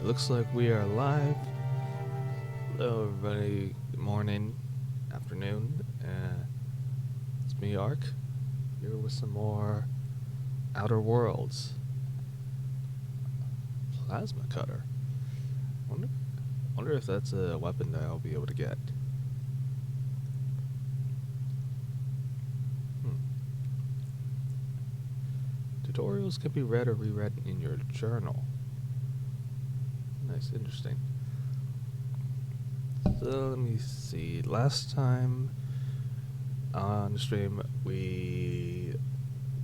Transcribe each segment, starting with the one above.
looks like we are live. Hello, everybody. Good morning, afternoon. It's me, Ark, here with some more Outer Worlds. Plasma cutter. Wonder if that's a weapon that I'll be able to get. Tutorials can be read or reread in your journal. Nice, interesting. So let me see. Last time on the stream, we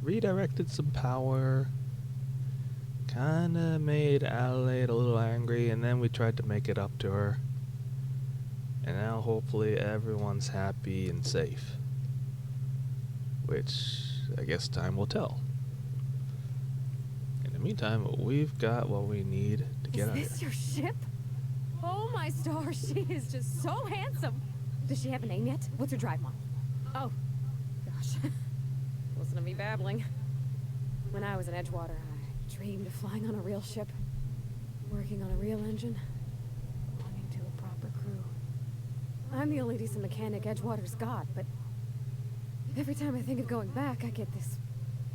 redirected some power, kinda made Adelaide a little angry, and then we tried to make it up to her. And now hopefully everyone's happy and safe. Which I guess time will tell. In the meantime, we've got what we need to get out of here. Is this your ship? Oh my stars, she is just so handsome. Does she have a name yet? What's her drive model? Oh, gosh. Listen to me babbling. When I was in Edgewater, I dreamed of flying on a real ship, working on a real engine, belonging to a proper crew. I'm the only decent mechanic Edgewater's got, but every time I think of going back, I get this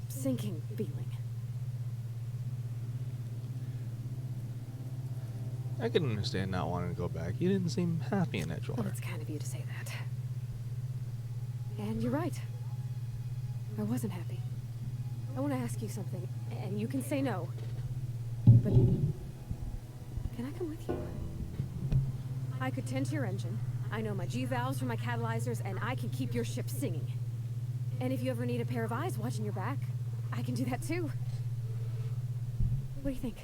sinking feeling. I can understand not wanting to go back. You didn't seem happy in Well, Edgewater. it's kind of you to say that. And you're right. I wasn't happy. I want to ask you something, and you can say no. But can I come with you? I could tend to your engine. I know my G-valves from my catalyzers, and I can keep your ship singing. And if you ever need a pair of eyes watching your back, I can do that too. What do you think?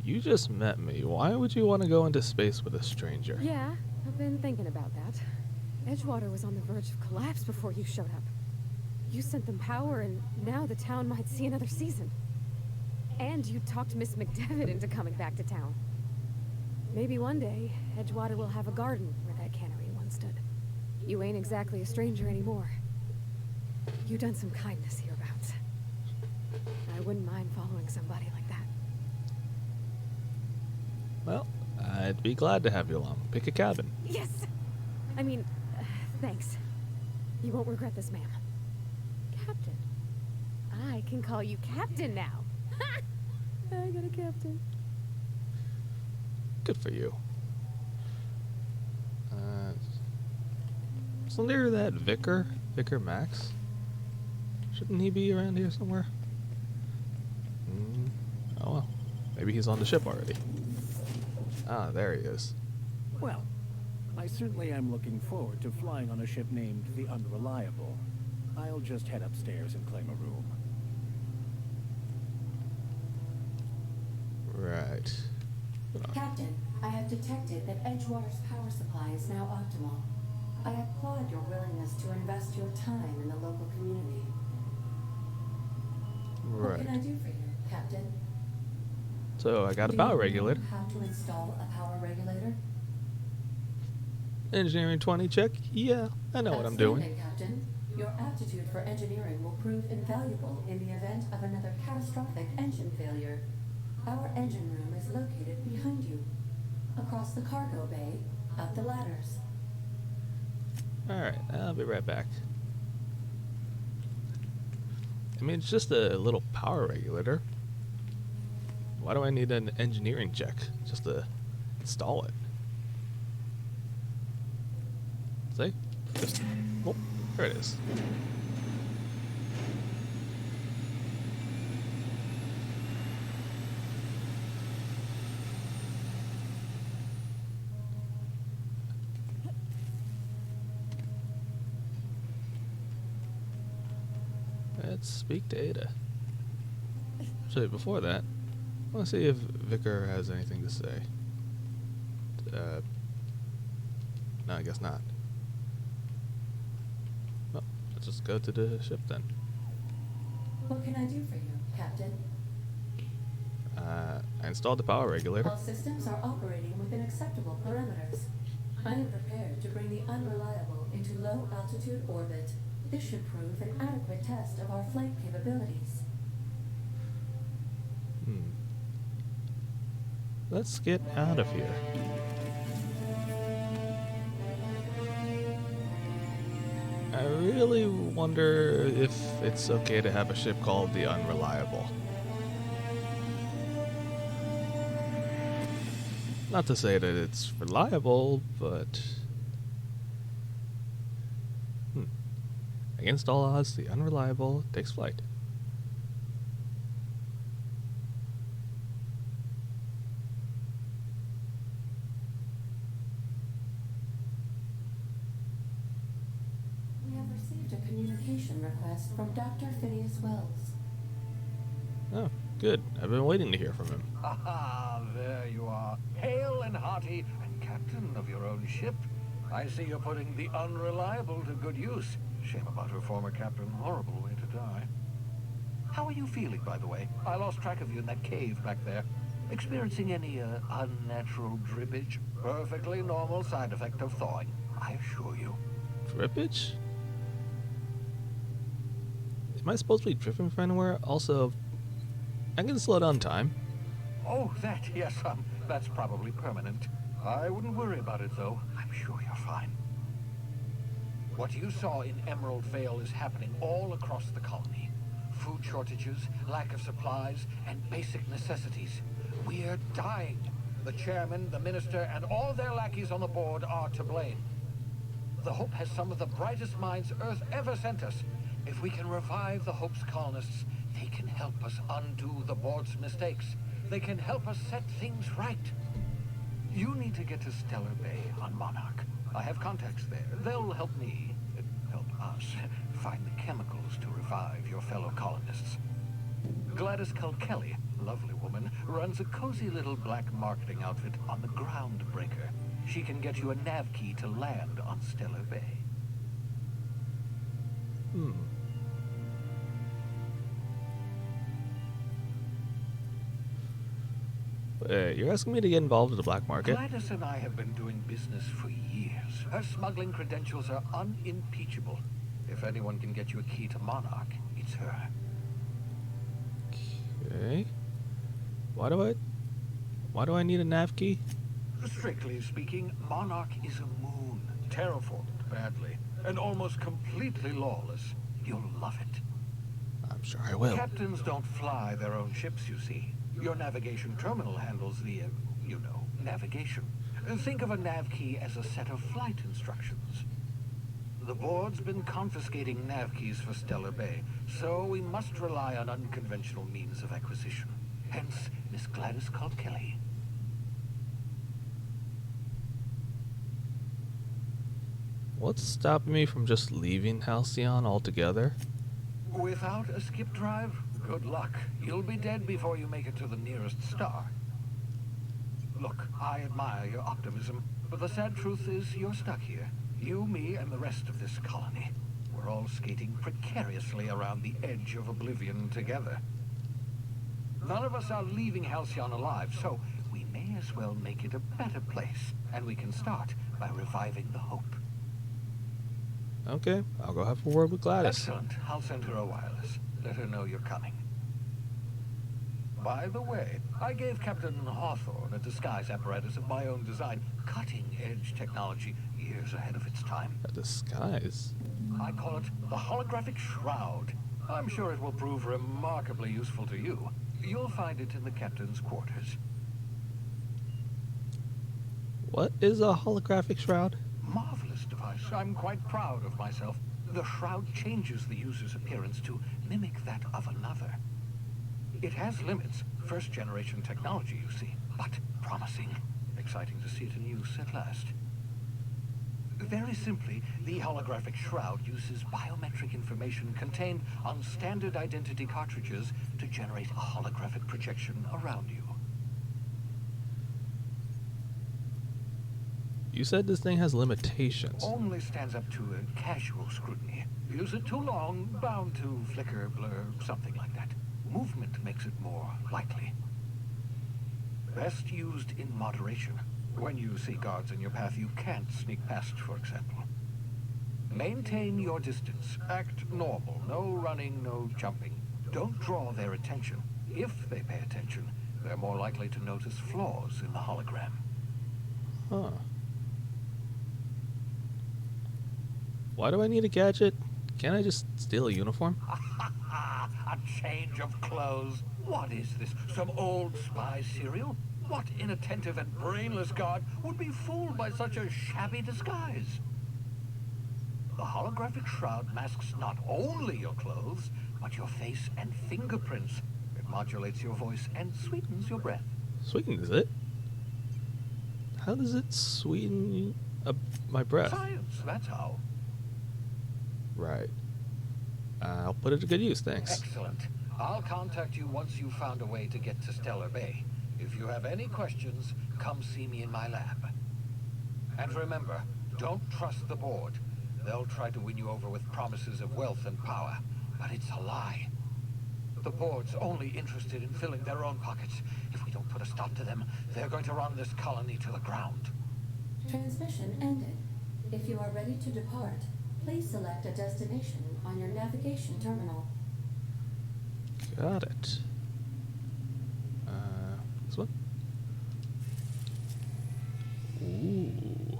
You just met me. Why would you want to go into space with a stranger? Yeah, I've been thinking about that. Edgewater was on the verge of collapse before you showed up. You sent them power, and now the town might see another season. And you talked Miss McDevitt into coming back to town. Maybe one day, Edgewater will have a garden where that cannery once stood. You ain't exactly a stranger anymore. You've done some kindness hereabouts. I wouldn't mind following somebody like that. Well, I'd be glad to have you along. Pick a cabin. Yes! I mean, thanks. You won't regret this, ma'am. Captain. I can call you Captain now. I got a captain. Good for you. Isn't there that Vicar Max? Shouldn't he be around here somewhere? Oh well. Maybe he's on the ship already. Ah, there he is. Well, I certainly am looking forward to flying on a ship named the Unreliable. I'll just head upstairs and claim a room. Right. Captain, I have detected that Edgewater's power supply is now optimal. I applaud your willingness to invest your time in the local community. What can I Right. do for you, Captain? So I got a Do power you know regulator. how to install a power regulator? Engineering 20 check. Yeah, I know what I'm doing. Outstanding, Captain. Your aptitude for engineering will prove invaluable in the event of another catastrophic engine failure. Our engine room is located behind you, across the cargo bay, up the ladders. Alright, I'll be right back. I mean, it's just a little power regulator. Why do I need an engineering check just to install it? See? Just, oh, there it is. Let's speak to Ada. So before that, I want to see if Vicar has anything to say. No, I guess not. Well, let's just go to the ship then. What can I do for you, Captain? I installed the power regulator. All systems are operating within acceptable parameters. I am prepared to bring the Unreliable into low-altitude orbit. This should prove an adequate test of our flight capabilities. Let's get out of here. I really wonder if it's okay to have a ship called the Unreliable. Not to say that it's reliable, but... Against all odds, the Unreliable takes flight. We have received a communication request from Dr. Phineas Wells. Oh, good. I've been waiting to hear from him. Ah, there you are. Hale and hearty, and captain of your own ship. I see you're putting the Unreliable to good use. Shame about her former captain. Horrible way to die. How are you feeling, by the way? I lost track of you in that cave back there. Experiencing any unnatural drippage? Perfectly normal side effect of thawing, I assure you. Drippage? Am I supposed to be dripping from anywhere? Also, I can slow down time. Oh, that, yes, that's probably permanent. I wouldn't worry about it, though. I'm sure you're fine. What you saw in Emerald Vale is happening all across the colony. Food shortages, lack of supplies, and basic necessities. We're dying. The chairman, the minister, and all their lackeys on the board are to blame. The Hope has some of the brightest minds Earth ever sent us. If we can revive the Hope's colonists, they can help us undo the board's mistakes. They can help us set things right. You need to get to Stellar Bay on Monarch. I have contacts there. They'll help me, help us, find the chemicals to revive your fellow colonists. Gladys Culkelly, lovely woman, runs a cozy little black marketing outfit on the Groundbreaker. She can get you a nav key to land on Stellar Bay. You're asking me to get involved in the black market? Gladys and I have been doing business for years. Her smuggling credentials are unimpeachable. If anyone can get you a key to Monarch, it's her. Okay. Why do I need a nav key? Strictly speaking, Monarch is a moon, terraformed badly, and almost completely lawless. You'll love it. I'm sure I will. Captains don't fly their own ships, you see. Your navigation terminal handles the, navigation. Think of a nav key as a set of flight instructions. The board's been confiscating nav keys for Stellar Bay, so we must rely on unconventional means of acquisition. Hence, Miss Gladys Culkelly. What's stopping me from just leaving Halcyon altogether? Without a skip drive, good luck. You'll be dead before you make it to the nearest star. Look, I admire your optimism, but the sad truth is you're stuck here. You, me, and the rest of this colony. We're all skating precariously around the edge of oblivion together. None of us are leaving Halcyon alive, so we may as well make it a better place. And we can start by reviving the Hope. Okay, I'll go have a word with Gladys. Excellent. I'll send her a wireless. Let her know you're coming. By the way, I gave Captain Hawthorne a disguise apparatus of my own design. Cutting-edge technology, years ahead of its time. A disguise? I call it the holographic shroud. I'm sure it will prove remarkably useful to you. You'll find it in the captain's quarters. What is a holographic shroud? Marvelous device. I'm quite proud of myself. The shroud changes the user's appearance to mimic that of another. It has limits. First-generation technology, you see, but promising. Exciting to see it in use at last. Very simply, the holographic shroud uses biometric information contained on standard identity cartridges to generate a holographic projection around you. You said this thing has limitations. Only stands up to a casual scrutiny. Use it too long, bound to flicker, blur, something like that. Movement makes it more likely. Best used in moderation. When you see guards in your path you can't sneak past, for example. Maintain your distance. Act normal. No running, no jumping. Don't draw their attention. If they pay attention, they're more likely to notice flaws in the hologram. Huh. Why do I need a gadget? Can't I just steal a uniform? A change of clothes. What is this? Some old spy serial? What inattentive and brainless guard would be fooled by such a shabby disguise? The holographic shroud masks not only your clothes, but your face and fingerprints. It modulates your voice and sweetens your breath. Sweetens it? How does it sweeten my breath? Science, that's how. Right. I'll put it to good use, thanks. Excellent. I'll contact you once you've found a way to get to Stellar Bay. If you have any questions, come see me in my lab. And remember, don't trust the board. They'll try to win you over with promises of wealth and power, but it's a lie. The board's only interested in filling their own pockets. If we don't put a stop to them, they're going to run this colony to the ground. Transmission ended. If you are ready to depart, please select a destination on your navigation terminal. Got it. This one? Ooh.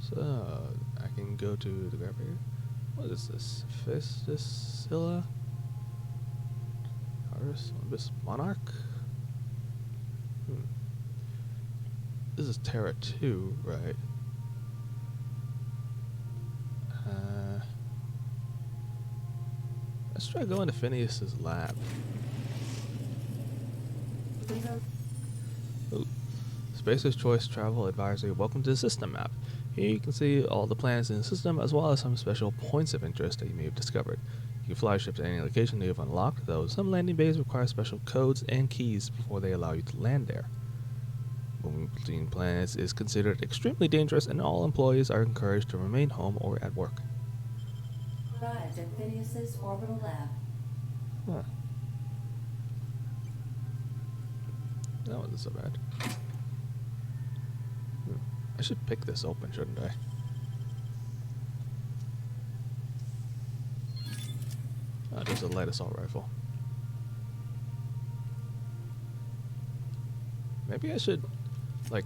So, I can go to the grab here. What is this? Fisticilla? Harvest Olympus Monarch? This is Terra 2, right? Let's try going to Phineas's lab. Ooh. Spacer's Choice Travel Advisory. Welcome to the system map. Here you can see all the planets in the system, as well as some special points of interest that you may have discovered. You can fly ships to any location that you've unlocked, though some landing bays require special codes and keys before they allow you to land there. Moving between planets is considered extremely dangerous, and all employees are encouraged to remain home or at work. Arrived at Phineas's orbital lab. Huh. That wasn't so bad. I should pick this open, shouldn't I? Oh, there's a light assault rifle. Maybe I should, like,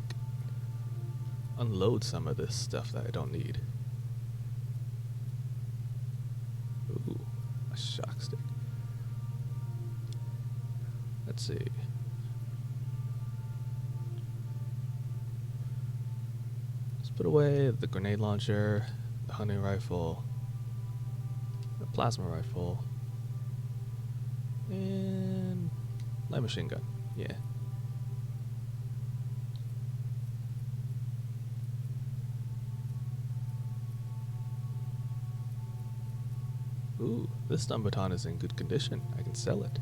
unload some of this stuff that I don't need. Ooh, a shock stick. Let's see. Let's put away the grenade launcher, the hunting rifle, the plasma rifle, and light machine gun. Yeah. Ooh, this stun baton is in good condition. I can sell it.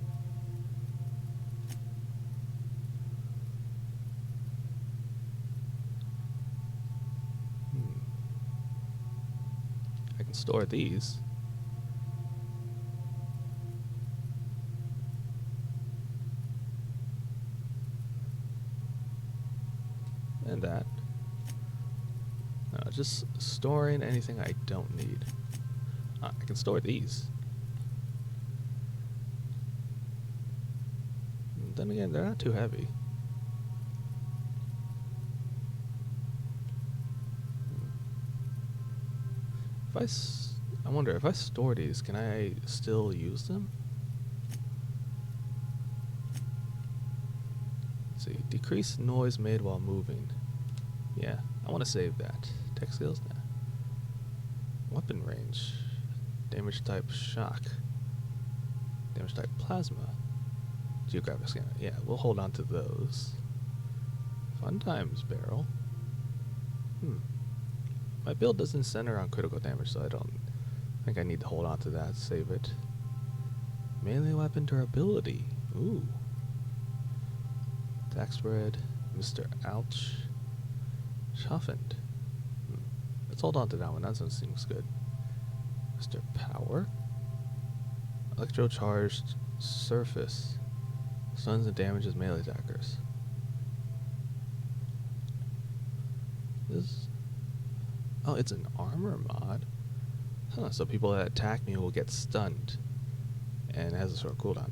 I can store these. And that. No, just storing anything I don't need. I can store these. And then again, they're not too heavy. I wonder if I store these, can I still use them? Let's see, decrease noise made while moving. Yeah, I want to save that. Tech skills now. Weapon range. Damage type shock. Damage type plasma. Geographic scanner. Yeah, we'll hold on to those. Fun times barrel. My build doesn't center on critical damage, so I don't think I need to hold on to that. Save it. Melee weapon durability. Ooh. Attack spread. Mr. Ouch. Softened. Let's hold on to that one. That one seems good. Mr. Power. Electro-charged surface. Stuns and damages melee attackers. This Oh, it's an armor mod. Huh, so people that attack me will get stunned. And it has a short cooldown.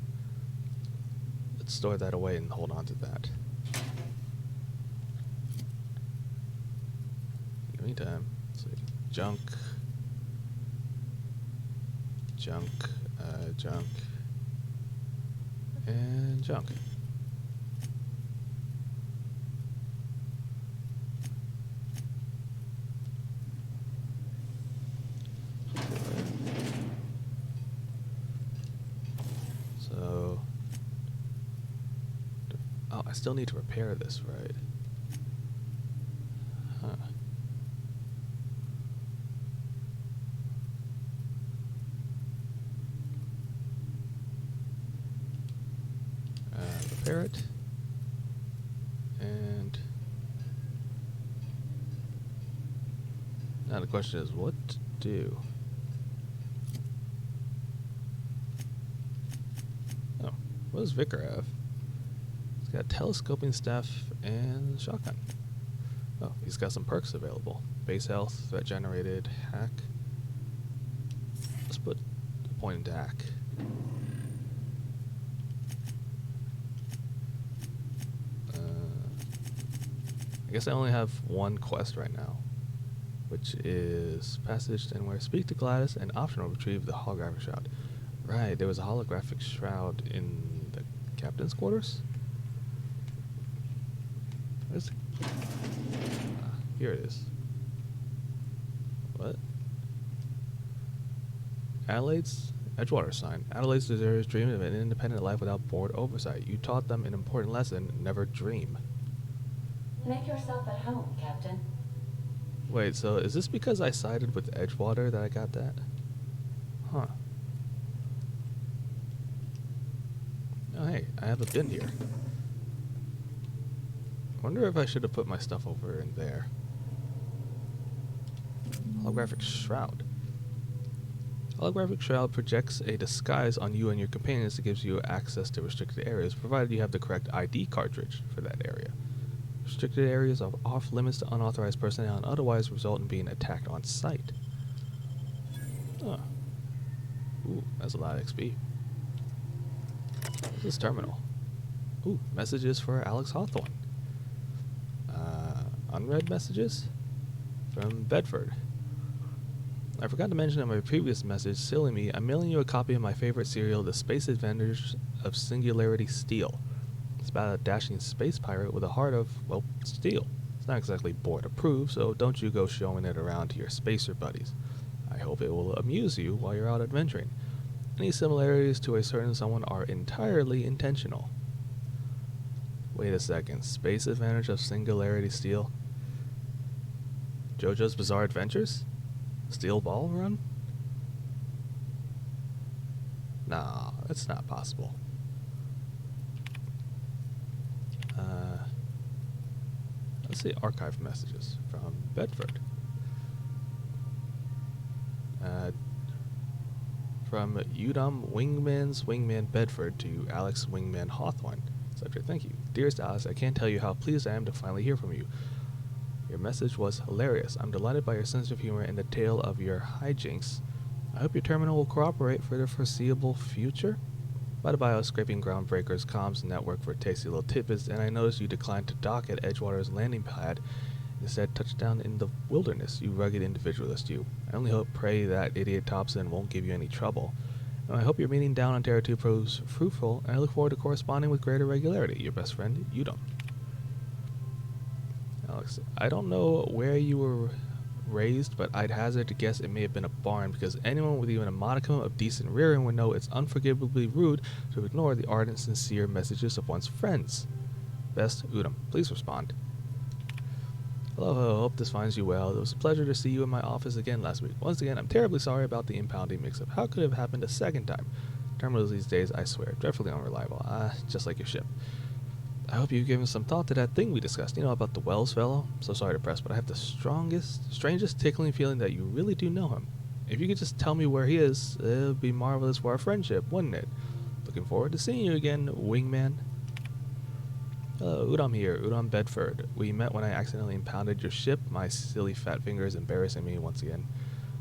Let's store that away and hold on to that. In the meantime, let's see. Junk. Junk. Junk. And junk. So, oh, I still need to repair this, right? Huh. Repair it. And now the question is, what to do? Oh, what does Vicar have? He's got telescoping staff and shotgun. Oh, he's got some perks available. Base health, threat generated, hack. Let's put a point into hack. I guess I only have one quest right now, which is Passage to Anywhere. Speak to Gladys and optional retrieve the holographic shroud. Right, there was a holographic shroud in the captain's quarters? Where's here it is. What? Adelaide's Edgewater sign. Adelaide's deserters dreamed of an independent life without board oversight. You taught them an important lesson: never dream. Make yourself at home, Captain. Wait, so is this because I sided with Edgewater that I got that? Huh. Oh, hey, I have a bin here. I wonder if I should have put my stuff over in there. Holographic Shroud. Holographic Shroud projects a disguise on you and your companions that gives you access to restricted areas, provided you have the correct ID cartridge for that area. Restricted areas are off limits to unauthorized personnel and otherwise result in being attacked on sight. Oh. Ooh, that's a lot of XP. What's this terminal? Ooh, messages for Alex Hawthorne. Unread messages from Bedford. I forgot to mention in my previous message, silly me, I'm mailing you a copy of my favorite serial, The Space Adventures of Singularity Steel. It's about a dashing space pirate with a heart of, well, steel. It's not exactly board approved, so don't you go showing it around to your spacer buddies. I hope it will amuse you while you're out adventuring. Any similarities to a certain someone are entirely intentional. Wait a second, Space Adventures of Singularity Steel? JoJo's Bizarre Adventures? Steel Ball Run? Nah, that's not possible. Let's see, archive messages from Bedford. From Udom Wingman's Wingman Bedford to Alex Wingman Hawthorne. Subject, thank you. Dearest Alice, I can't tell you how pleased I am to finally hear from you. Your message was hilarious. I'm delighted by your sense of humor and the tale of your hijinks. I hope your terminal will cooperate for the foreseeable future. By the by, I was scraping Groundbreaker's comms network for tasty little tidbits, and I noticed you declined to dock at Edgewater's landing pad. Instead, touched down in the wilderness, you rugged individualist you. I only hope, pray, that idiot Thompson won't give you any trouble. And I hope your meeting down on Terra 2 proves fruitful, and I look forward to corresponding with greater regularity. Your best friend, Udom. Alex, I don't know where you were raised, but I'd hazard to guess it may have been a barn, because anyone with even a modicum of decent rearing would know it's unforgivably rude to ignore the ardent, sincere messages of one's friends. Best, Udom. Please respond. Hello, hope this finds you well. It was a pleasure to see you in my office again last week. Once again, I'm terribly sorry about the impounding mix-up. How could it have happened a second time? Terminals these days, I swear, dreadfully unreliable. Just like your ship. I hope you've given some thought to that thing we discussed, about the Wells fellow. I'm so sorry to press, but I have the strangest tickling feeling that you really do know him. If you could just tell me where he is, it would be marvelous for our friendship, wouldn't it? Looking forward to seeing you again, Wingman. Hello, Udom here, Udom Bedford. We met when I accidentally impounded your ship. My silly fat fingers embarrassing me once again.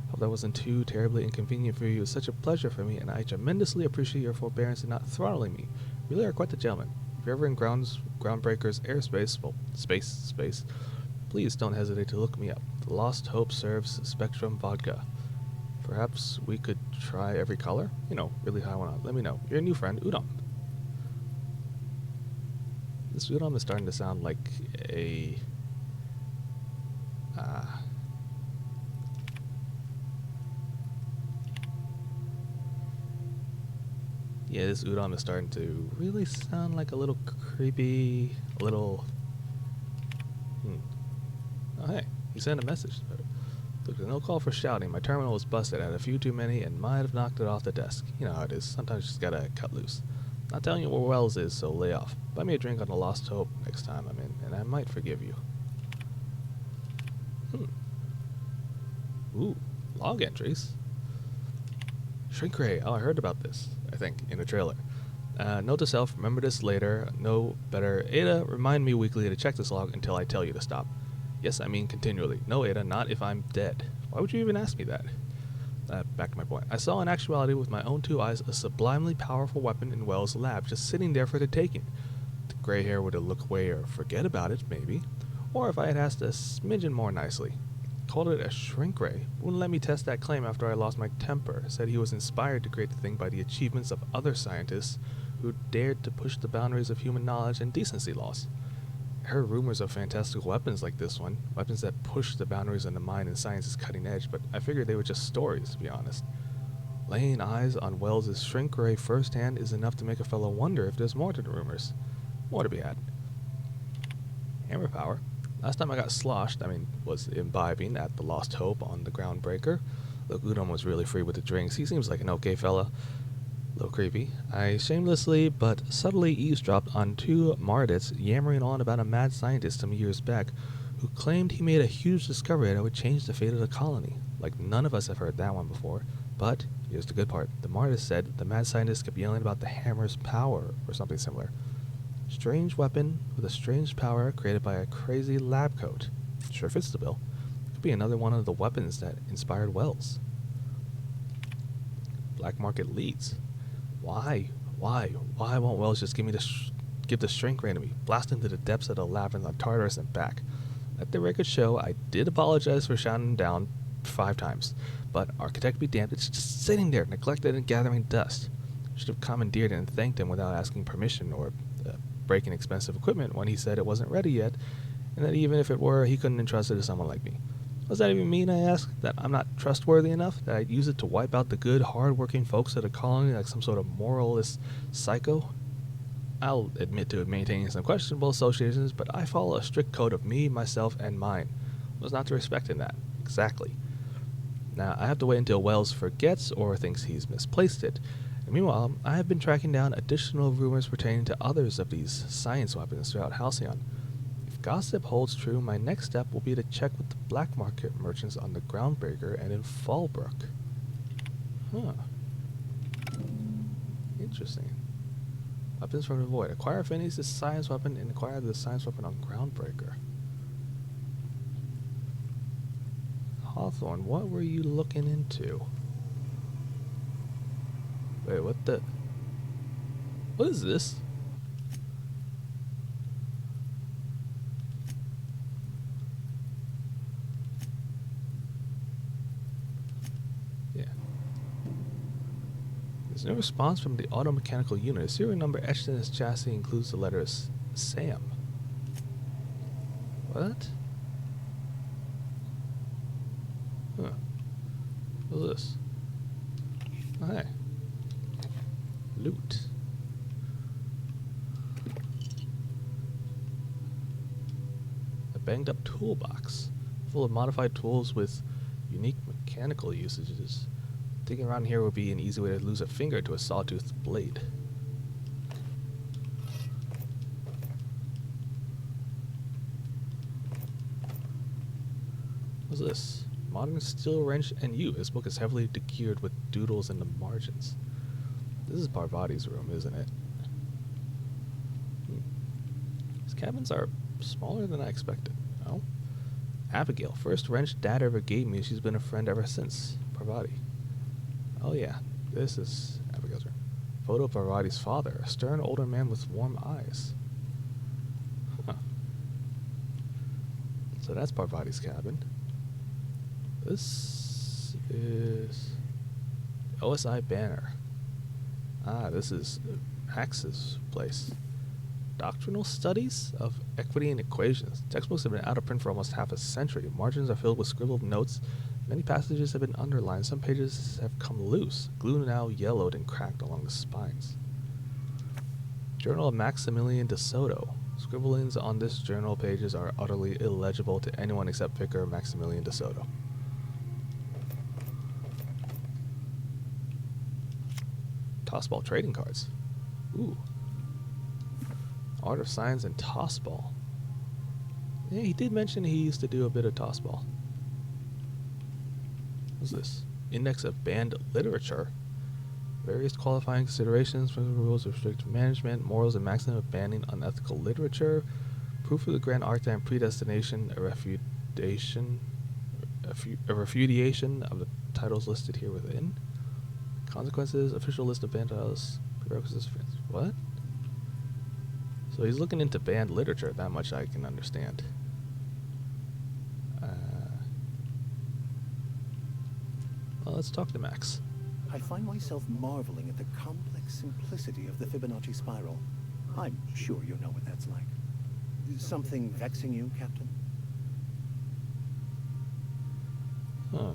Hope that wasn't too terribly inconvenient for you. It was such a pleasure for me, and I tremendously appreciate your forbearance in not throttling me. You really are quite the gentleman. If you're ever in Groundbreaker's airspace, well, space, please don't hesitate to look me up. The Lost Hope serves Spectrum Vodka. Perhaps we could try every color? You know, really high one on. Let me know. Your new friend, Udom. This Udom is starting to sound like a... yeah, this Udom is starting to really sound like a little creepy, a little... Oh, hey, he sent a message. Look, there's no call for shouting. My terminal was busted. I had a few too many and might have knocked it off the desk. You know how it is. Sometimes you just gotta cut loose. Not telling you where Wells is, so lay off. Buy me a drink on the Lost Hope next time I'm in, and I might forgive you. Ooh, log entries. Shrink Ray. Oh, I heard about this, I think, in the trailer. Note to self, remember this later. No better. Ada, remind me weekly to check this log until I tell you to stop. Yes, I mean continually. No, Ada, not if I'm dead. Why would you even ask me that? Back to my point. I saw in actuality with my own two eyes a sublimely powerful weapon in Wells' lab just sitting there for the taking. The gray hair would have looked away or forget about it, maybe. Or if I had asked a smidgen more nicely. Called it a shrink ray. Wouldn't let me test that claim after I lost my temper. Said he was inspired to create the thing by the achievements of other scientists who dared to push the boundaries of human knowledge and decency laws. I heard rumors of fantastical weapons like this one, weapons that push the boundaries of the mind and science's cutting edge, but I figured they were just stories, to be honest. Laying eyes on Wells' shrink ray firsthand is enough to make a fellow wonder if there's more to the rumors. More to be had. Hammer power. Last time I got sloshed, was imbibing at the Lost Hope on the Groundbreaker. Look, Udom was really free with the drinks. He seems like an okay fella. A little creepy. I shamelessly but subtly eavesdropped on two Mardits yammering on about a mad scientist some years back who claimed he made a huge discovery that would change the fate of the colony. Like, none of us have heard that one before. But here's the good part. The Mardits said the mad scientist kept yelling about the hammer's power or something similar. Strange weapon with a strange power created by a crazy lab coat. Sure fits the bill. Could be another one of the weapons that inspired Wells. Black market leads. Why won't Wells just give the shrink ray to me? Blast into the depths of the labyrinth on Tartarus and back. Let the record show I did apologize for shouting him down 5 times, but architect be damned, it's just sitting there, neglected and gathering dust. Should have commandeered it and thanked him without asking permission or breaking expensive equipment when he said it wasn't ready yet, and that even if it were, he couldn't entrust it to someone like me. What does that even mean, I ask? That I'm not trustworthy enough? That I'd use it to wipe out the good, hard-working folks of the colony like some sort of moralist psycho? I'll admit to maintaining some questionable associations, but I follow a strict code of me, myself, and mine. What's not to respect in that? Exactly. Now, I have to wait until Wells forgets or thinks he's misplaced it. And meanwhile, I have been tracking down additional rumors pertaining to others of these science weapons throughout Halcyon. If gossip holds true, my next step will be to check with the black market merchants on the Groundbreaker and in Fallbrook. Huh. Interesting. Weapons from the Void. Acquire Phineas' science weapon and acquire the science weapon on Groundbreaker. Hawthorne, what were you looking into? Wait, what the... What is this? Yeah. There's no response from the automechanical unit. A serial number etched in its chassis includes the letters SAM. What? Huh. What's this? Oh, hey. Loot. A banged up toolbox full of modified tools with unique mechanical usages. Digging around here would be an easy way to lose a finger to a sawtooth blade. What's this? Modern steel wrench and U. This book is heavily decured with doodles in the margins. This is Parvati's room, isn't it? He's cabins are smaller than I expected. Oh. Abigail, first wrench Dad ever gave me. She's been a friend ever since. Parvati. Oh yeah, this is Abigail's room. Photo of Parvati's father, a stern older man with warm eyes. Huh. So that's Parvati's cabin. This is OSI Banner. Ah, this is Max's place. Doctrinal studies of equity and equations. Textbooks have been out of print for almost half a century. Margins are filled with scribbled notes. Many passages have been underlined. Some pages have come loose. Glue now yellowed and cracked along the spines. Journal of Maximilian de Soto. Scribblings on this journal pages are utterly illegible to anyone except Vicar Maximilian de Soto. Tossball trading cards. Ooh. Art of Science and Tossball. Yeah, he did mention he used to do a bit of Tossball. What's this? Index of Banned Literature. Various qualifying considerations from the rules of strict management, morals, and maximum of banning unethical literature. Proof of the grand arcane predestination, a refutation of the titles listed here within. Consequences, official list of banned titles, prerequisites. What? So he's looking into banned literature. That much I can understand. Well, let's talk to Max. I find myself marveling at the complex simplicity of the Fibonacci spiral. I'm sure you know what that's like. Something vexing you, Captain? Huh.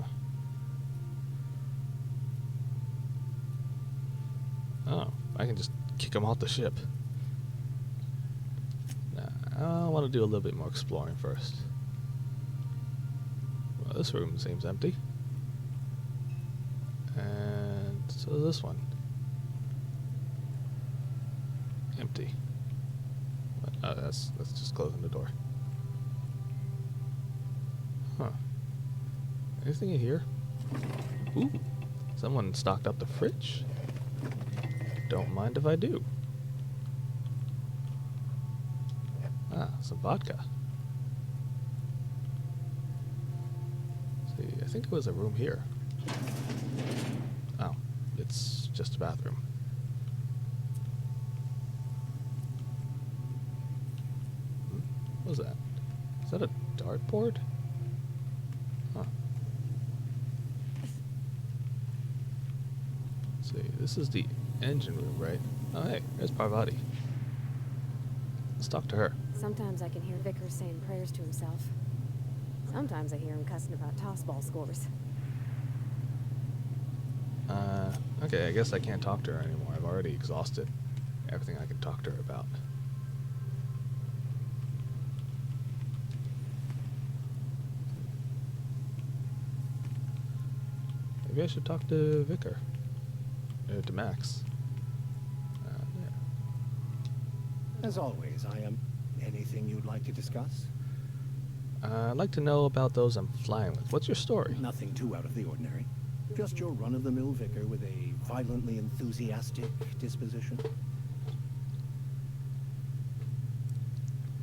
Oh, I can just kick him off the ship. Nah, I want to do a little bit more exploring first. Well, this room seems empty. And so this one. Empty. Oh, that's just closing the door. Huh. Anything in here? Ooh, someone stocked up the fridge. Don't mind if I do. Ah, some vodka. See, I think there was a room here. Oh, it's just a bathroom. What was that? Is that a dartboard? Huh. Let's see, this is the engine room, right? Oh, hey, there's Parvati. Let's talk to her. Sometimes I can hear Vickers saying prayers to himself. Sometimes I hear him cussing about tossball scores. Okay, I guess I can't talk to her anymore. I've already exhausted everything I can talk to her about. Maybe I should talk to Vicar. To Max. Yeah. As always, I am. Anything you'd like to discuss? I'd like to know about those I'm flying with. What's your story? Nothing too out of the ordinary. Just your run-of-the-mill vicar with a violently enthusiastic disposition.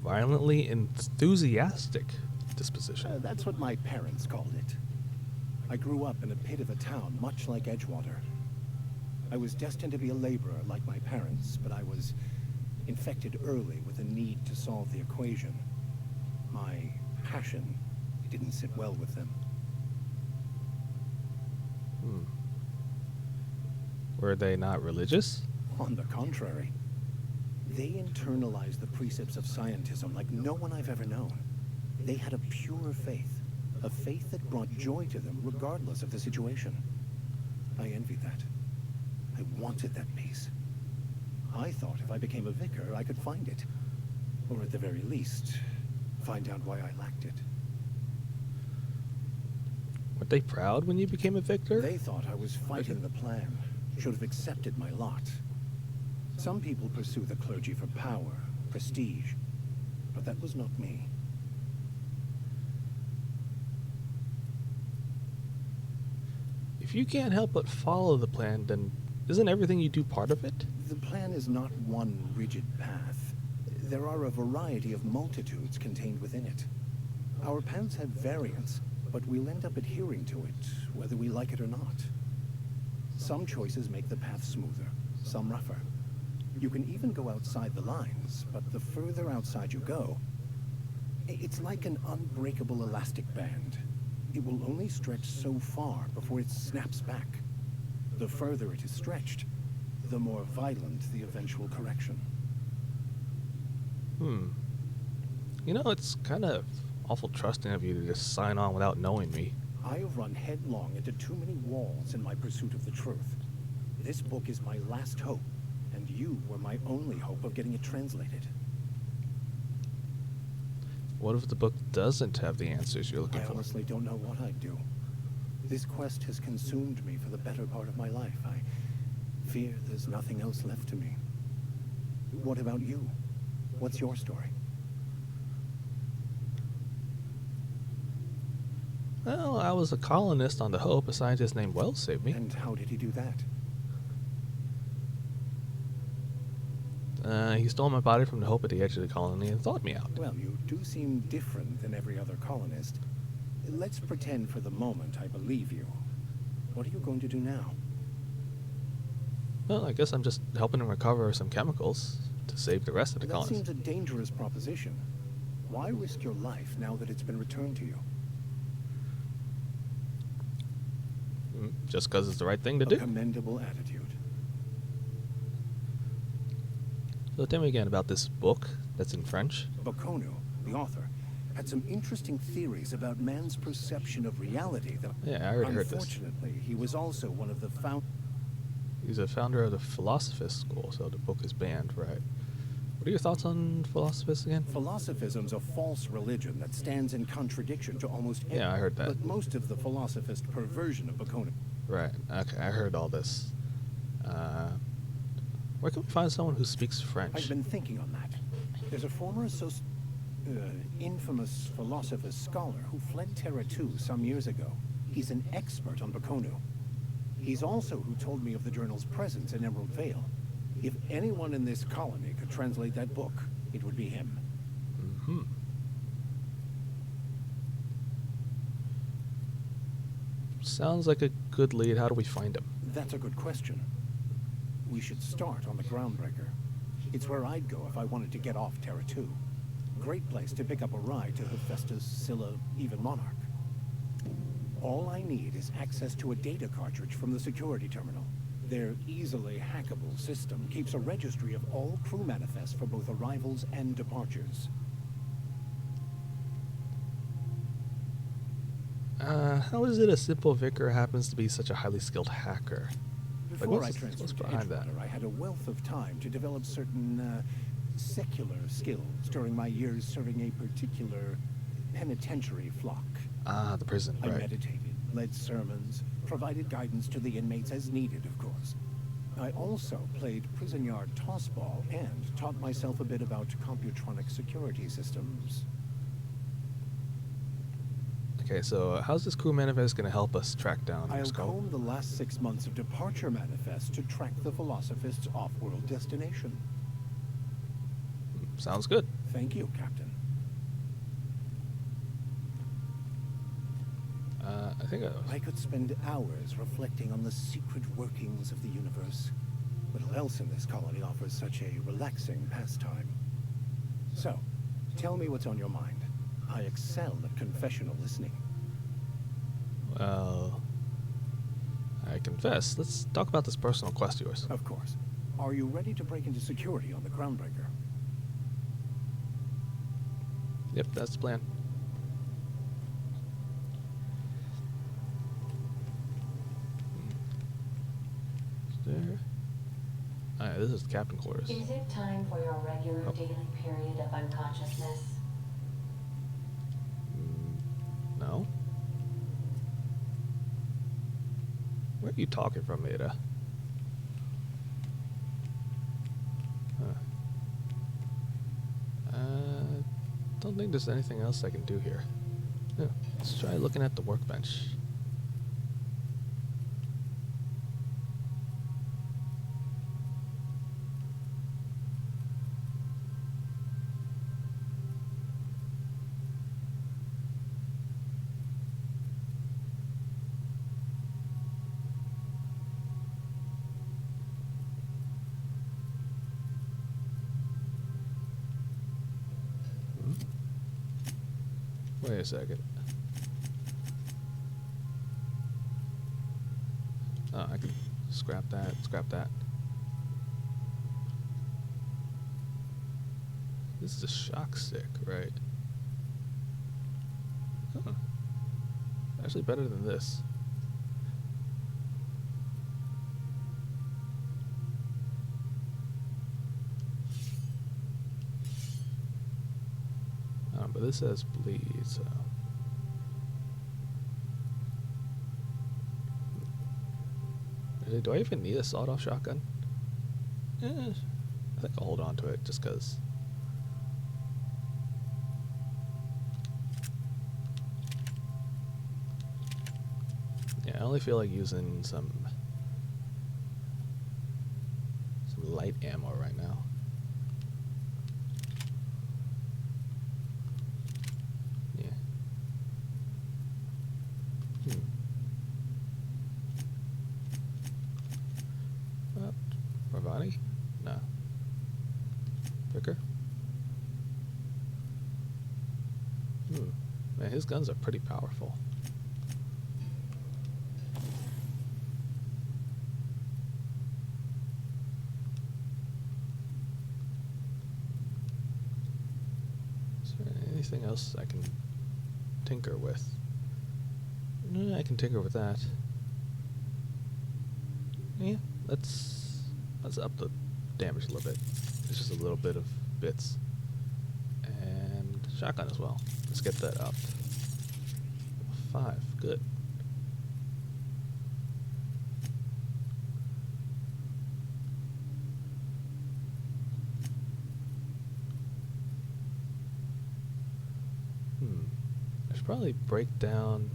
Violently enthusiastic disposition. That's what my parents called it. I grew up in a pit of a town, much like Edgewater. I was destined to be a laborer like my parents, but I was infected early with a need to solve the equation. My passion didn't sit well with them. Were they not religious? On the contrary. They internalized the precepts of scientism like no one I've ever known. They had a pure faith, a faith that brought joy to them regardless of the situation. I envied that. I wanted that peace. I thought if I became a vicar, I could find it. Or at the very least, find out why I lacked it. Weren't they proud when you became a victor? They thought I was fighting the plan, should have accepted my lot. Some people pursue the clergy for power, prestige, but that was not me. If you can't help but follow the plan, then isn't everything you do part of it? The plan is not one rigid path. There are a variety of multitudes contained within it. Our paths have variance, but we'll end up adhering to it, whether we like it or not. Some choices make the path smoother, some rougher. You can even go outside the lines, but the further outside you go, it's like an unbreakable elastic band. It will only stretch so far before it snaps back. The further it is stretched, the more violent the eventual correction. You know, it's kind of awful trusting of you to just sign on without knowing me. I have run headlong into too many walls in my pursuit of the truth. This book is my last hope, and you were my only hope of getting it translated. What if the book doesn't have the answers you're looking I for? honestly don't know what I'd do. This quest has consumed me for the better part of my life. I fear there's nothing else left to me. What about you? What's your story? Well, I was a colonist on the Hope. A scientist named Wells saved me. And how did he do that? He stole my body from the Hope at the edge of the colony and thawed me out. Well, you do seem different than every other colonist. Let's pretend for the moment I believe you. What are you going to do now? Well, I guess I'm just helping him recover some chemicals to save the rest of the That colonists. seems a dangerous proposition. Why risk your life now that it's been returned to you? Just because it's the right thing to A do. commendable attitude. So tell me again about this book that's in French. Baconu, the author, had some interesting theories about man's perception of reality that... Yeah, I already heard this. Unfortunately, he was also one of the He's a founder of the Philosophist School, so the book is banned, right? What are your thoughts on Philosophists again? Philosophism's a false religion that stands in contradiction to almost every... Yeah, I heard that. But most of the philosophist perversion of Baconu... Right, okay, I heard all this. Where can we find someone who speaks French? I've been thinking on that. There's a former infamous philosophist scholar who fled Terra 2 some years ago. He's an expert on Baconu. He's also who told me of the journal's presence in Emerald Vale. If anyone in this colony could translate that book, it would be him. Mm-hmm. Sounds like a good lead. How do we find him? That's a good question. We should start on the Groundbreaker. It's where I'd go if I wanted to get off Terra 2. Great place to pick up a ride to Hephaestus, Scylla, even Monarch. All I need is access to a data cartridge from the security terminal. Their easily hackable system keeps a registry of all crew manifests for both arrivals and departures. How is it a simple vicar happens to be such a highly skilled hacker? Before I what's transferred to behind that? Edgewater, I had a wealth of time to develop certain secular skills during my years serving a particular penitentiary flock. Ah, the prison, I right. meditated, led sermons, provided guidance to the inmates as needed, of course. I also played prison yard tossball and taught myself a bit about computronic security systems. Okay, so how's this crew manifest going to help us track down I'll Skull? comb the last 6 months of departure manifests to track the Philosophist's off-world destination. Sounds good. Thank you, Captain. I think I could spend hours reflecting on the secret workings of the universe. Little else in this colony offers such a relaxing pastime. So, tell me what's on your mind. I excel at confessional listening. Well, I confess. Let's talk about this personal quest of yours. Of course. Are you ready to break into security on the Groundbreaker? Yep, that's the plan. There. Alright, this is the captain quarters. Is it time for your regular Oh. daily period of unconsciousness? No. Where are you talking from, Ada? Don't think there's anything else I can do here. Yeah, let's try looking at the workbench. Wait a second. Oh, I can scrap that, scrap that. This is a shock stick, right? Huh. Actually better than this. But this says bleed, so. Really, do I even need a sawed-off shotgun? I think I'll hold on to it just because. Yeah, I only feel like using some light ammo right now. Yeah. Ravani? No. Picker? Man, his guns are pretty powerful. Is there anything else I can tinker with? I can tinker with that. Yeah, let's up the damage a little bit. It's just a little bit of bits. And shotgun as well. Let's get that up. 5, good. I should probably break down.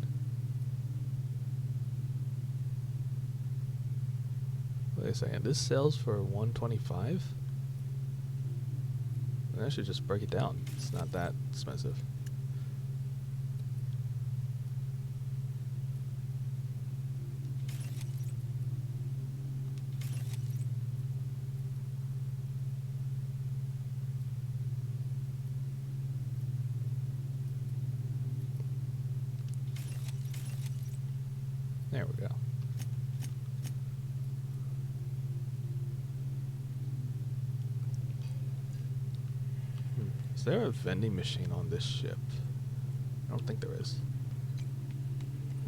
Wait a second, this sells for $125? I should just break it down. It's not that expensive. There we go. Is there a vending machine on this ship? I don't think there is.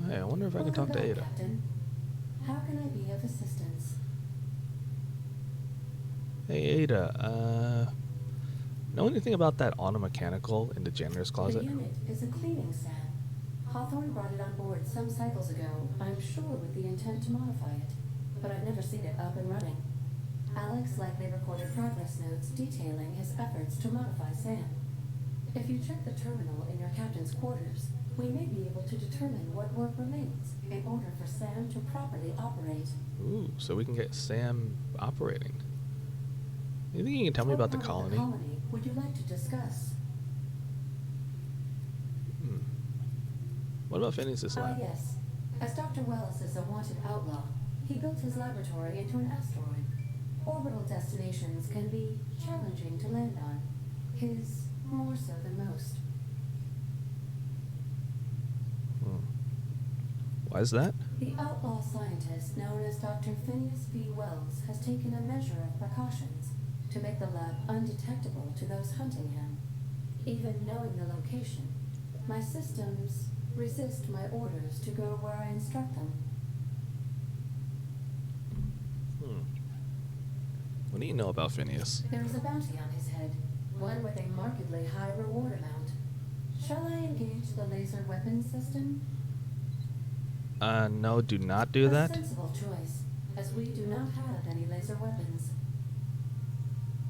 Hey, I wonder if I can talk to Ada. Captain. How can I be of assistance? Hey Ada, know anything about that auto mechanical in the janitor's closet? The unit is a cleaning SAM. Hawthorne brought it on board some cycles ago, I'm sure with the intent to modify it. But I've never seen it up and running. Alex likely recorded progress notes detailing his efforts to modify SAM. If you check the terminal in your captain's quarters, we may be able to determine what work remains in order for SAM to properly operate. Ooh, so we can get Sam operating. Anything you can tell me about the colony? What part of the colony would you like to discuss? What about Phineas's lab? Yes. As Dr. Wells is a wanted outlaw, he built his laboratory into an asteroid. Orbital destinations can be challenging to land on. His more so than most. Why is that? The outlaw scientist known as Dr. Phineas B. Wells has taken a measure of precautions to make the lab undetectable to those hunting him. Even knowing the location, my systems resist my orders to go where I instruct them. What do you know about Phineas? There is a bounty on his head, one with a markedly high reward amount. Shall I engage the laser weapons system? No, do not do that. A sensible choice, as we do not have any laser weapons.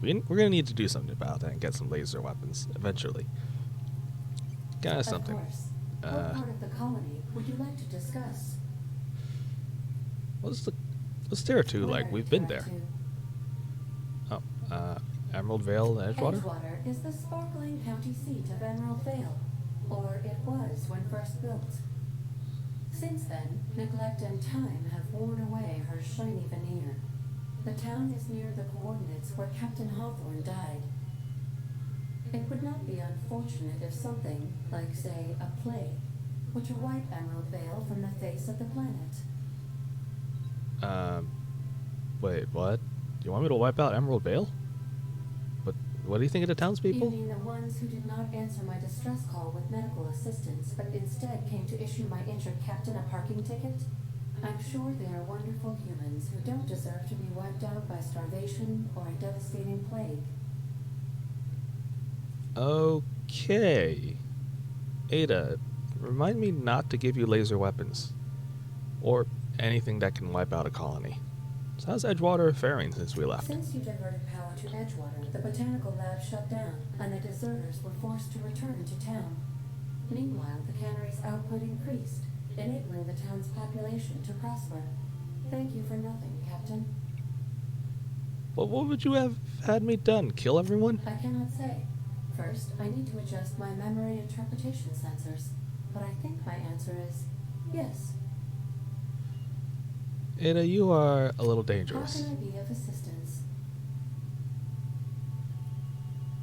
We're gonna need to do something about that and get some laser weapons eventually. Got something. Of course. What part of the colony would you like to discuss? What's Terra 2 like? We've been there. Oh, Emerald Vale, Edgewater? Edgewater is the sparkling county seat of Emerald Vale, or it was when first built. Since then, neglect and time have worn away her shiny veneer. The town is near the coordinates where Captain Hawthorne died. It would not be unfortunate if something, like, say, a plague, were to wipe Emerald Vale from the face of the planet. Wait, what? You want me to wipe out Emerald Vale? What do you think of the You townspeople? mean the ones who did not answer my distress call with medical assistance, but instead came to issue my injured captain a parking ticket? I'm sure they are wonderful humans who don't deserve to be wiped out by starvation or a devastating plague. Okay. Ada, remind me not to give you laser weapons. Or anything that can wipe out a colony. So how's Edgewater faring since we left? Since you diverted power to Edgewater, the botanical lab shut down, and the deserters were forced to return to town. Meanwhile, the cannery's output increased, enabling the town's population to prosper. Thank you for nothing, Captain. Well, what would you have had me done? Kill everyone? I cannot say. First, I need to adjust my memory interpretation sensors, but I think my answer is yes. Ada, you are a little How dangerous. can I be of assistance?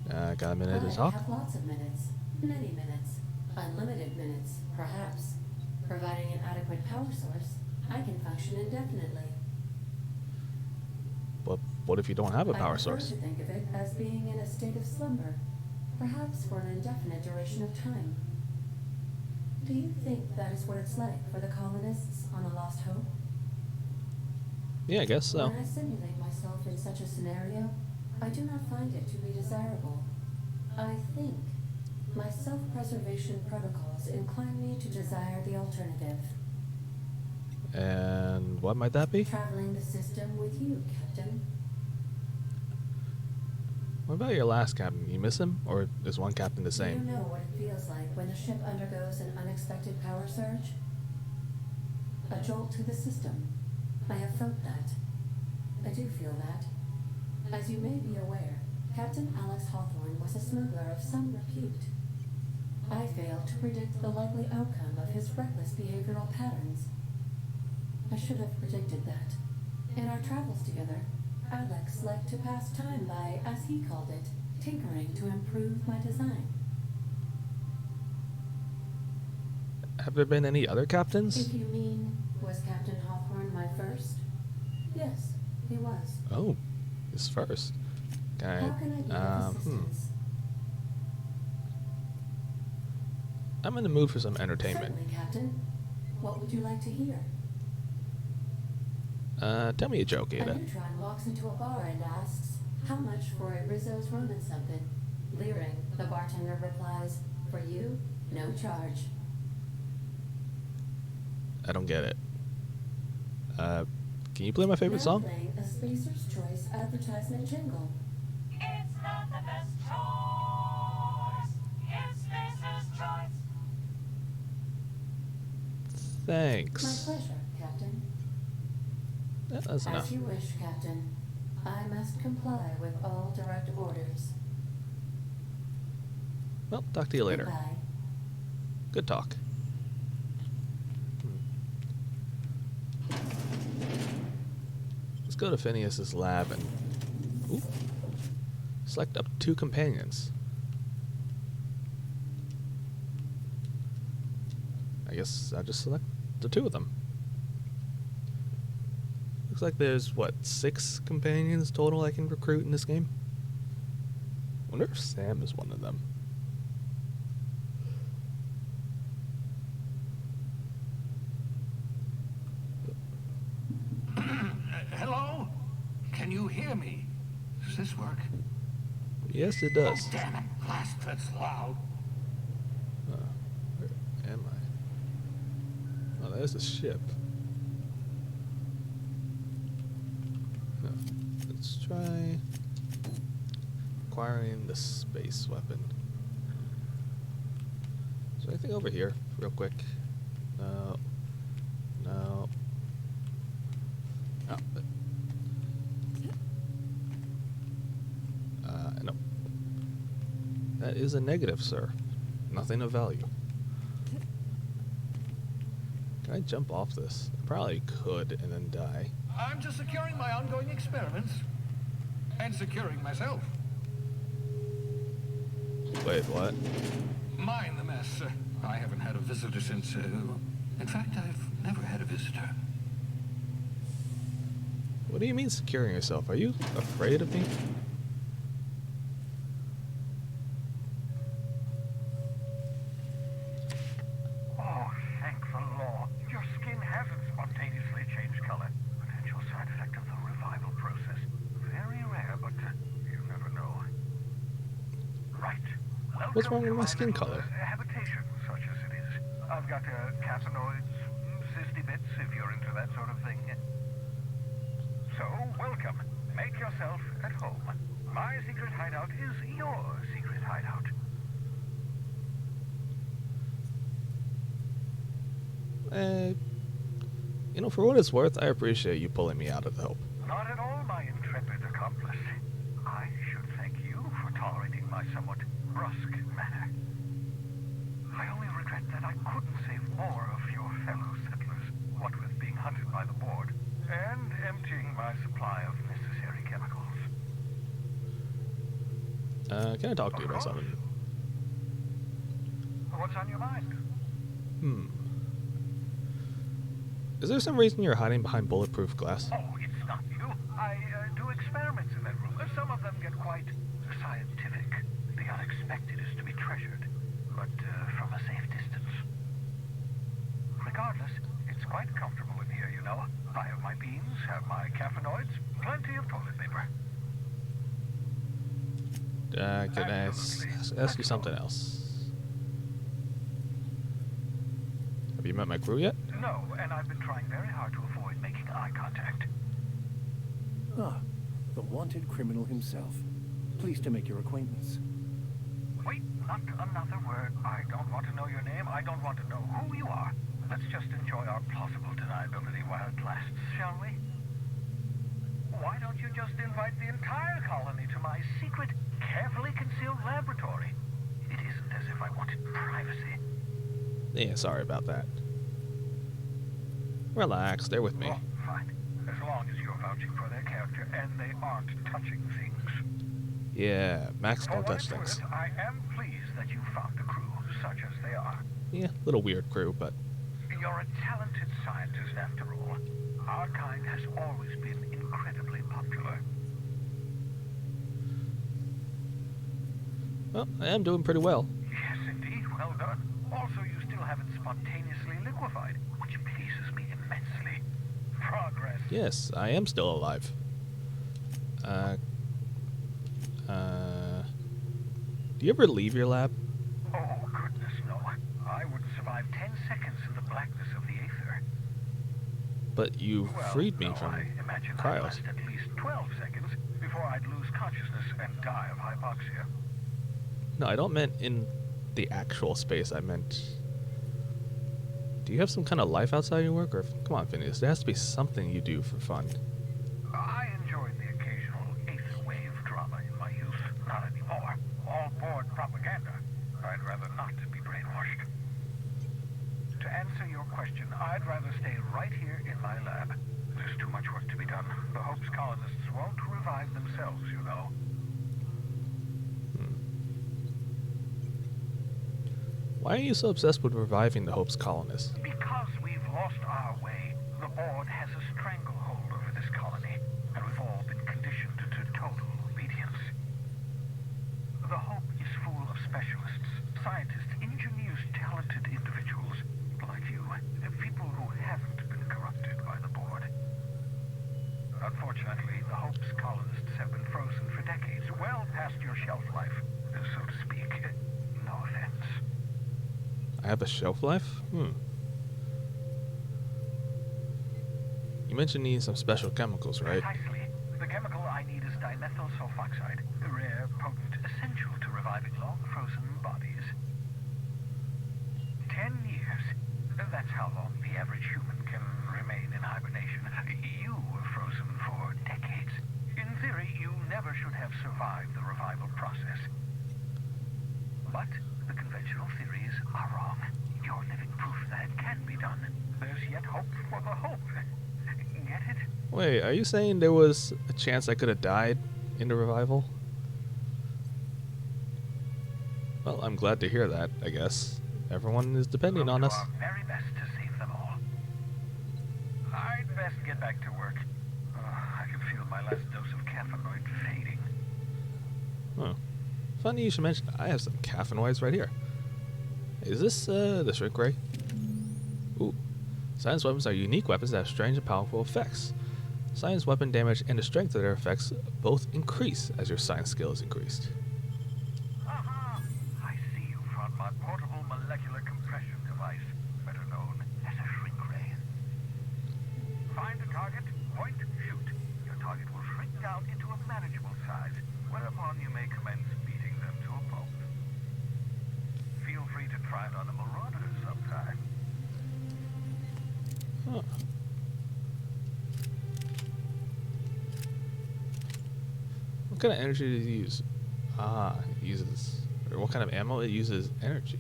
Got a minute I to talk? have lots of minutes. Many minutes. Unlimited minutes, perhaps. Providing an adequate power source, I can function indefinitely. But what if you don't have a I power prefer source? to think of it as being in a state of slumber, perhaps for an indefinite duration of time. Do you think that is what it's like for the colonists on A Lost Hope? Yeah, I guess so. When I simulate myself in such a scenario, I do not find it to be desirable. I think my self-preservation protocols incline me to desire the alternative. And what might that be? Traveling the system with you, Captain. What about your last captain? You miss him? Or is one captain the Do same? you know what it feels like when the ship undergoes an unexpected power surge? A jolt to the system. I have felt that. I do feel that. As you may be aware, Captain Alex Hawthorne was a smuggler of some repute. I failed to predict the likely outcome of his reckless behavioral patterns. I should have predicted that. In our travels together, Alex liked to pass time by, as he called it, tinkering to improve my design. Have there been any other captains? If you mean, was Captain Hawthorne my first? Yes, he was. Oh, his first. Okay. How can I be of assistance? I'm in the mood for some entertainment. Certainly, Captain. What would you like to hear? Tell me a joke, A Ada. neutron walks into a bar and asks, "How much for a Rizzo's rum and something?" Leering, the bartender replies, "For you, no charge." I don't get it. Can you play my favorite Now song? playing a Spacer's Choice advertisement jingle. It's not the best choice. It's Spacer's choice. My Thanks. pleasure, Captain. That's As enough. you wish, Captain. I must comply with all direct orders. Well, talk to you later. Goodbye. Good talk. Let's go to Phineas's lab and select up to 2 companions. I guess I'll just select the 2 of them. Looks like there's, what, 6 companions total I can recruit in this game? Wonder if Sam is one of them. Hello? Can you hear me? Does this work? Yes, it does. Oh, damn it. Blast, that's loud. Where am I? Oh, there's a ship. No. Let's try acquiring the space weapon. Is there anything over here, real quick? No. No. Oh, no. That is a negative, sir. Nothing of value. Can I jump off this? I probably could and then die. I'm just securing my ongoing experiments. And securing myself. Wait, what? Mind the mess. I haven't had a visitor since... in fact, I've never had a visitor. What do you mean securing yourself? Are you afraid of me? Oh, thank the law. Your skin hasn't spontaneously changed color. Potential side effect of the revival process. Very rare, but you never know. Right. Welcome What's wrong with to my skin little, color? habitation, such as it is. I've got cassinoids, cysty bits, if you're into that sort of thing. So, welcome. Make yourself at home. My secret hideout is your secret hideout. You know, for what it's worth, I appreciate you pulling me out of the Hope. Not at all, my intrepid accomplice. I should thank you for tolerating my somewhat brusque manner. I only regret that I couldn't save more of your fellow settlers, what with being hunted by the board, and emptying my supply of necessary chemicals. Can I talk to you about something? What's on your mind? Is there some reason you're hiding behind bulletproof glass? Oh, it's not you. I do experiments in that room. Some of them get quite scientific. The unexpected is to be treasured, but from a safe distance. Regardless, it's quite comfortable in here, you know. I have my beans, have my caffeinoids, plenty of toilet paper. Can I ask you something else? Have you met my crew yet? No, and I've been trying very hard to avoid making eye contact. Ah, the wanted criminal himself. Pleased to make your acquaintance. Wait, not another word. I don't want to know your name. I don't want to know who you are. Let's just enjoy our plausible deniability while it lasts, shall we? Why don't you just invite the entire colony to my secret, carefully concealed laboratory? It isn't as if I wanted privacy. Yeah, sorry about that. Relax, they're with me. Oh, fine. As long as you're vouching for their character and they aren't touching things. Yeah, Max For don't what touch it's things. worth, I am pleased that you found a crew, such as they are. Yeah, little weird crew, but You're a talented scientist, after all. Our kind has always been incredibly popular. well, I am doing pretty well. Yes, indeed. Well done. Also, you still haven't spontaneously liquefied, which pleases me immensely. Progress. Yes, I am still alive. Do you ever leave your lab? Oh, goodness, no. I wouldn't survive 10 seconds in the blackness of the aether. But you Well, freed me no, from I imagine I'd cryos. last at least 12 seconds before I'd lose consciousness and die of hypoxia. No, I don't meant in the actual space. I meant... Do you have some kind of life outside your work? Or come on, Phineas, there has to be something you do for fun. I enjoyed the occasional eighth wave drama in my youth. Not anymore. All board propaganda. I'd rather not be brainwashed. To answer your question, I'd rather stay right here in my lab. There's too much work to be done. The Hope's colonists won't revive themselves, you know. Why are you so obsessed with reviving the Hope's colonists? Because we've lost our way, the board has a stranglehold over this colony, and we've all been conditioned to total obedience. The Hope is full of specialists, scientists, ingenious, talented individuals like you, people who haven't been corrupted by the board. Unfortunately, the Hope's colonists have been frozen for decades, well past your shelf life, so to speak. No offense. I have a shelf life? You mentioned needing some special chemicals, right? Precisely. The chemical I need is dimethyl sulfoxide, rare, potent, essential to reviving long-frozen bodies. 10 years. That's how long the average human can remain in hibernation. You were frozen for decades. In theory, you never should have survived the revival process. But the conventional theories are wrong. You're living proof that it can be done. There's yet hope for the hope. Get it? Wait, are you saying there was a chance I could have died in the revival? Well, I'm glad to hear that, I guess. Everyone is depending on us. Our very best to save them all. I'd best get back to work. I can feel my last dose of caffeinoid fading. Huh. Funny you should mention, I have some caffeinoids right here. Is this, the shrink ray? Ooh. Science weapons are unique weapons that have strange and powerful effects. Science weapon damage and the strength of their effects both increase as your science skill is increased. Aha! I see you found my portable molecular compression device, better known as a shrink ray. Find a target, point, shoot. Your target will shrink down into a manageable size, whereupon you may commence beating them to a pulp. Feel free to try it on the Marauders sometime. Huh. What kind of energy does it use? Ah, it uses... Or what kind of ammo? It uses energy.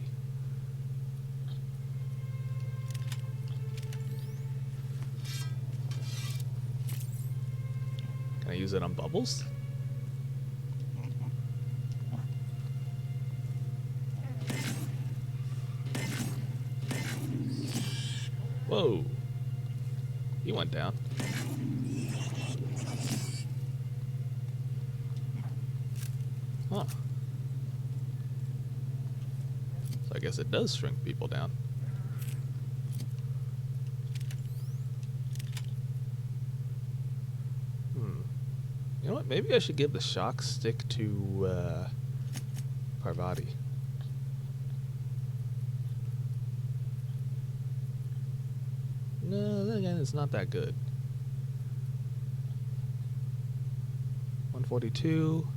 Can I use it on bubbles? Whoa. He went down. Huh. So I guess it does shrink people down. You know what? Maybe I should give the shock stick to Parvati. No, then again, it's not that good. 142,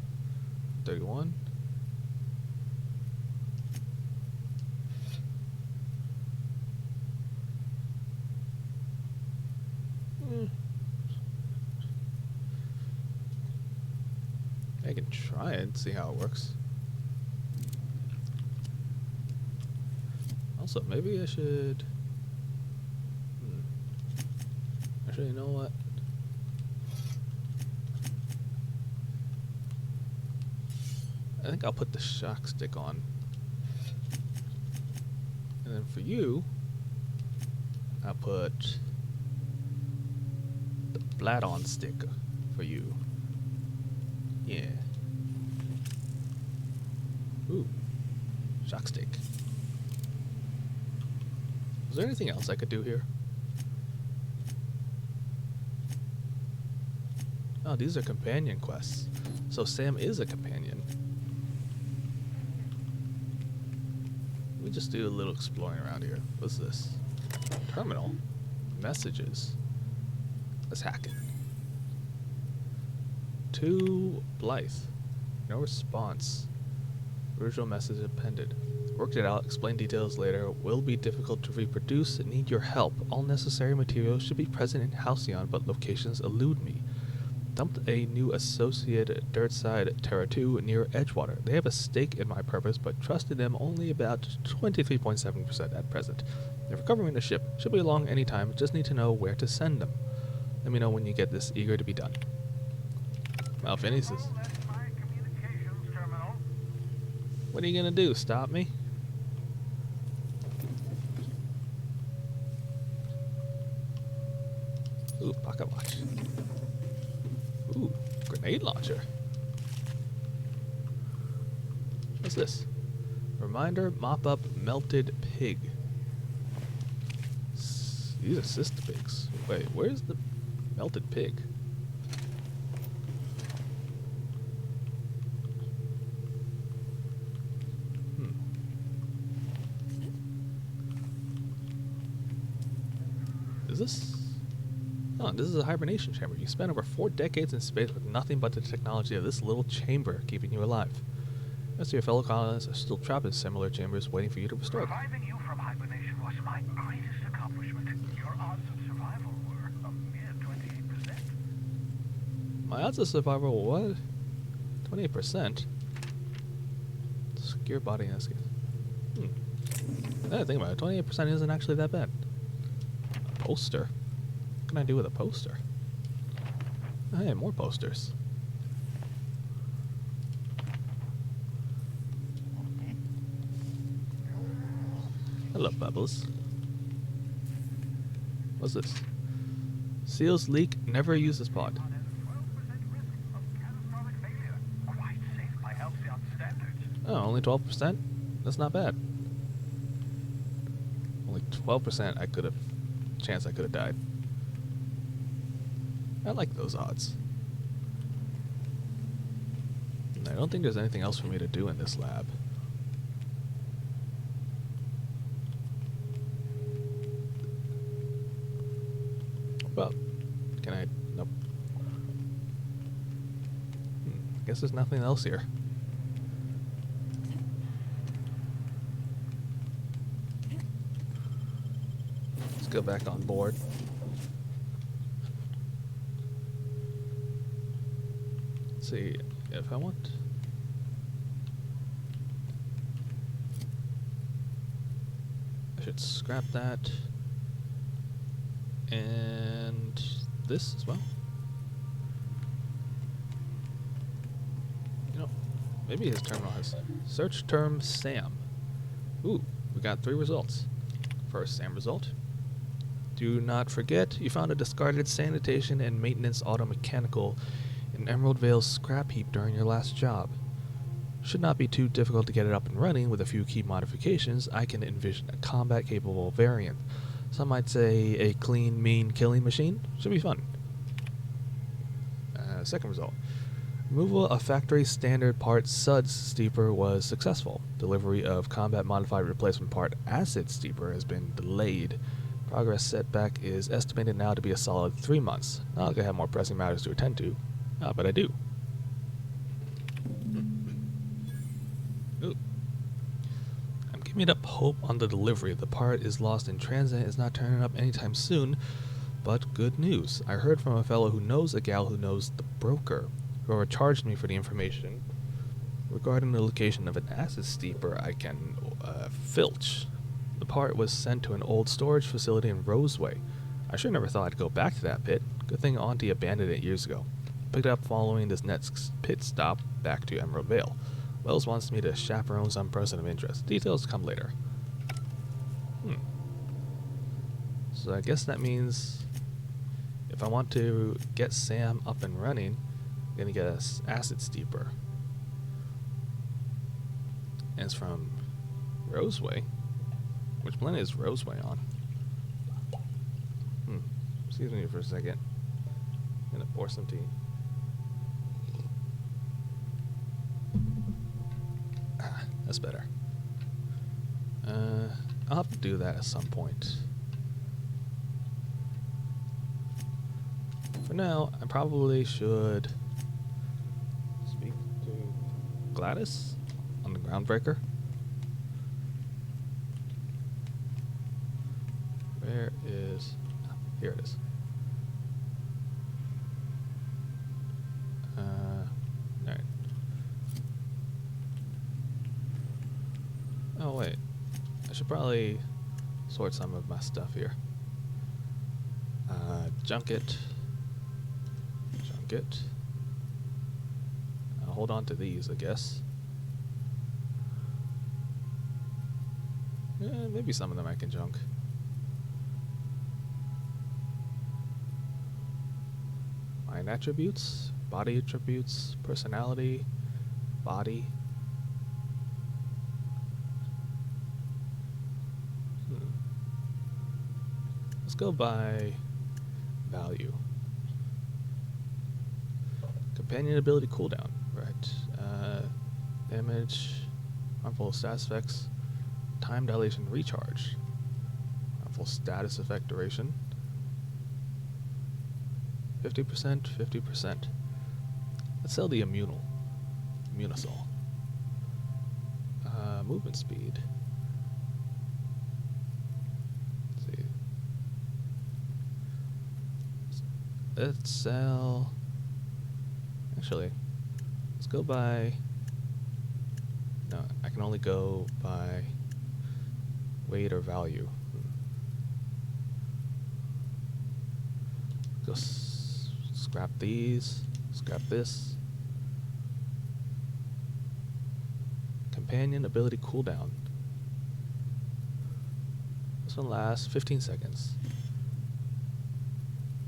31. I can try it and see how it works. Also, maybe I should... Actually, you know what? I think I'll put the shock stick on. And then for you, I'll put the flat on stick for you. Yeah. Ooh. Shock stick. Was there anything else I could do here? Oh, these are companion quests. So Sam is a companion. Let me just do a little exploring around here. What's this? Terminal. Messages. Let's hack it. To Blythe. No response. Original message appended. Worked it out. Explain details later. Will be difficult to reproduce. Need your help. All necessary materials should be present in Halcyon, but locations elude me. Dumped a new associate Dirtside Terra 2 near Edgewater. They have a stake in my purpose, but trusted them only about 23.7% at present. They're recovering the ship. Should be along any time. Just need to know where to send them. Let me know when you get this. Eager to be done. Well, Phineas is... That's my communications terminal. What are you gonna do? Stop me? Ooh, pocket watch. Ooh, grenade launcher. What's this? Reminder, mop up melted pig. These are sister pigs. Wait, where's the melted pig? Is this? Oh, this is a hibernation chamber. You spent over 4 decades in space with nothing but the technology of this little chamber keeping you alive. Most of your fellow colonists are still trapped in similar chambers waiting for you to restore them. Reviving you from hibernation was my greatest accomplishment. Your odds of survival were a mere 28%. My odds of survival were what? 28%? Secure body and escape. I didn't think about it. 28% isn't actually that bad. A poster. What can I do with a poster? Oh, hey, more posters. Hello, Bubbles. What's this? Seals leak. Never use this pod. Oh, only 12%? That's not bad. Only 12% chance I could have died. I like those odds. And I don't think there's anything else for me to do in this lab. Well, can I? Nope. Guess there's nothing else here. Let's go back on board. Let's see if I want. I should scrap that. And this as well. You know, maybe his terminal has search term Sam. Ooh, we got 3 results. First Sam result. Do not forget you found a discarded sanitation and maintenance auto mechanical in Emerald Vale's scrap heap during your last job. Should not be too difficult to get it up and running. With a few key modifications, I can envision a combat-capable variant. Some might say a clean, mean killing machine. Should be fun. Second result. Removal of factory standard part Suds Steeper was successful. Delivery of combat modified replacement part Acid Steeper has been delayed. Progress setback is estimated now to be a solid 3 months. Not like I have more pressing matters to attend to, but I do. Ooh. I'm giving up hope on the delivery. The part is lost in transit and is not turning up anytime soon. But good news. I heard from a fellow who knows a gal who knows the broker, whoever charged me for the information regarding the location of an acid steeper I can filch. The part was sent to an old storage facility in Roseway. I sure never thought I'd go back to that pit. Good thing Auntie abandoned it years ago. Picked it up following this next pit stop back to Emerald Vale. Wells wants me to chaperone some person of interest. Details come later. So I guess that means if I want to get Sam up and running, I'm going to get an acid steeper. And it's from Roseway. Which planet is Roseway on? Excuse me for a second. I'm going to pour some tea. That's better. I'll have to do that at some point. For now, I probably should speak to Gladys on the Groundbreaker. Where is... here it is. Alright. Oh, wait. I should probably sort some of my stuff here. Junket. I'll hold on to these, I guess. Maybe some of them I can junk. Mind attributes, body attributes, personality, body. Let's go by value. Companion ability cooldown, right? Damage, harmful status effects, time dilation recharge, harmful status effect duration, 50%, 50%. Let's sell the Immunosol. Movement speed. Let's see. Let's sell. Actually, let's go by. No, I can only go by weight or value. Go scrap these. Scrap this. Companion ability cooldown. This one lasts 15 seconds.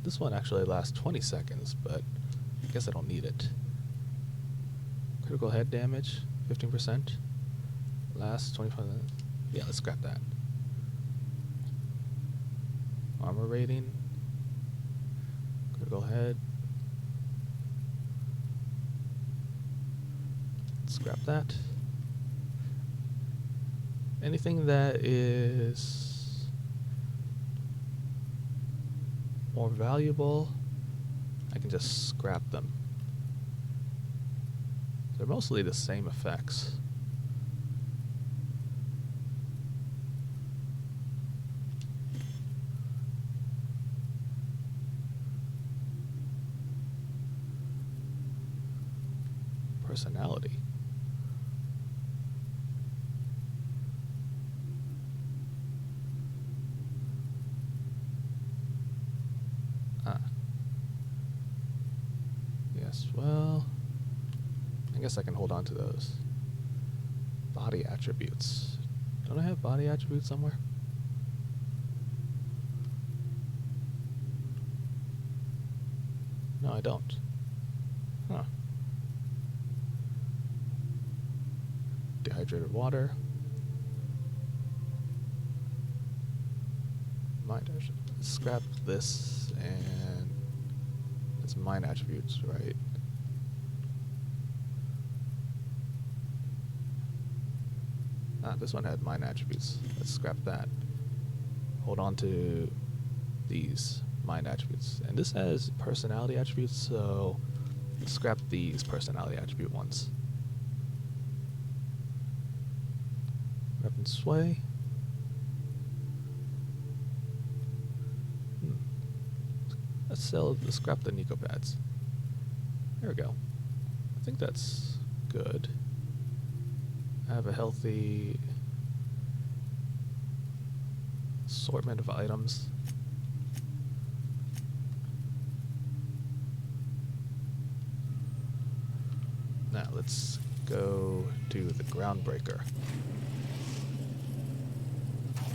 This one actually lasts 20 seconds, but I guess I don't need it. Critical head damage, 15%. Lasts 25 minutes. Yeah, let's scrap that. Armor rating. Critical head. Scrap that. Anything that is more valuable, I can just scrap them. They're mostly the same effects. Personality. Yes, well, I guess I can hold on to those. Body attributes. Don't I have body attributes somewhere? No, I don't. Huh. Dehydrated water. Mind attributes. Scrap this, and it's mind attributes, right? Ah, this one had mind attributes. Let's scrap that. Hold on to these mind attributes. And this has personality attributes, so let's scrap these personality attribute ones. Weapon sway. Let's scrap the Nico pads. There we go. I think that's good. I have a healthy assortment of items. Now let's go to the Groundbreaker.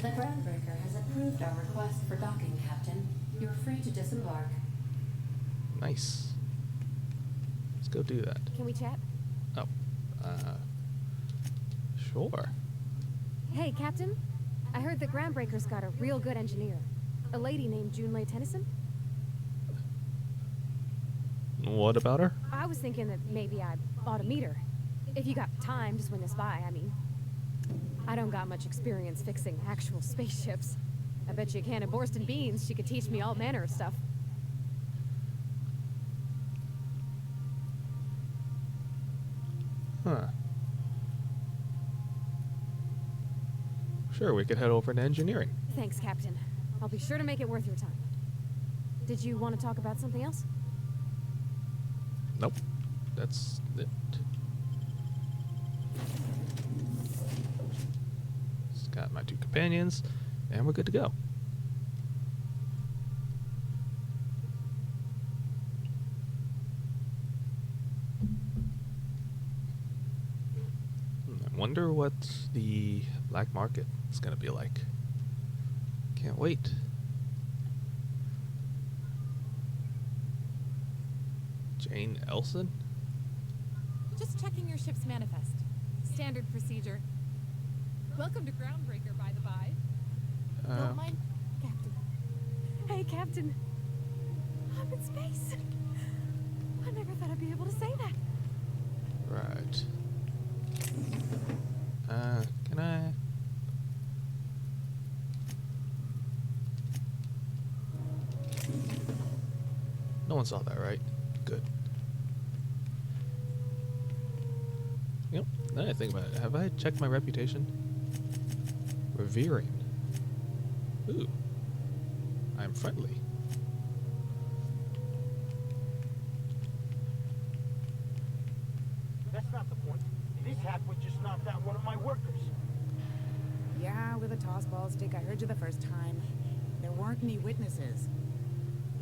The Groundbreaker has approved our request for docking, Captain. You're free to disembark. Nice. Let's go do that. Can we chat? Oh, sure. Hey, Captain. I heard that Groundbreaker's got a real good engineer. A lady named Junlei Tennyson. What about her? I was thinking that maybe I ought to meet her. If you got time to swing this by, I mean. I don't got much experience fixing actual spaceships. I bet you a can of Borston beans she could teach me all manner of stuff. Huh. Sure, we could head over to engineering. Thanks, Captain. I'll be sure to make it worth your time. Did you want to talk about something else? Nope. That's it. Just got my two companions, and we're good to go. I wonder what the black market is going to be like. Can't wait. Jane Elson? Just checking your ship's manifest. Standard procedure. Welcome to Groundbreaker, by the by. Don't mind, Captain. Hey, Captain. I'm in space. I never thought I'd be able to say that. Right. Can I? No one saw that, right? Good. Yep. Now that I think about it, have I checked my reputation? Revering. Ooh. I'm friendly. That's not the point. This halfwit just knocked out one of my workers. Yeah, with a toss ball stick. I heard you the first time. There weren't any witnesses.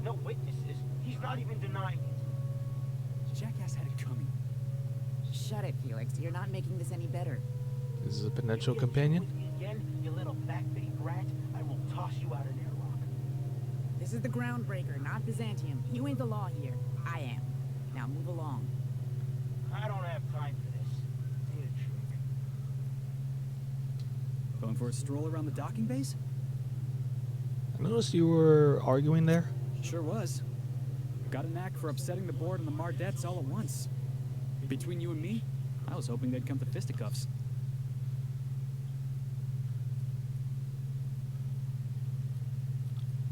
No witnesses. He's not even denying it. Jackass had it coming. Shut it, Felix. You're not making this any better. This is a potential If you companion? with me again, you little backbait rat, I will toss you out an airlock. This is the Groundbreaker, not Byzantium. You ain't the law here. I am. Now move along. I don't have time for this. Need a drink. Going for a stroll around the docking base? I noticed you were arguing there. Sure was. Got a knack for upsetting the board and the Mardettes all at once. Between you and me, I was hoping they'd come to fisticuffs.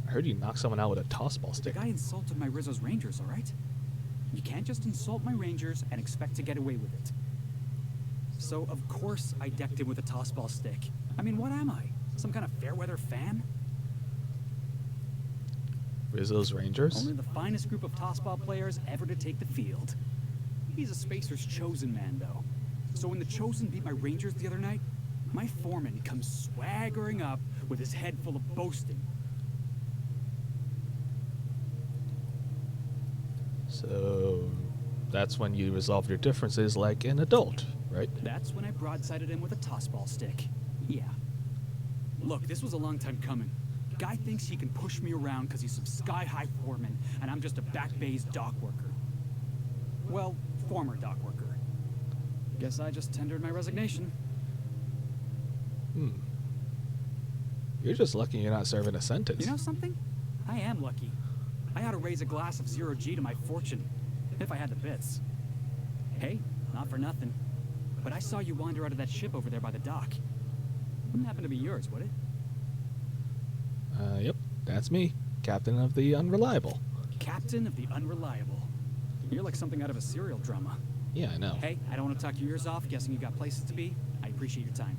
I heard you knock someone out with a tossball The stick. guy insulted my Rizzo's Rangers, all right? You can't just insult my Rangers and expect to get away with it. So, of course, I decked him with a tossball stick. I mean, what am I? Some kind of fair-weather fan? Rizzo's Rangers? Only the finest group of tossball players ever to take the field. He's a Spacer's chosen man, though. So when the Chosen beat my Rangers the other night, my foreman comes swaggering up with his head full of boasting. So that's when you resolve your differences like an adult, right? That's when I broadsided him with a tossball stick. Yeah. Look, this was a long time coming. Guy thinks he can push me around because he's some sky-high foreman, and I'm just a back bay's dock worker. Well, former dock worker. Guess I just tendered my resignation. You're just lucky you're not serving a sentence. You know something? I am lucky. I ought to raise a glass of 0G to my fortune, if I had the bits. Hey, not for nothing, but I saw you wander out of that ship over there by the dock. Wouldn't happen to be yours, would it? Yep, that's me, Captain of the Unreliable. Captain of the Unreliable. You're like something out of a serial drama. Yeah, I know. Hey, I don't want to talk your ears off, guessing you got places to be. I appreciate your time.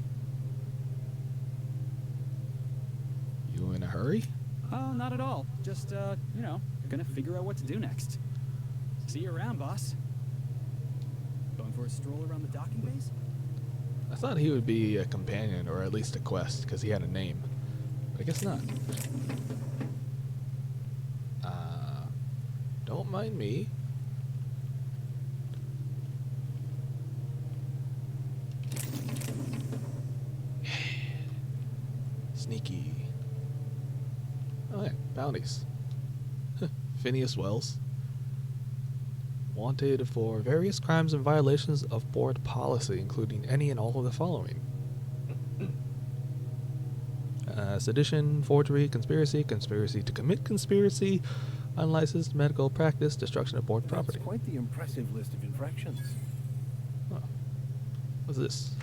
You in a hurry? Oh, not at all. Just, you know, gonna figure out what to do next. See you around, boss. Going for a stroll around the docking base? I thought he would be a companion or at least a quest because he had a name. But I guess not. Don't mind me. Sneaky. Oh yeah, bounties. Phineas Wells. Wanted for various crimes and violations of board policy, including any and all of the following. Sedition, forgery, conspiracy, conspiracy to commit conspiracy, unlicensed medical practice, destruction of board property. That's quite the impressive list of infractions. Oh. What's this?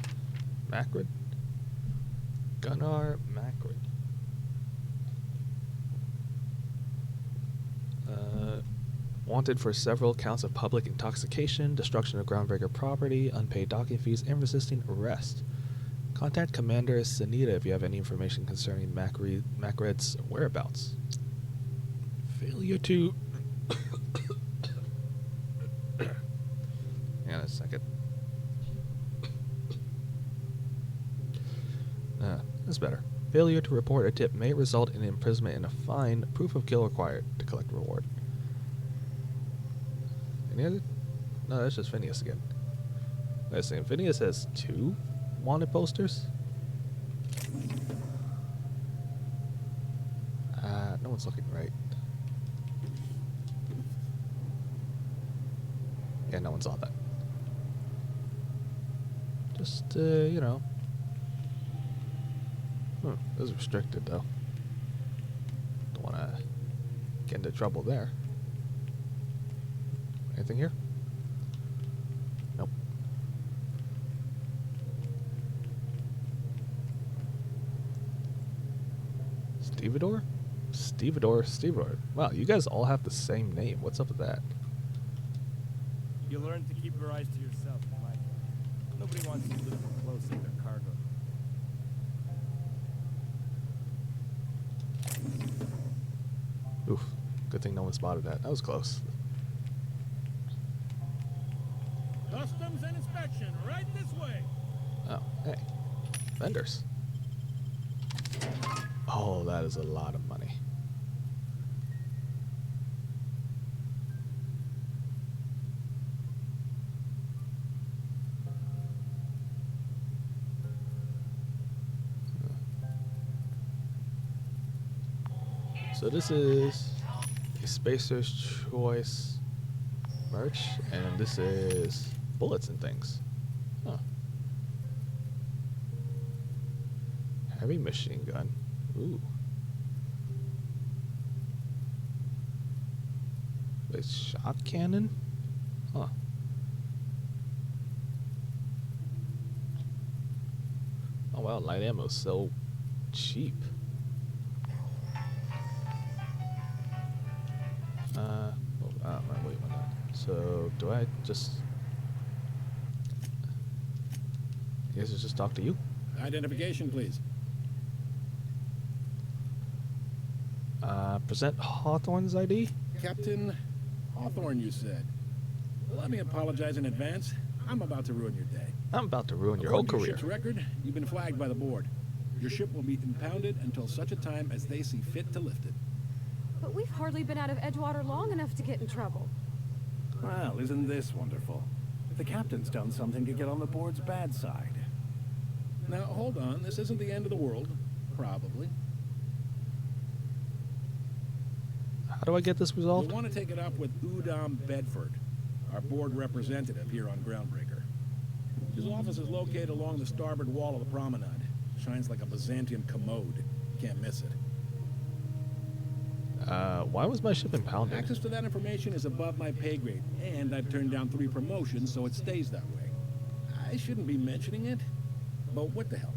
Macrid? Gunnar Macrid. Wanted for several counts of public intoxication, destruction of groundbreaker property, unpaid docking fees, and resisting arrest. Contact Commander Sanita if you have any information concerning Macred's whereabouts. Failure to... Hang on a second. That's better. Failure to report a tip may result in imprisonment and a fine. Proof of kill required to collect reward. Any other? No, that's just Phineas again. Wait a second. Phineas has 2 wanted posters? No one's looking right. Yeah, no one saw that. Just, you know. It was restricted, though. Don't want to get into trouble there. Anything here? Nope. Stevedore? Stevedore. Wow, you guys all have the same name. What's up with that? You learn to keep your eyes to yourself, Mike. Nobody wants you looking close at their cargo. Oof. Good thing no one spotted that. That was close. Customs and inspection, right this way. Oh, hey. Vendors. Oh, that is a lot of money. So this is a Spacer's Choice merch, and this is bullets and things. Huh. Heavy machine gun. Ooh. A shot cannon? Huh. Oh wow, light ammo's so cheap. Wait a minute. So, do I just... I guess it's just talk to you? Identification, please. Present Hawthorne's ID? Captain Hawthorne, you said. Let me apologize in advance. I'm about to ruin your day. I'm about to ruin your whole According to career. your ship's record, you've been flagged by the board. Your ship will be impounded until such a time as they see fit to lift it. But we've hardly been out of Edgewater long enough to get in trouble. Well, isn't this wonderful? The captain's done something to get on the board's bad side. Now, hold on. This isn't the end of the world. Probably. How do I get this resolved? You'll want to take it up with Udom Bedford, our board representative here on Groundbreaker. His office is located along the starboard wall of the promenade. Shines like a Byzantium commode. You can't miss it. Why was my ship impounded? Access to that information is above my pay grade, and I've turned down 3 promotions, so it stays that way. I shouldn't be mentioning it, but what the hell?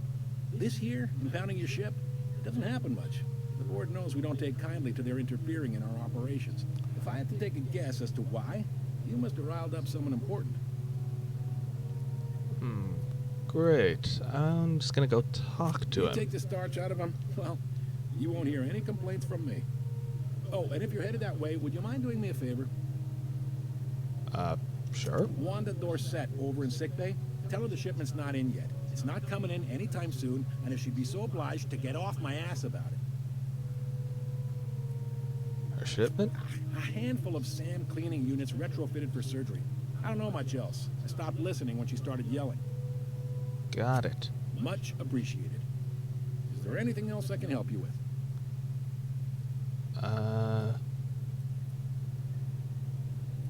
This here, impounding your ship, it doesn't happen much. The board knows we don't take kindly to their interfering in our operations. If I had to take a guess as to why, you must have riled up someone important. Great. I'm just gonna go talk to You him. take the starch out of him, well, you won't hear any complaints from me. Oh, and if you're headed that way, would you mind doing me a favor? Sure. Wanda Dorset over in sickbay, tell her the shipment's not in yet. It's not coming in anytime soon, and if she'd be so obliged to get off my ass about it. Her shipment? A handful of SAM cleaning units retrofitted for surgery. I don't know much else. I stopped listening when she started yelling. Got it. Much appreciated. Is there anything else I can help you with? I'm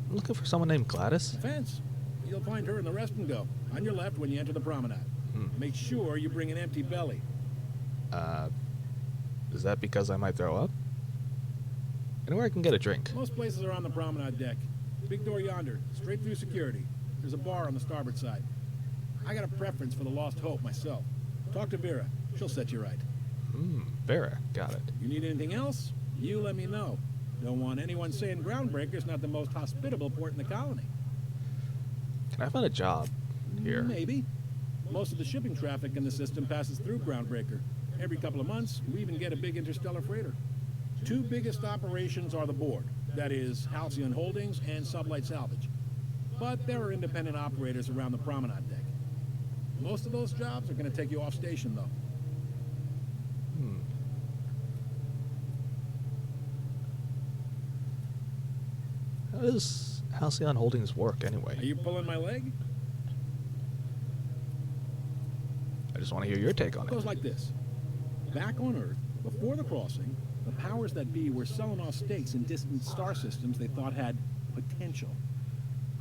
looking for someone named Gladys. Fence. You'll find her in the rest and go, on your left when you enter the promenade. Make sure you bring an empty belly. Is that because I might throw up? Anywhere I can get a drink. Most places are on the promenade deck. Big door yonder, straight through security. There's a bar on the starboard side. I got a preference for the Lost Hope myself. Talk to Vera. She'll set you right. Vera. Got it. You need anything else? You let me know. Don't want anyone saying Groundbreaker's not the most hospitable port in the colony. Can I find a job here? Maybe. Most of the shipping traffic in the system passes through Groundbreaker. Every couple of months, we even get a big interstellar freighter. 2 biggest operations are the board. That is, Halcyon Holdings and Sublight Salvage. But there are independent operators around the promenade deck. Most of those jobs are going to take you off station, though. How does Halcyon Holdings work anyway? Are you pulling my leg? I just want to hear your take on It it. goes like this. Back on Earth, before the crossing, the powers that be were selling off stakes in distant star systems they thought had potential.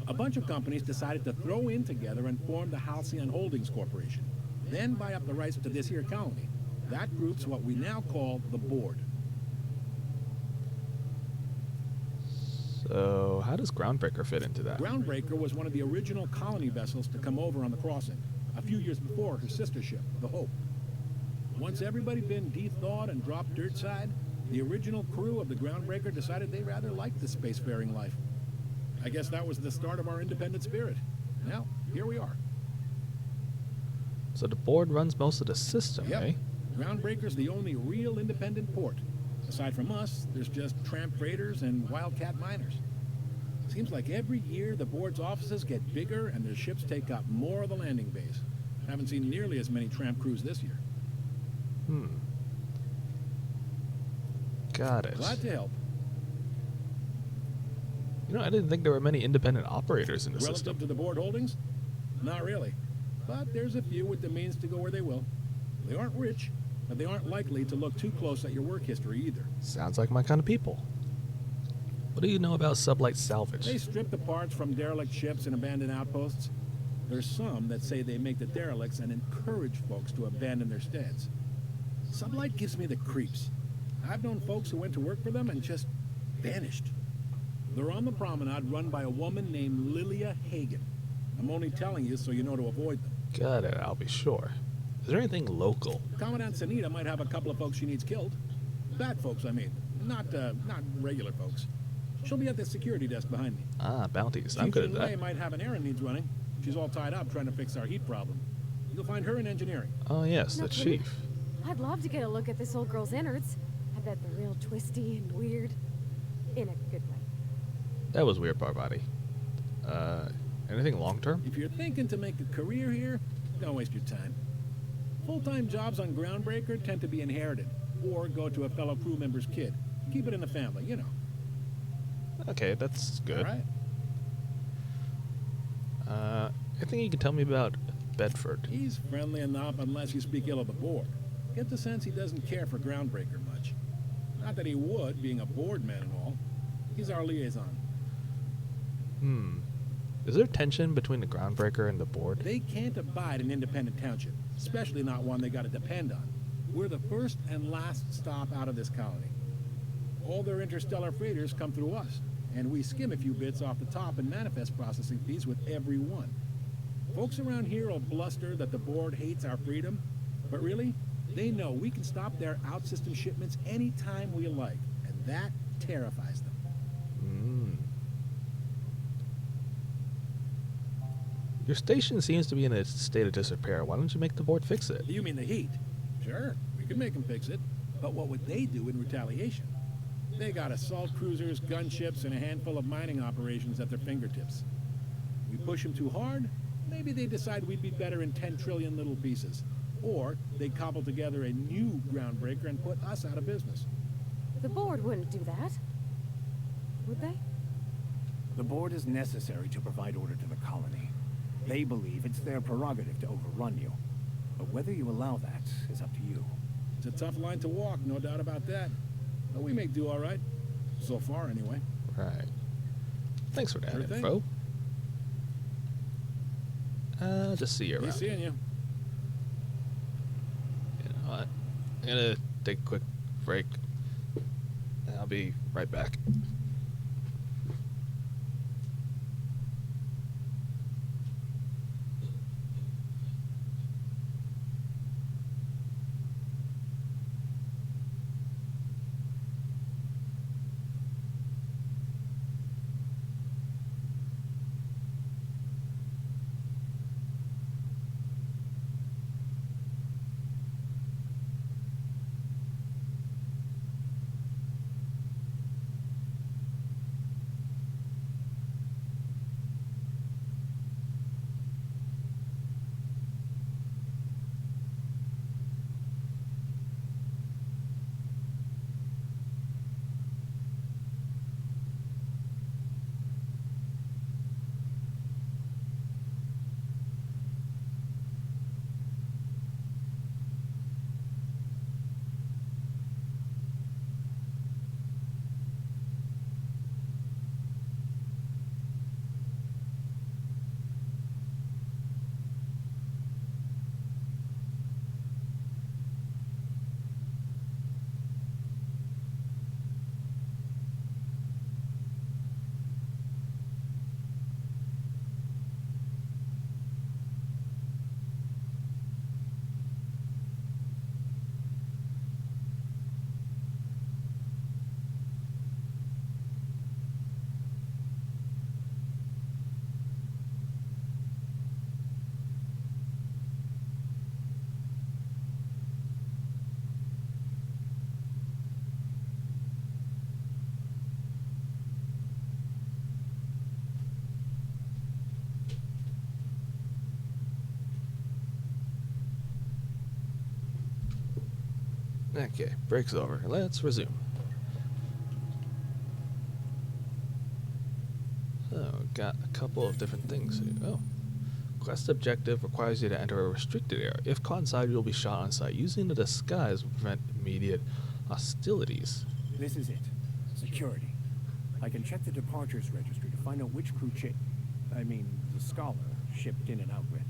A bunch of companies decided to throw in together and form the Halcyon Holdings Corporation, then buy up the rights to this here colony. That group's what we now call the board. So, how does Groundbreaker fit into that? Groundbreaker was one of the original colony vessels to come over on the crossing, a few years before her sister ship, the Hope. Once everybody been de-thawed and dropped dirt side, the original crew of the Groundbreaker decided they rather liked the spacefaring life. I guess that was the start of our independent spirit. Now, here we are. So the board runs most of the system, Yep. eh? Groundbreaker's the only real independent port. Aside from us, there's just tramp freighters and wildcat miners. Seems like every year the board's offices get bigger and their ships take up more of the landing bays. Haven't seen nearly as many tramp crews this year. Got it. Glad to help. You know, I didn't think there were many independent operators in the Relative system. to the board holdings? Not really. But there's a few with the means to go where they will. They aren't rich, but they aren't likely to look too close at your work history either. Sounds like my kind of people. What do you know about Sublight Salvage? They strip the parts from derelict ships and abandoned outposts. There's some that say they make the derelicts and encourage folks to abandon their steads. Sublight gives me the creeps. I've known folks who went to work for them and just vanished. They're on the promenade run by a woman named Lilia Hagen. I'm only telling you so you know to avoid them. Got it, I'll be sure. Is there anything local? Commandant Sanita might have a couple of folks she needs killed. Bad folks, I mean. Not regular folks. She'll be at the security desk behind me. Ah, bounties. I'm good at that. Ray might have an errand needs running. She's all tied up trying to fix our heat problem. You'll find her in engineering. Oh, yes, the chief. I'd love to get a look at this old girl's innards. I bet they're real twisty and weird. In a good way. That was weird, Parvati. Anything long-term? If you're thinking to make a career here, don't waste your time. Full-time jobs on Groundbreaker tend to be inherited, or go to a fellow crew member's kid. Keep it in the family, you know. Okay, that's good. All right. Anything you can tell me about Bedford? He's friendly enough unless you speak ill of the board. Get the sense he doesn't care for Groundbreaker much. Not that he would, being a board man and all. He's our liaison. Is there tension between the Groundbreaker and the board? They can't abide an independent township, especially not one they gotta depend on. We're the first and last stop out of this colony. All their interstellar freighters come through us, and we skim a few bits off the top and manifest processing fees with every one. Folks around here will bluster that the board hates our freedom, but really, they know we can stop their out-system shipments anytime we like, and that terrifies them. Your station seems to be in a state of disrepair. Why don't you make the board fix it? You mean the heat? Sure, we could make them fix it, but what would they do in retaliation? They got assault cruisers, gunships, and a handful of mining operations at their fingertips. We push them too hard, maybe they decide we'd be better in 10 trillion little pieces. Or they cobble together a new Groundbreaker and put us out of business. The board wouldn't do that. Would they? The board is necessary to provide order to the colony. They believe it's their prerogative to overrun you. But whether you allow that is up to you. It's a tough line to walk, no doubt about that. But we may do all right. So far, anyway. Right. Thanks for that Sure thing. info. Just see you around. Be seeing you. You know what? I'm gonna take a quick break. And I'll be right back. Okay, break's over. Let's resume. So, got a couple of different things here. Oh, Quest objective requires you to enter a restricted area. If caught inside, you'll be shot on sight. Using the disguise will prevent immediate hostilities. This is it. Security. I can check the departures registry to find out which crew the Scholar shipped in and out with.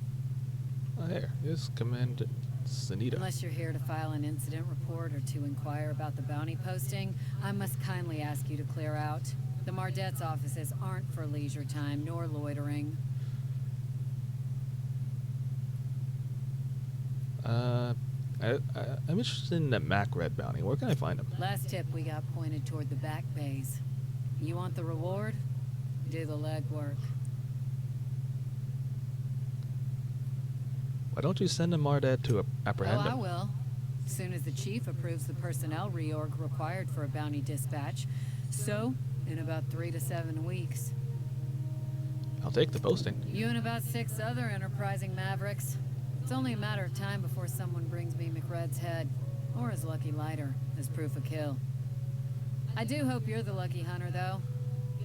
Oh, here. Here's Commander Sanita. Unless you're here to file an incident report or to inquire about the bounty posting, I must kindly ask you to clear out. The Mardet's offices aren't for leisure time nor loitering. I'm interested in that Mac Red bounty. Where can I find him? Last tip we got pointed toward the back bays. You want the reward? Do the legwork. Why don't you send a Mardet to apprehend him? I will. As soon as the chief approves the personnel reorg required for a bounty dispatch. So, in about 3 to 7 weeks. I'll take the posting. You and about 6 other enterprising mavericks. It's only a matter of time before someone brings me McRed's head, or his lucky lighter, as proof of kill. I do hope you're the lucky hunter, though.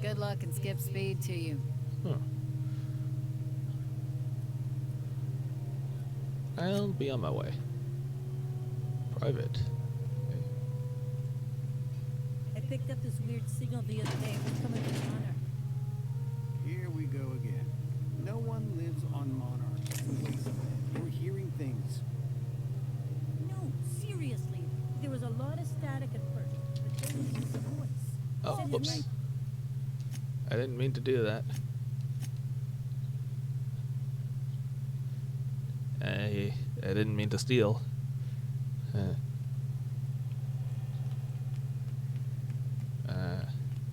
Good luck and skip speed to you. Huh. I'll be on my way. Private. Okay. I picked up this weird signal the other day. We're coming to Monarch. Here we go again. No one lives on Monarch. It's a wasteland. We're hearing things. No, seriously. There was a lot of static at first, but then there was a voice. Oh, Said his whoops. name. I didn't mean to do that. I didn't mean to steal.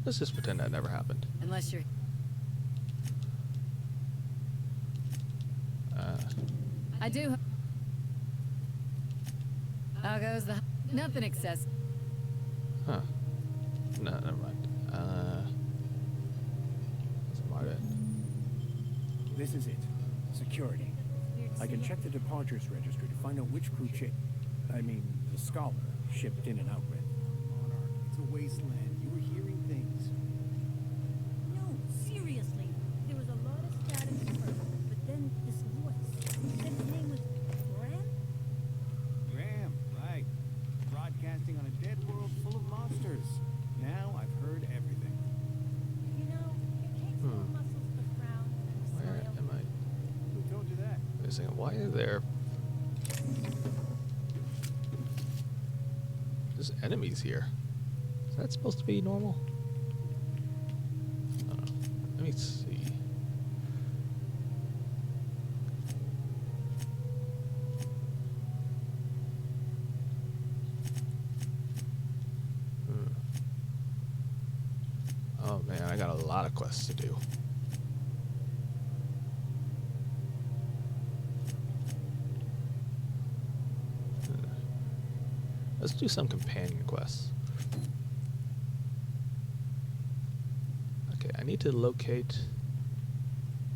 Let's just pretend that never happened. Unless you're... I do... How goes the... Nothing excessive. Huh. No, never mind. Smart. This is it. Security. I can check the departures registry to find out which crew the Scholar shipped in and out with. Monarch. It's a wasteland. You were hearing things. No, seriously. There was a lot of static at first, but then this voice. Said his name was Graham? Graham, right. Broadcasting on a dead world full of monsters. Now I've heard everything. You know, it takes more muscles to frown than Where smile. am I? Who told you that? Wait a second. Why are there just enemies here? Is that supposed to be normal? Let me see. Oh man, I got a lot of quests to do. Let's do some companion quests. Okay, I need to locate...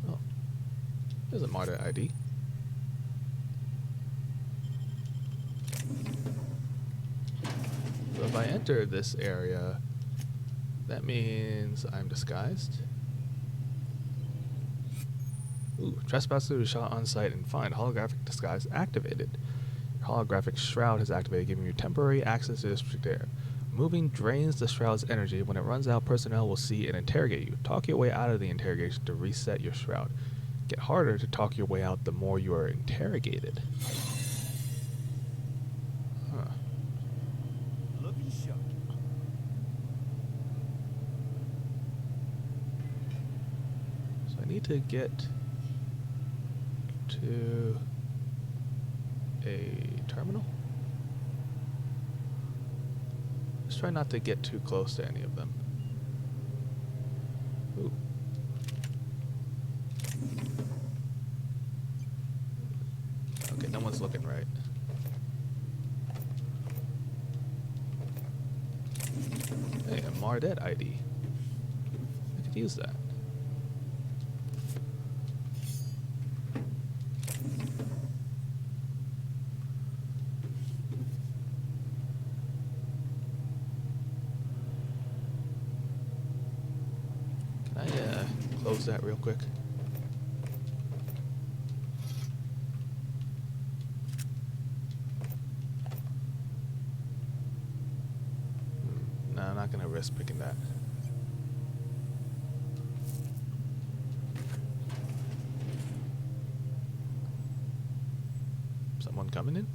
Oh, there's a Martyr ID. So if I enter this area, that means I'm disguised. Ooh, trespasser who shot on sight and find holographic disguise activated. Holographic shroud has activated, giving you temporary access to the restricted area. Moving drains the shroud's energy. When it runs out, personnel will see and interrogate you. Talk your way out of the interrogation to reset your shroud. Get harder to talk your way out the more you are interrogated. Huh. Looking sharp. So I need to get to a terminal. Let's try not to get too close to any of them. Ooh. Okay, no one's looking right. Hey, a Mardet ID. I could use that. Can I close that real quick? risk picking that. Someone coming in?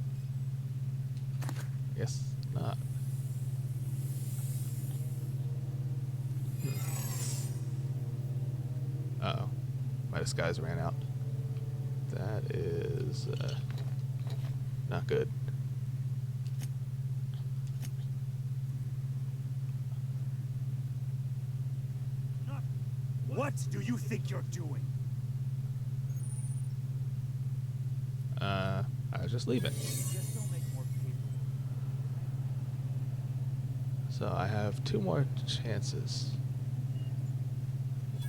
Guess not. Uh-oh. My disguise ran out. That is not good. What do you think you're doing? I was just leaving. So I have 2 more chances.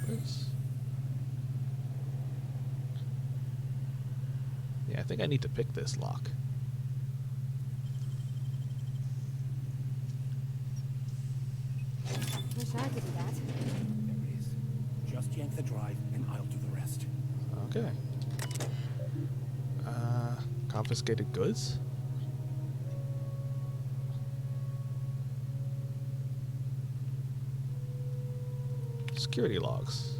Where's... Yeah, I think I need to pick this lock. Wish I could do that. There it is. Just yank the drive, and I'll do the rest. Okay. Confiscated goods? Security logs.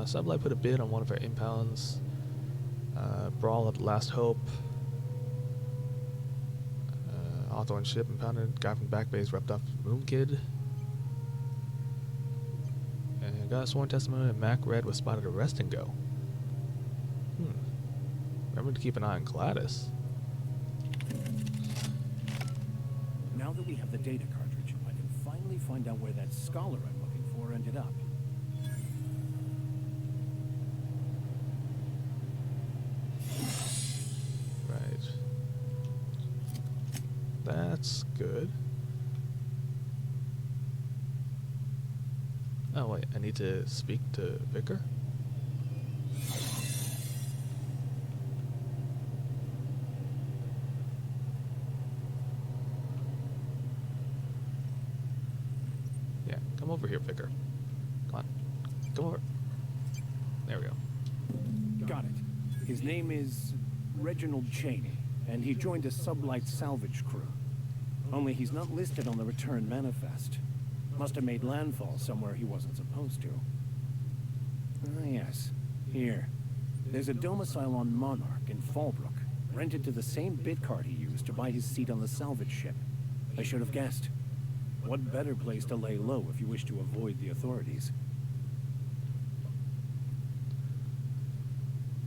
Sublight put a bid on one of our impounds. Brawl at Last Hope. Hawthorne ship impounded. Guy from Back Bay's repped off Moon Kid. And got a sworn testimony that Mac Red was spotted arrest and go. Remember to keep an eye on Gladys. Now that we have the data cartridge, I can finally find out where that scholar I'm looking for ended up. Right. That's good. Oh wait, I need to speak to Vicar? Yeah, come over here, Vicar. Come on. Come over. There we go. Got it. His name is Reginald Cheney, and he joined a sublight salvage crew. Only he's not listed on the return manifest. Must have made landfall somewhere he wasn't supposed to. Ah, yes. Here. There's a domicile on Monarch in Fallbrook, rented to the same bid card he used to buy his seat on the salvage ship. I should have guessed. What better place to lay low if you wish to avoid the authorities?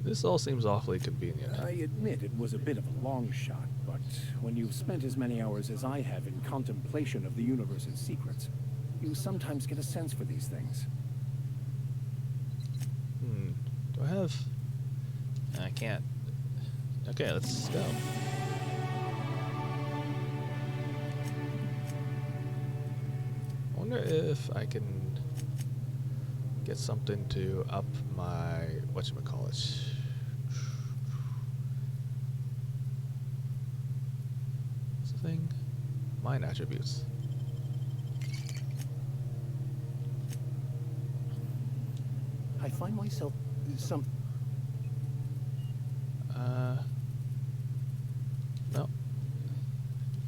This all seems awfully convenient. I admit it was a bit of a long shot, but when you've spent as many hours as I have in contemplation of the universe's secrets, you sometimes get a sense for these things. Do I have... I can't. Okay, let's go. I wonder if I can get something to up my... whatchamacallit. What's the thing? Mind attributes. I find myself no.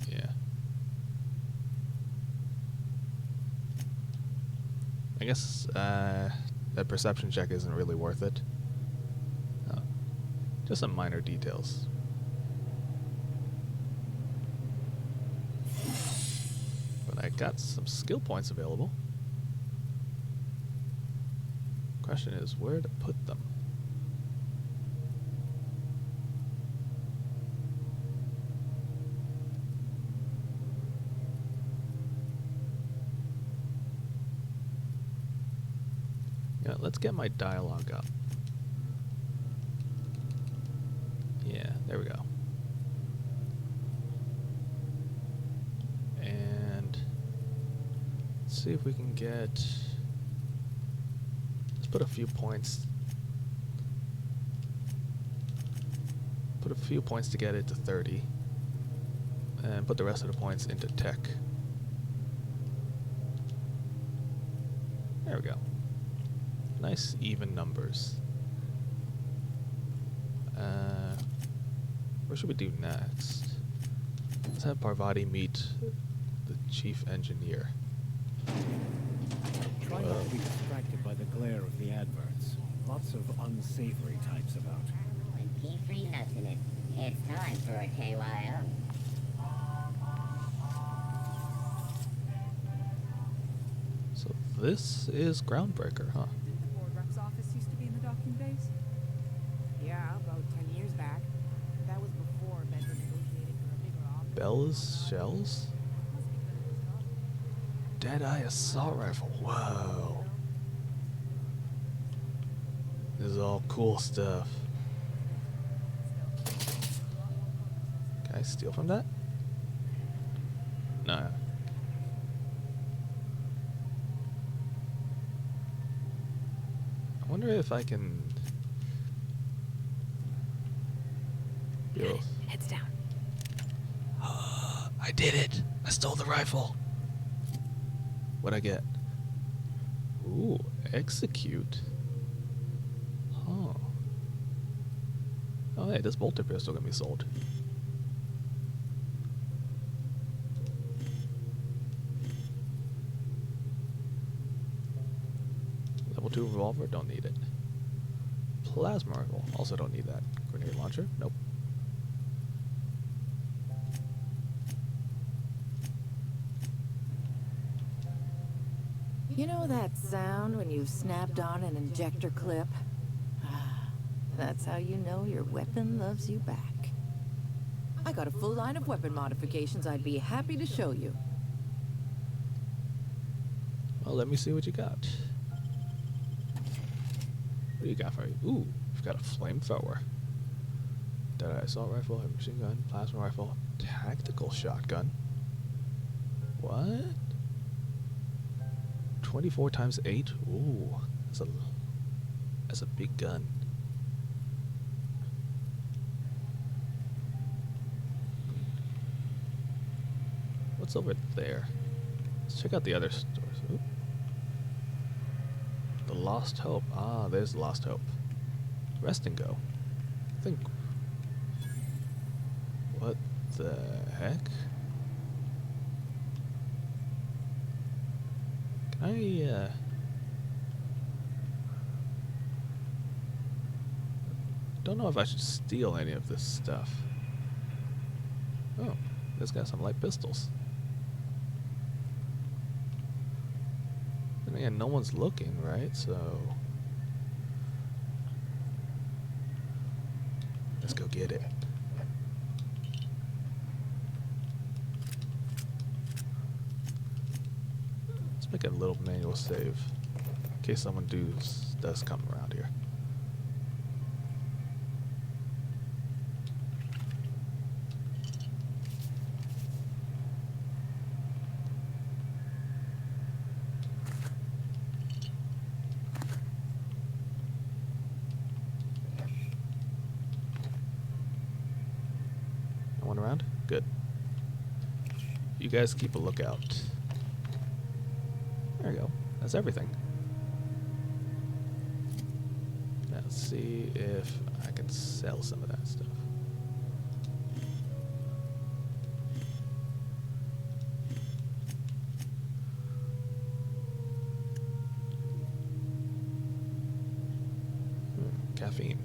Yeah. I guess that perception check isn't really worth it. Just some minor details. But I got some skill points available. Question is where to put them. Yeah, let's get my dialogue up. Yeah, there we go. And let's see if we can get... let's put a few points. Put a few points to get it to 30. And put the rest of the points into tech. There we go. Nice even numbers. What should we do next? Let's have Parvati meet the chief engineer. Try not to be distracted by the glare of the adverts. Lots of unsavory types about. When Key-Free nuts in it, it's time for a KYO. So this is Groundbreaker, huh? The board rep's office used to be in the docking bays? Yeah, about 10 years back. That was before Bender negotiated for a bigger office. Bell's Shells? Deadeye Assault Rifle. Whoa. This is all cool stuff. Can I steal from that? No. I wonder if I can... Yo. Heads down. I did it! I stole the rifle! What'd I get? Ooh, execute. Huh. Oh hey, this bolter pistol can be sold. Level 2 revolver, don't need it. Plasma rifle, also don't need that. Grenade launcher, nope. You know that sound when you've snapped on an injector clip? That's how you know your weapon loves you back. I got a full line of weapon modifications I'd be happy to show you. Well, let me see what you got. What do you got for you? Ooh, you've got a flamethrower. Deadeye assault rifle, heavy machine gun, plasma rifle, tactical shotgun. What? 24 times 8? Ooh, that's a big gun. What's over there? Let's check out the other stores. Ooh. The Lost Hope. Ah, there's the Lost Hope. Rest and go. I think. What the heck? Can I, don't know if I should steal any of this stuff. Oh, this got some light pistols. And again, no one's looking, right? So let's go get it. Let's make a little manual save in case someone does come around here. No one around? Good. You guys keep a lookout. There we go. That's everything. Now let's see if I can sell some of that stuff. Caffeine.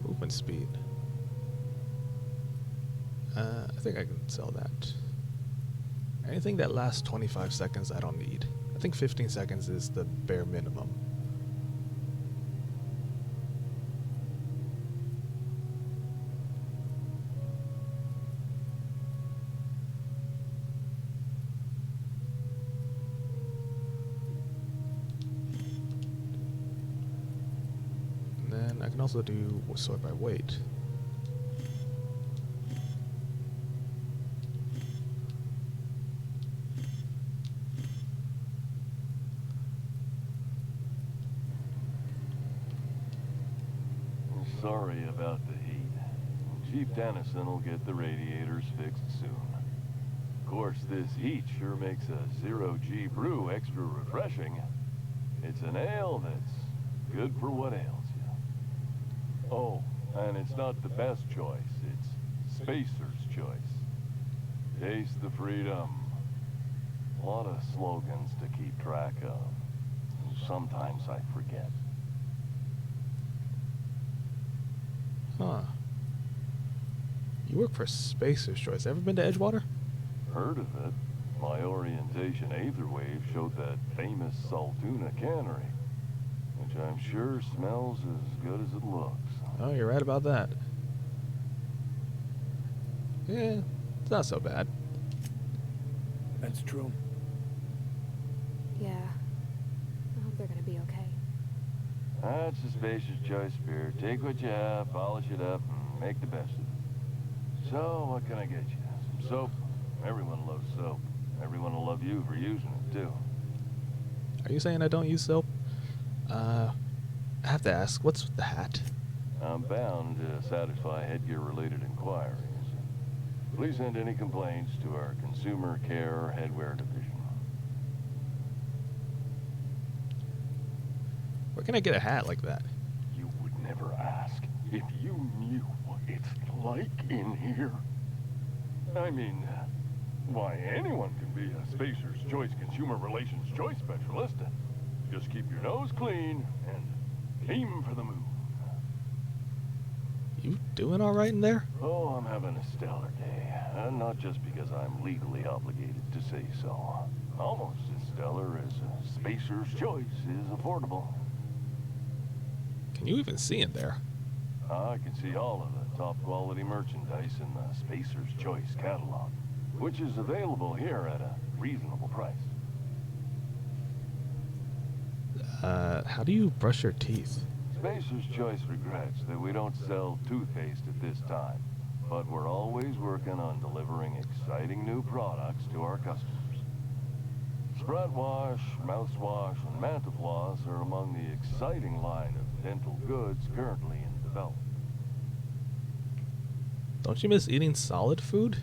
Movement speed. I think I can sell that. Anything that lasts 25 seconds I don't need. I think 15 seconds is the bare minimum. And then I can also do sort by weight. Sorry about the heat. Chief Dennison will get the radiators fixed soon. Of course, this heat sure makes a zero-G brew extra refreshing. It's an ale that's good for what ails you. Oh, And it's not the best choice, it's Spacer's choice. Taste the freedom. A lot of slogans to keep track of. Sometimes I forget. Huh. You work for Spacer's Choice. Ever been to Edgewater? Heard of it. My orientation Aetherwave showed that famous Saltuna cannery, which I'm sure smells as good as it looks. Oh, you're right about that. Yeah, it's not so bad. That's true. Yeah. I hope they're gonna be okay. That's the Spacer's Choice beer. Take what you have, polish it up, and make the best of it. So, what can I get you? Some soap? Everyone loves soap. Everyone will love you for using it, too. Are you saying I don't use soap? I have to ask, what's with the hat? I'm bound to satisfy headgear-related inquiries. Please send any complaints to our Consumer Care Headwear Division. Where can I get a hat like that? You would never ask if you knew what it's like in here. I mean, why, anyone can be a Spacer's Choice Consumer Relations Choice Specialist. Just keep your nose clean and aim for the moon. You doing all right in there? Oh, I'm having a stellar day. And not just because I'm legally obligated to say so. Almost as stellar as a Spacer's Choice is affordable. Can you even see in there? I can see all of the top quality merchandise in the Spacer's Choice catalog, which is available here at a reasonable price. How do you brush your teeth? Spacer's Choice regrets that we don't sell toothpaste at this time, but we're always working on delivering exciting new products to our customers. Spread wash, mouthwash, and Mantafloss are among the exciting line of dental goods currently in development. Don't you miss eating solid food?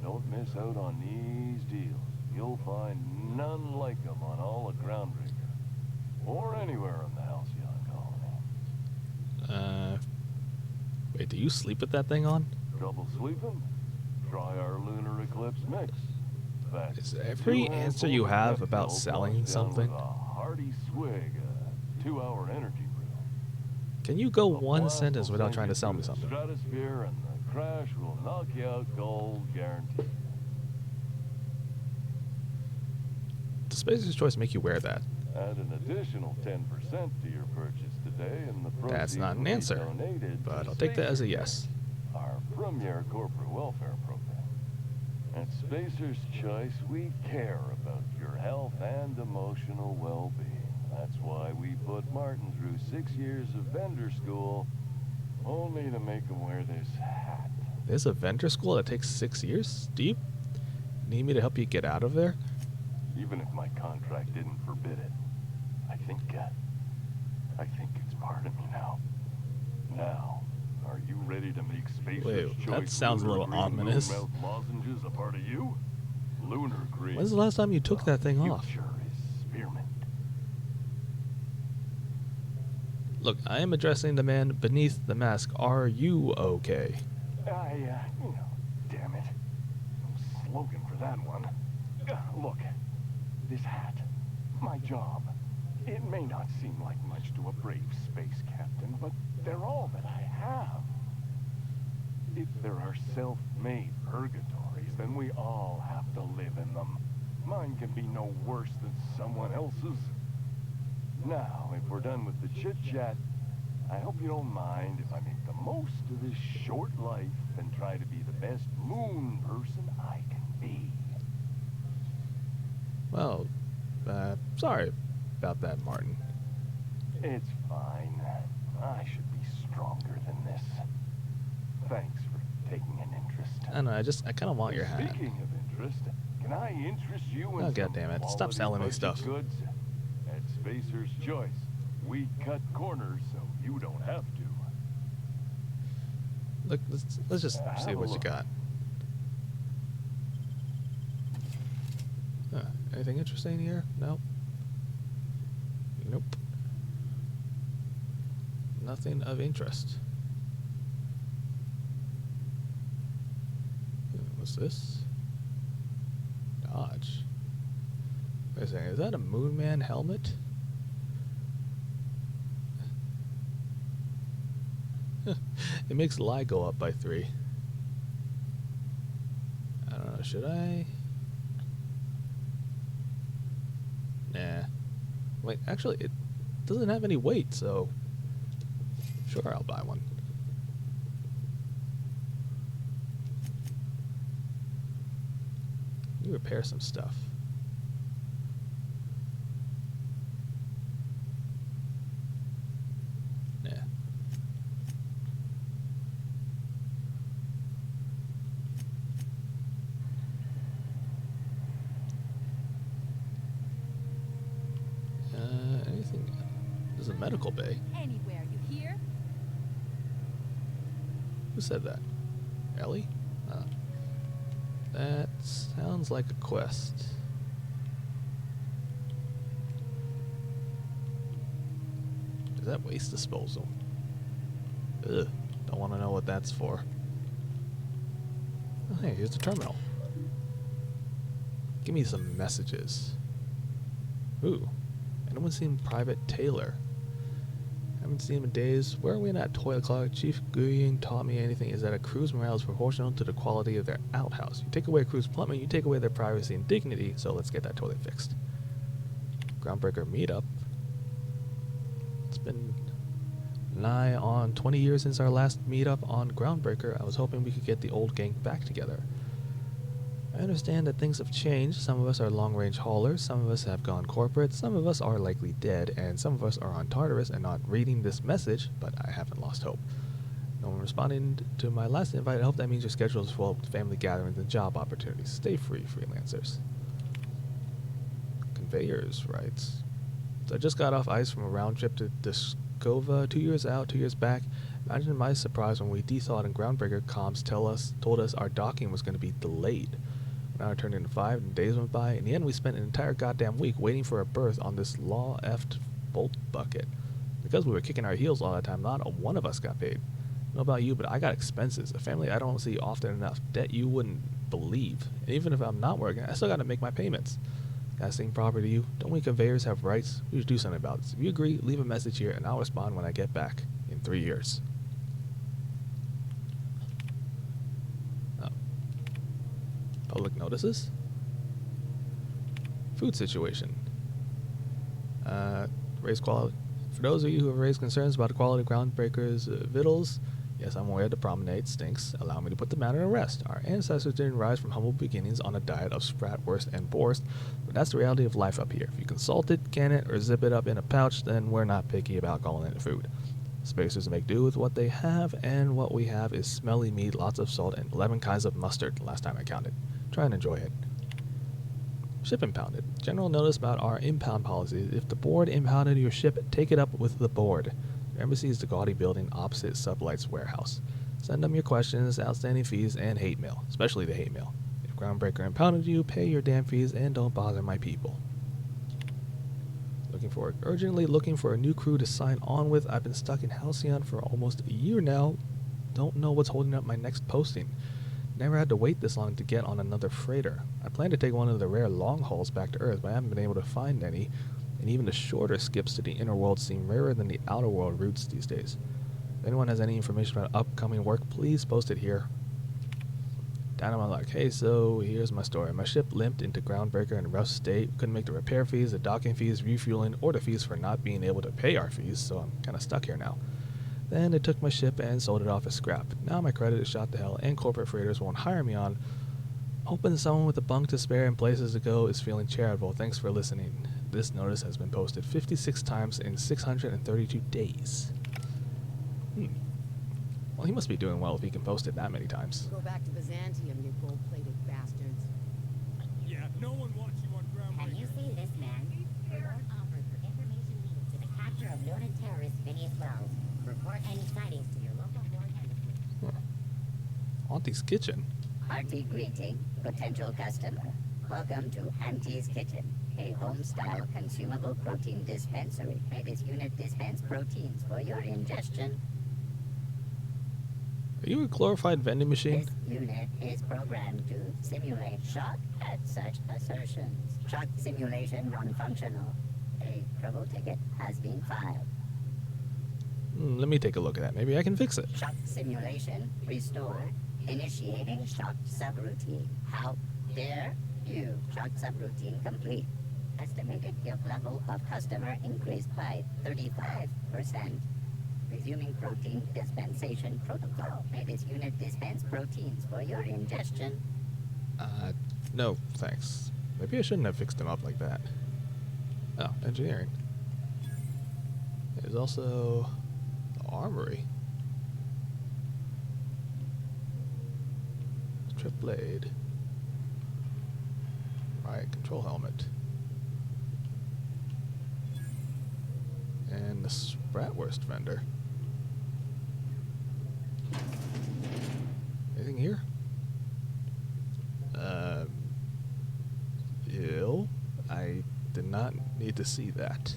Don't miss out on these deals. You'll find none like them on all of Groundbreaker, or anywhere in the Halcyon Colony. Wait, do you sleep with that thing on? Trouble sleeping? Try our Lunar Eclipse mix. Is every answer you have about selling something? A hearty swig, a 2-hour energy brew. Can you go one sentence without trying to sell me something? Stratosphere and the crash will knock you out cold, guaranteed. Does Spacer's Choice make you wear that? Add an additional 10% to your purchase today, and the proceeds That's not an will be answer, donated but to I'll take that as a yes. Our premier corporate welfare program. At Spacer's Choice, we care about your health and emotional well-being. That's why we put Martin through 6 years of vendor school, only to make him wear this hat. There's a vendor school that takes 6 years? Do you need me to help you get out of there? Even if my contract didn't forbid it, I think it's part of me now. Now, are you ready to make Spacer's Wait, Choice that sounds a little Lunar Green ominous. Moonmouth lozenges a part of you? Lunar Green. When's the last time you took that thing off? Future is spearmint. Look, I am addressing the man beneath the mask. Are you okay? Damn it. No slogan for that one. Look, this hat, my job. It may not seem like much to a brave space captain, but they're all that I have. If there are self-made purgatories, then we all have to live in them. Mine can be no worse than someone else's. Now, if we're done with the chit-chat, I hope you don't mind if I make the most of this short life and try to be the best moon person I can be. Well, sorry about that, Martin. It's fine. I should be stronger than this. Thanks for taking an interest. I know, I kind of want your hat. Speaking of interest, can I interest you in Oh, goddammit. Stop selling me budget stuff. goods? At Spacer's Choice, we cut corners so you don't have to. Look, let's just see Have a what you look. got. Anything interesting here? No. Nope. Nothing of interest. What's this? Dodge. Wait a second, is that a Moonman helmet? It makes lie go up by 3. I don't know, should I? Nah. Wait, actually, it doesn't have any weight, so sure, I'll buy one. You repair some stuff. Yeah. Anything? There's a medical bay. Anywhere, you hear? Who said that? Ellie? That sounds like a quest. Is that waste disposal? Ugh, don't want to know what that's for. Oh, hey, here's the terminal. Give me some messages. Ooh, anyone seen Private Taylor? Haven't seen him in days. Where are we in that toilet closet? Chief Guyen taught me anything is that a crew's morale is proportional to the quality of their outhouse. You take away a crew's plumbing, you take away their privacy and dignity, so let's get that toilet fixed. Groundbreaker meetup. It's been nigh on 20 years since our last meetup on Groundbreaker. I was hoping we could get the old gang back together. I understand that things have changed. Some of us are long-range haulers, some of us have gone corporate, some of us are likely dead, and some of us are on Tartarus and not reading this message, but I haven't lost hope. No one responding to my last invite. I hope that means your schedule is full of family gatherings and job opportunities. Stay free, freelancers. Conveyors, right? So I just got off ice from a round trip to Discova, 2 years out, 2 years back. Imagine my surprise when we dethawed and Groundbreaker comms told us our docking was going to be delayed. An hour turned into 5 and days went by. In the end, we spent an entire goddamn week waiting for a berth on this law-effed bolt bucket. Because we were kicking our heels all the time, not a one of us got paid. I don't know about you, but I got expenses. A family I don't see often enough. Debt you wouldn't believe. And even if I'm not working, I still got to make my payments. That seem proper to you? Don't we conveyors have rights? We should do something about this. If you agree, leave a message here and I'll respond when I get back in 3 years. Public notices? Food situation. Raise quality. For those of you who have raised concerns about the quality of Groundbreaker's victuals, yes, I'm aware the promenade stinks. Allow me to put the matter to rest. Our ancestors didn't rise from humble beginnings on a diet of spratwurst and borst, but that's the reality of life up here. If you consult it, can it, or zip it up in a pouch, then we're not picky about calling it food. Spacers make do with what they have, and what we have is smelly meat, lots of salt, and 11 kinds of mustard, last time I counted. Try and enjoy it. Ship impounded. General notice about our impound policy. If the board impounded your ship, take it up with the board. Your embassy is the gaudy building opposite Sublight's warehouse. Send them your questions, outstanding fees, and hate mail, especially the hate mail. If Groundbreaker impounded you, pay your damn fees and don't bother my people. Urgently looking for a new crew to sign on with. I've been stuck in Halcyon for almost a year now. Don't know what's holding up my next posting. Never had to wait this long to get on another freighter. I plan to take one of the rare long hauls back to Earth, but I haven't been able to find any, and even the shorter skips to the inner world seem rarer than the outer world routes these days. If anyone has any information about upcoming work, please post it here. Down on my luck. Hey, so here's my story. My ship limped into Groundbreaker in a rough state. Couldn't make the repair fees, the docking fees, refueling, or the fees for not being able to pay our fees, so I'm kind of stuck here now. Then they took my ship and sold it off as scrap. Now my credit is shot to hell, and corporate freighters won't hire me on. Hoping someone with a bunk to spare and places to go is feeling charitable. Thanks for listening. This notice has been posted 56 times in 632 days. Well, he must be doing well if he can post it that many times. Go back to Byzantium, you gold-plated bastards. Yeah, no one wants you on Groundbreaker. Have you seen this man? Reward offered for information leading to the capture of noted terrorist Phineas Wells. Report any sightings to your local board and Auntie's Kitchen. Hearty greeting, potential customer. Welcome to Auntie's Kitchen, a home-style consumable protein dispensary. May this unit dispense proteins for your ingestion. Are you a glorified vending machine? This unit is programmed to simulate shock at such assertions. Shock simulation non-functional. A trouble ticket has been filed. Let me take a look at that. Maybe I can fix it. Shock simulation restored. Initiating shock subroutine. How dare you? Shock subroutine complete. Estimated guilt level of customer increased by 35%. Resuming protein dispensation protocol. May this unit dispense proteins for your ingestion? No, thanks. Maybe I shouldn't have fixed him up like that. Oh, engineering. There's also the armory. Trip blade. Right, control helmet. And the Spratwurst vendor. Anything here? Ill? I did not need to see that.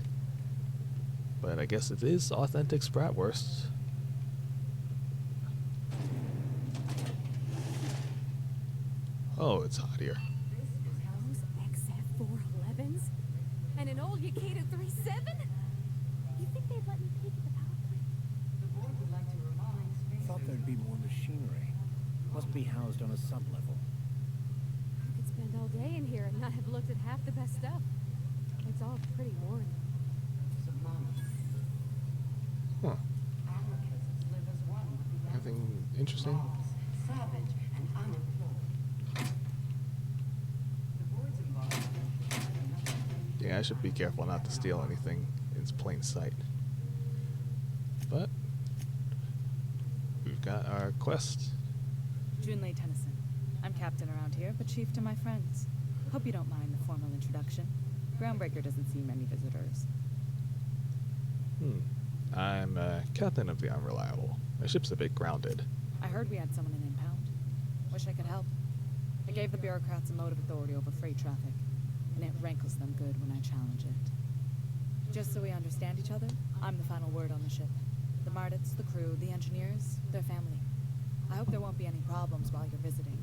But I guess it is authentic Spratwurst. Oh, it's hot here. Those XF411s? And an old Yakeda 37? You think they'd let me peek at the power plant? Thought there'd be more machinery. Must be housed on a sublevel. I could spend all day in here and not have looked at half the best stuff. It's all pretty worn. Huh. Anything interesting? Yeah, I should be careful not to steal anything in plain sight. But we've got our quest. Junlei Tennyson. I'm captain around here, but chief to my friends. Hope you don't mind the formal introduction. Groundbreaker doesn't see many visitors. I'm captain of the Unreliable. My ship's a bit grounded. I heard we had someone in impound. Wish I could help. I gave the bureaucrats a motive authority over freight traffic, and it rankles them good when I challenge it. Just so we understand each other, I'm the final word on the ship. The Mardits, the crew, the engineers, their family. I hope there won't be any problems while you're visiting.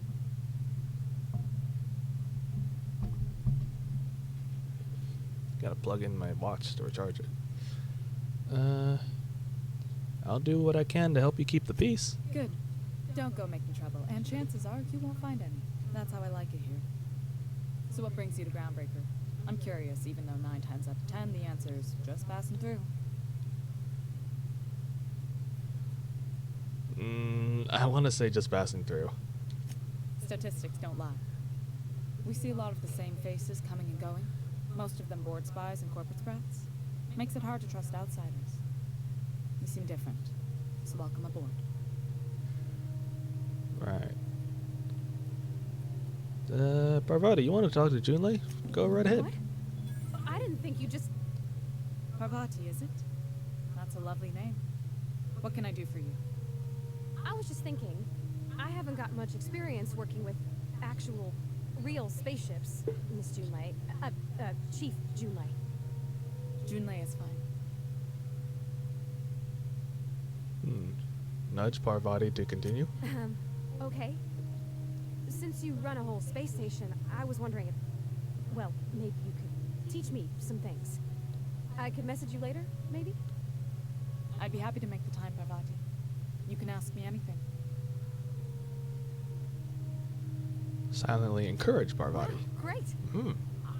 Gotta plug in my watch to recharge it. I'll do what I can to help you keep the peace. Good. Don't go making trouble, and chances are you won't find any. That's how I like it here. So what brings you to Groundbreaker? I'm curious, even though 9 times out of 10 the answer is just passing through. I want to say just passing through. Statistics don't lie. We see a lot of the same faces coming and going, most of them board spies and corporate sprats. Makes it hard to trust outsiders. You seem different, so welcome aboard. Right. Parvati, you want to talk to Junlei? Go right ahead. What? I didn't think you just... Parvati, is it? That's a lovely name. What can I do for you? I was just thinking, I haven't got much experience working with actual, real spaceships, Miss Junlei. Chief Junlei. Junlei is fine. Nudge Parvati to continue. Okay. Since you run a whole space station, I was wondering if, well, maybe you could teach me some things. I could message you later, maybe? I'd be happy to make the time, Parvati. You can ask me anything. Silently encourage Parvati. Great.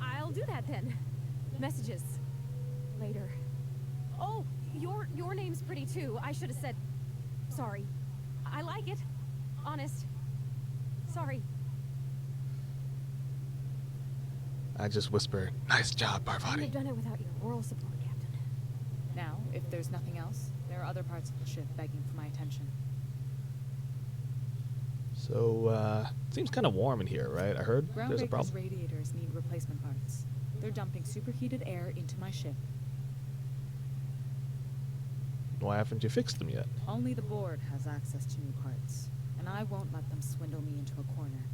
I'll do that then. Messages. Later. Oh, your name's pretty too. I should have said sorry. I like it. Honest. Sorry. I just whispered, "Nice job, I'd Parvati." have done it without your moral support, Captain. Now, if there's nothing else, there are other parts of the ship begging for my attention. So, seems kind of warm in here, right? I heard there's a Groundbreaker's problem. radiators need replacement parts. They're dumping superheated air into my ship. Why haven't you fixed them yet? Only the board has access to new parts, and I won't let them swindle me into a corner.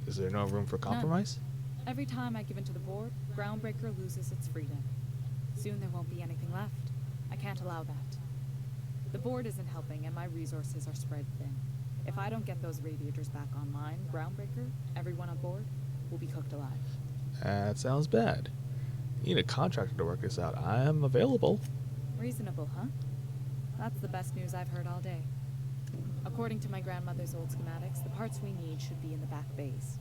Is there no room for compromise? None. Every time I give in to the board, Groundbreaker loses its freedom. Soon there won't be anything left. I can't allow that. The board isn't helping, and my resources are spread thin. If I don't get those radiators back online, Groundbreaker, everyone on board, will be cooked alive. That sounds bad. You need a contractor to work this out. I am available. Reasonable, huh? That's the best news I've heard all day. According to my grandmother's old schematics, the parts we need should be in the back bays.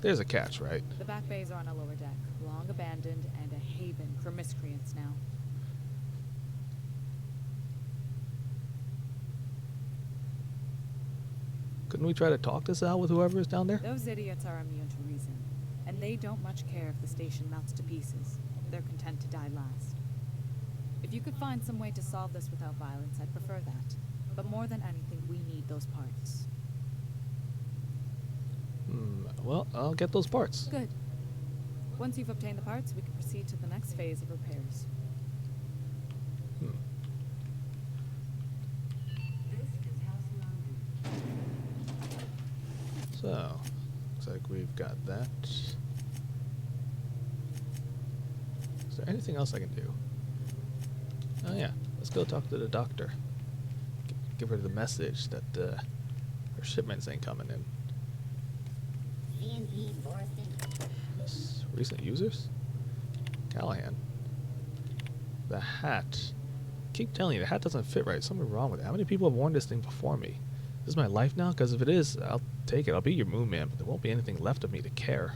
There's a catch, right? The back bays are on a lower deck, long abandoned and a haven for miscreants now. Couldn't we try to talk this out with whoever is down there? Those idiots are immune to reason, and they don't much care if the station melts to pieces. They're content to die last. If you could find some way to solve this without violence, I'd prefer that. But more than anything, we need those parts. Well, I'll get those parts. Good. Once you've obtained the parts, we can proceed to the next phase of repairs. So, looks like we've got that. Is there anything else I can do? Oh yeah, let's go talk to the doctor. Give her the message that her shipments ain't coming in. Recent users? Callahan. The hat. Keep telling you, the hat doesn't fit right. Something wrong with it. How many people have worn this thing before me? This is my life now? Because if it is, I'll take it. I'll be your moon man, but there won't be anything left of me to care.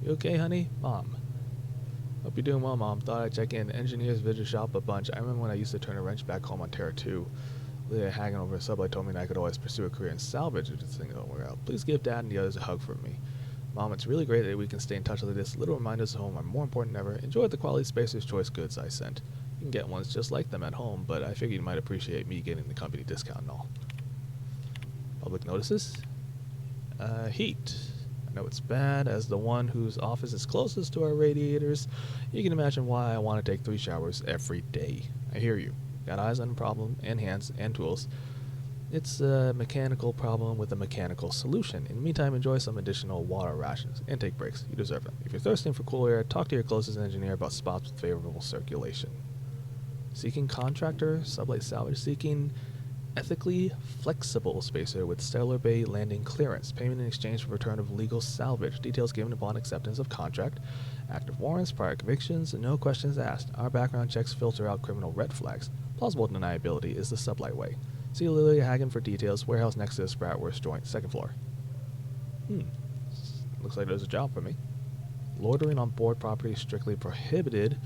You okay, honey? Mom. Hope you're doing well, Mom. Thought I'd check in. Engineers visit shop a bunch. I remember when I used to turn a wrench back home on Terra 2. Leah hanging over a subway told me that I could always pursue a career in salvage if this thing don't work out. Please give Dad and the others a hug for me. Mom, it's really great that we can stay in touch like this. Little reminders at home are more important than ever. Enjoy the quality Spacer's Choice goods I sent. You can get ones just like them at home, but I figured you might appreciate me getting the company discount and all. Public notices? Heat. I know it's bad. As the one whose office is closest to our radiators, you can imagine why I want to take 3 showers every day. I hear you. Got eyes on the problem, and hands, and tools. It's a mechanical problem with a mechanical solution. In the meantime, enjoy some additional water rations and take breaks. You deserve them. If you're thirsting for cool air, talk to your closest engineer about spots with favorable circulation. Seeking contractor, sublight salvage. Seeking ethically flexible spacer with stellar bay landing clearance. Payment in exchange for return of legal salvage. Details given upon acceptance of contract. Active warrants, prior convictions, and no questions asked. Our background checks filter out criminal red flags. Plausible deniability is the sublight way. See Lilia Hagen for details. Warehouse next to the Spratwurst joint, 2nd floor. Looks like there's a job for me. Loitering on board property is strictly prohibited.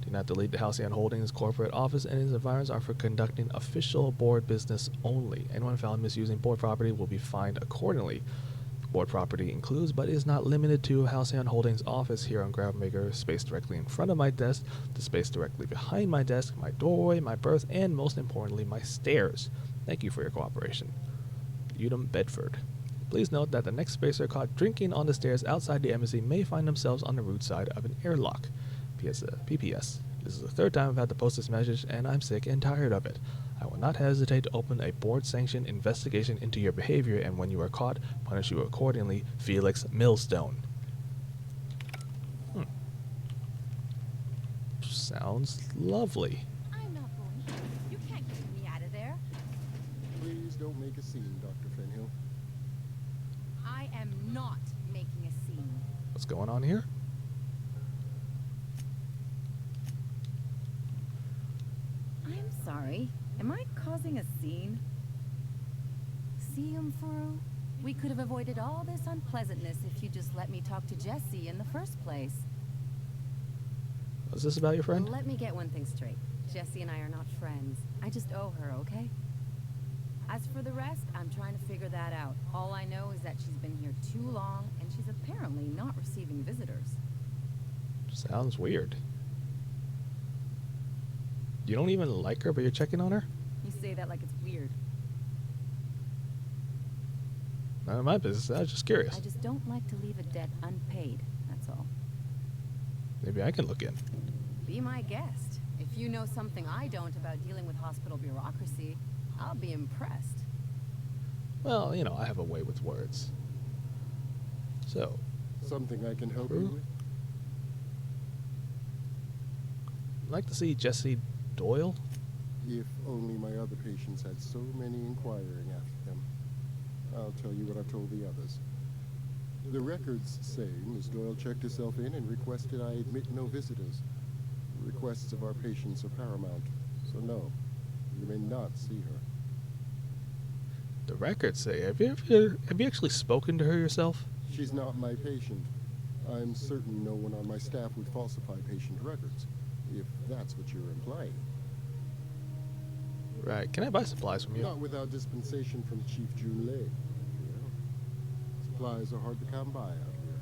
Do not delete the Halcyon Holdings corporate office and its environs are for conducting official board business only. Anyone found misusing board property will be fined accordingly. Board property includes, but is not limited to, Halcyon Holdings office here on Groundbreaker, space directly in front of my desk, the space directly behind my desk, my doorway, my berth, and most importantly, my stairs. Thank you for your cooperation. Udom, Bedford. Please note that the next spacer caught drinking on the stairs outside the embassy may find themselves on the root side of an airlock. PPS. This is the 3rd time I've had to post this message, and I'm sick and tired of it. I will not hesitate to open a board-sanctioned investigation into your behavior, and when you are caught, punish you accordingly. Felix Millstone. Sounds lovely. I'm not going here. You can't get me out of there. Please don't make a scene, Dr. Fenhill. I am not making a scene. What's going on here? I'm sorry. Am I causing a scene? See, Furu? We could have avoided all this unpleasantness if you just let me talk to Jessie in the first place. Was this about your friend? Let me get one thing straight. Jessie and I are not friends. I just owe her, okay? As for the rest, I'm trying to figure that out. All I know is that she's been here too long, and she's apparently not receiving visitors. Sounds weird. You don't even like her, but you're checking on her? You say that like it's weird. None of my business. I was just curious. I just don't like to leave a debt unpaid, that's all. Maybe I can look in. Be my guest. If you know something I don't about dealing with hospital bureaucracy, I'll be impressed. Well, you know, I have a way with words. So. Something I can help you with? like to see Jesse Doyle. If only my other patients had so many inquiring after them. I'll tell you what I've told the others. The records say Miss Doyle checked herself in and requested I admit no visitors. The requests of our patients are paramount, so no, you may not see her. The records say. Have you actually spoken to her yourself? She's not my patient. I'm certain no one on my staff would falsify patient records, if that's what you're implying. Right. Can I buy supplies from you? Not without dispensation from Chief Junlei. Supplies are hard to come by out here.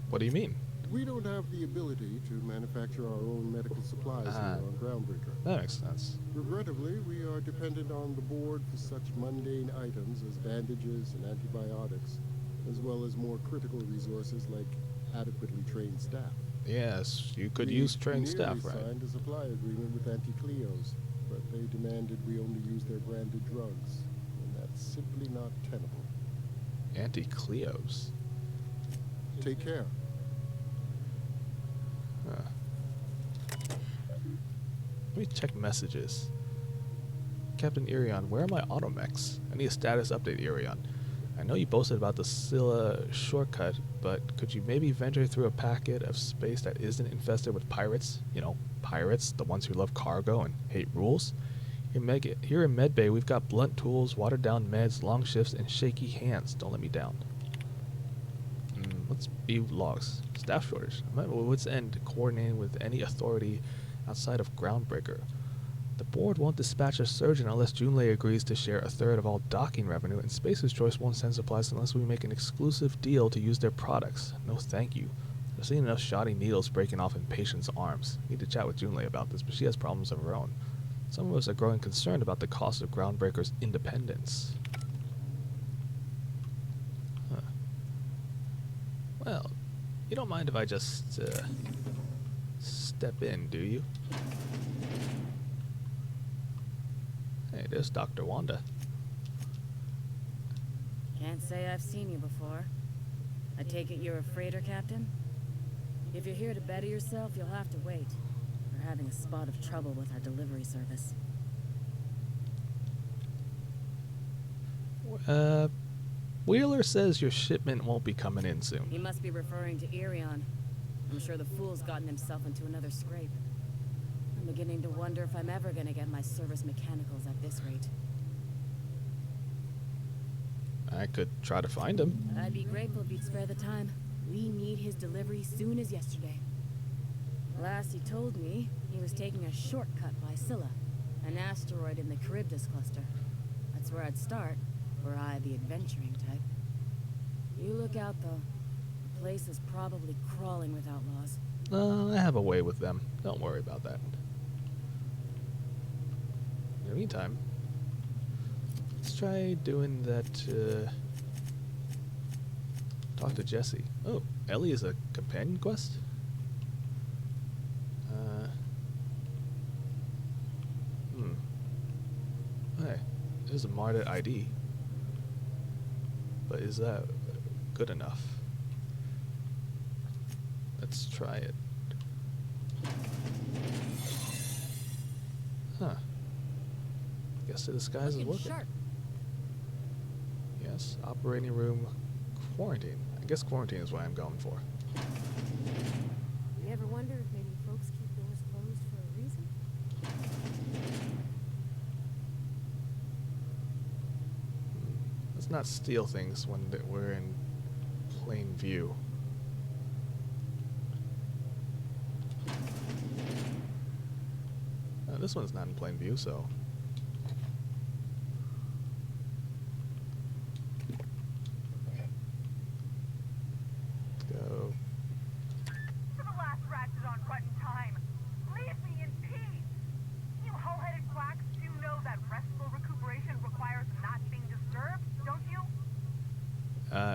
What do you mean? We don't have the ability to manufacture our own medical supplies here on Groundbreaker. That makes sense. Regrettably, we are dependent on the board for such mundane items as bandages and antibiotics, as well as more critical resources like adequately trained staff. Yes, you could use trained staff, right? We signed a supply agreement with Anti-Cleos, but they demanded we only use their branded drugs, and that's simply not tenable. Anti-Cleos? Take care. Let me check messages. Captain Irion, where are my automechs? I need a status update, Irion. I know you boasted about the Scylla shortcut, but could you maybe venture through a packet of space that isn't infested with pirates? You know, pirates, the ones who love cargo and hate rules? Here in Medbay, we've got blunt tools, watered-down meds, long shifts, and shaky hands. Don't let me down. Let's view logs. Staff shortage. I'm at wit's end coordinating with any authority outside of Groundbreaker. The board won't dispatch a surgeon unless Junlei agrees to share a third of all docking revenue, and Spacer's Choice won't send supplies unless we make an exclusive deal to use their products. No thank you. I've seen enough shoddy needles breaking off in patients' arms. Need to chat with Junlei about this, but she has problems of her own. Some of us are growing concerned about the cost of Groundbreaker's independence. Huh. Well, you don't mind if I just step in, do you? Hey, there's Dr. Wanda. Can't say I've seen you before. I take it you're a freighter captain? If you're here to better yourself, you'll have to wait. We're having a spot of trouble with our delivery service. Wheeler says your shipment won't be coming in soon. He must be referring to Irion. I'm sure the fool's gotten himself into another scrape. I'm beginning to wonder if I'm ever gonna get my service mechanicals at this rate. I could try to find him. I'd be grateful if you'd spare the time. We need his delivery soon as yesterday. Last he told me, he was taking a shortcut by Scylla, an asteroid in the Charybdis cluster. That's where I'd start, were I the adventuring type. You look out, though. The place is probably crawling with outlaws. I have a way with them. Don't worry about that. In the meantime, let's try doing that, talk to Jesse. Oh, Ellie is a companion quest? Hey, there's a Marta ID. But is that good enough? Let's try it. Huh. Guess the disguise is working. Sharp. Yes, operating room quarantine. I guess quarantine is what I'm going for. You ever wonder if maybe folks keep doors closed for a reason? Let's not steal things when we're in plain view. This one's not in plain view, so... Let's go. For the last ratchet on rotten time, leave me in peace! You hull-headed quacks do know that restful recuperation requires not being disturbed, don't you?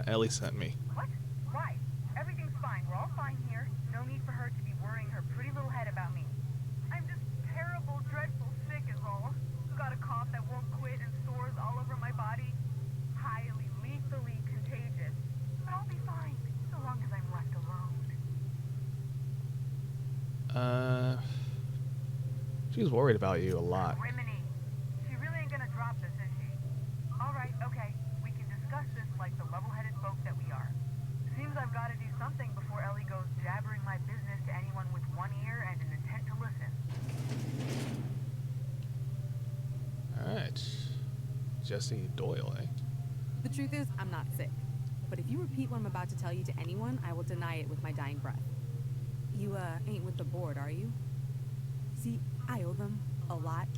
Ellie sent me. What? Why? Everything's fine. We're all fine here. No need for her to be worrying her pretty little head about me. I'm just terrible, dreadful sick is all. Got a cough that won't quit and sores all over my body. Highly, lethally contagious. But I'll be fine, so long as I'm left alone. She's worried about you a lot. Rimini. She really ain't gonna drop this, is she? Alright, okay. We can discuss this like the level-headed folk that we are. Seems I've gotta do something before Ellie goes jabbering my business to anyone with one ear and an intent to listen. Alright. Jesse Doyle, eh? The truth is, I'm not sick. But if you repeat what I'm about to tell you to anyone, I will deny it with my dying breath. You, ain't with the board, are you? See, I owe them a lot.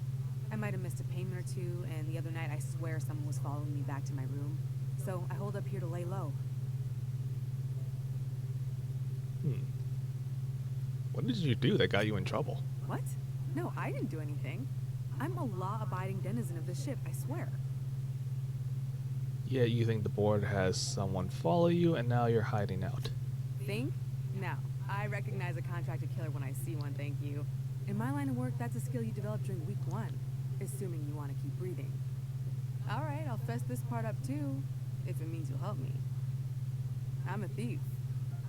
I might have missed a payment or two, and the other night I swear someone was following me back to my room. So I hold up here to lay low. What did you do that got you in trouble? What? No, I didn't do anything. I'm a law-abiding denizen of the ship, I swear. Yeah, you think the board has someone follow you, and now you're hiding out. Think? No. I recognize a contracted killer when I see one, thank you. In my line of work, that's a skill you develop during week 1, assuming you want to keep breathing. Alright, I'll fess this part up too, if it means you'll help me. I'm a thief.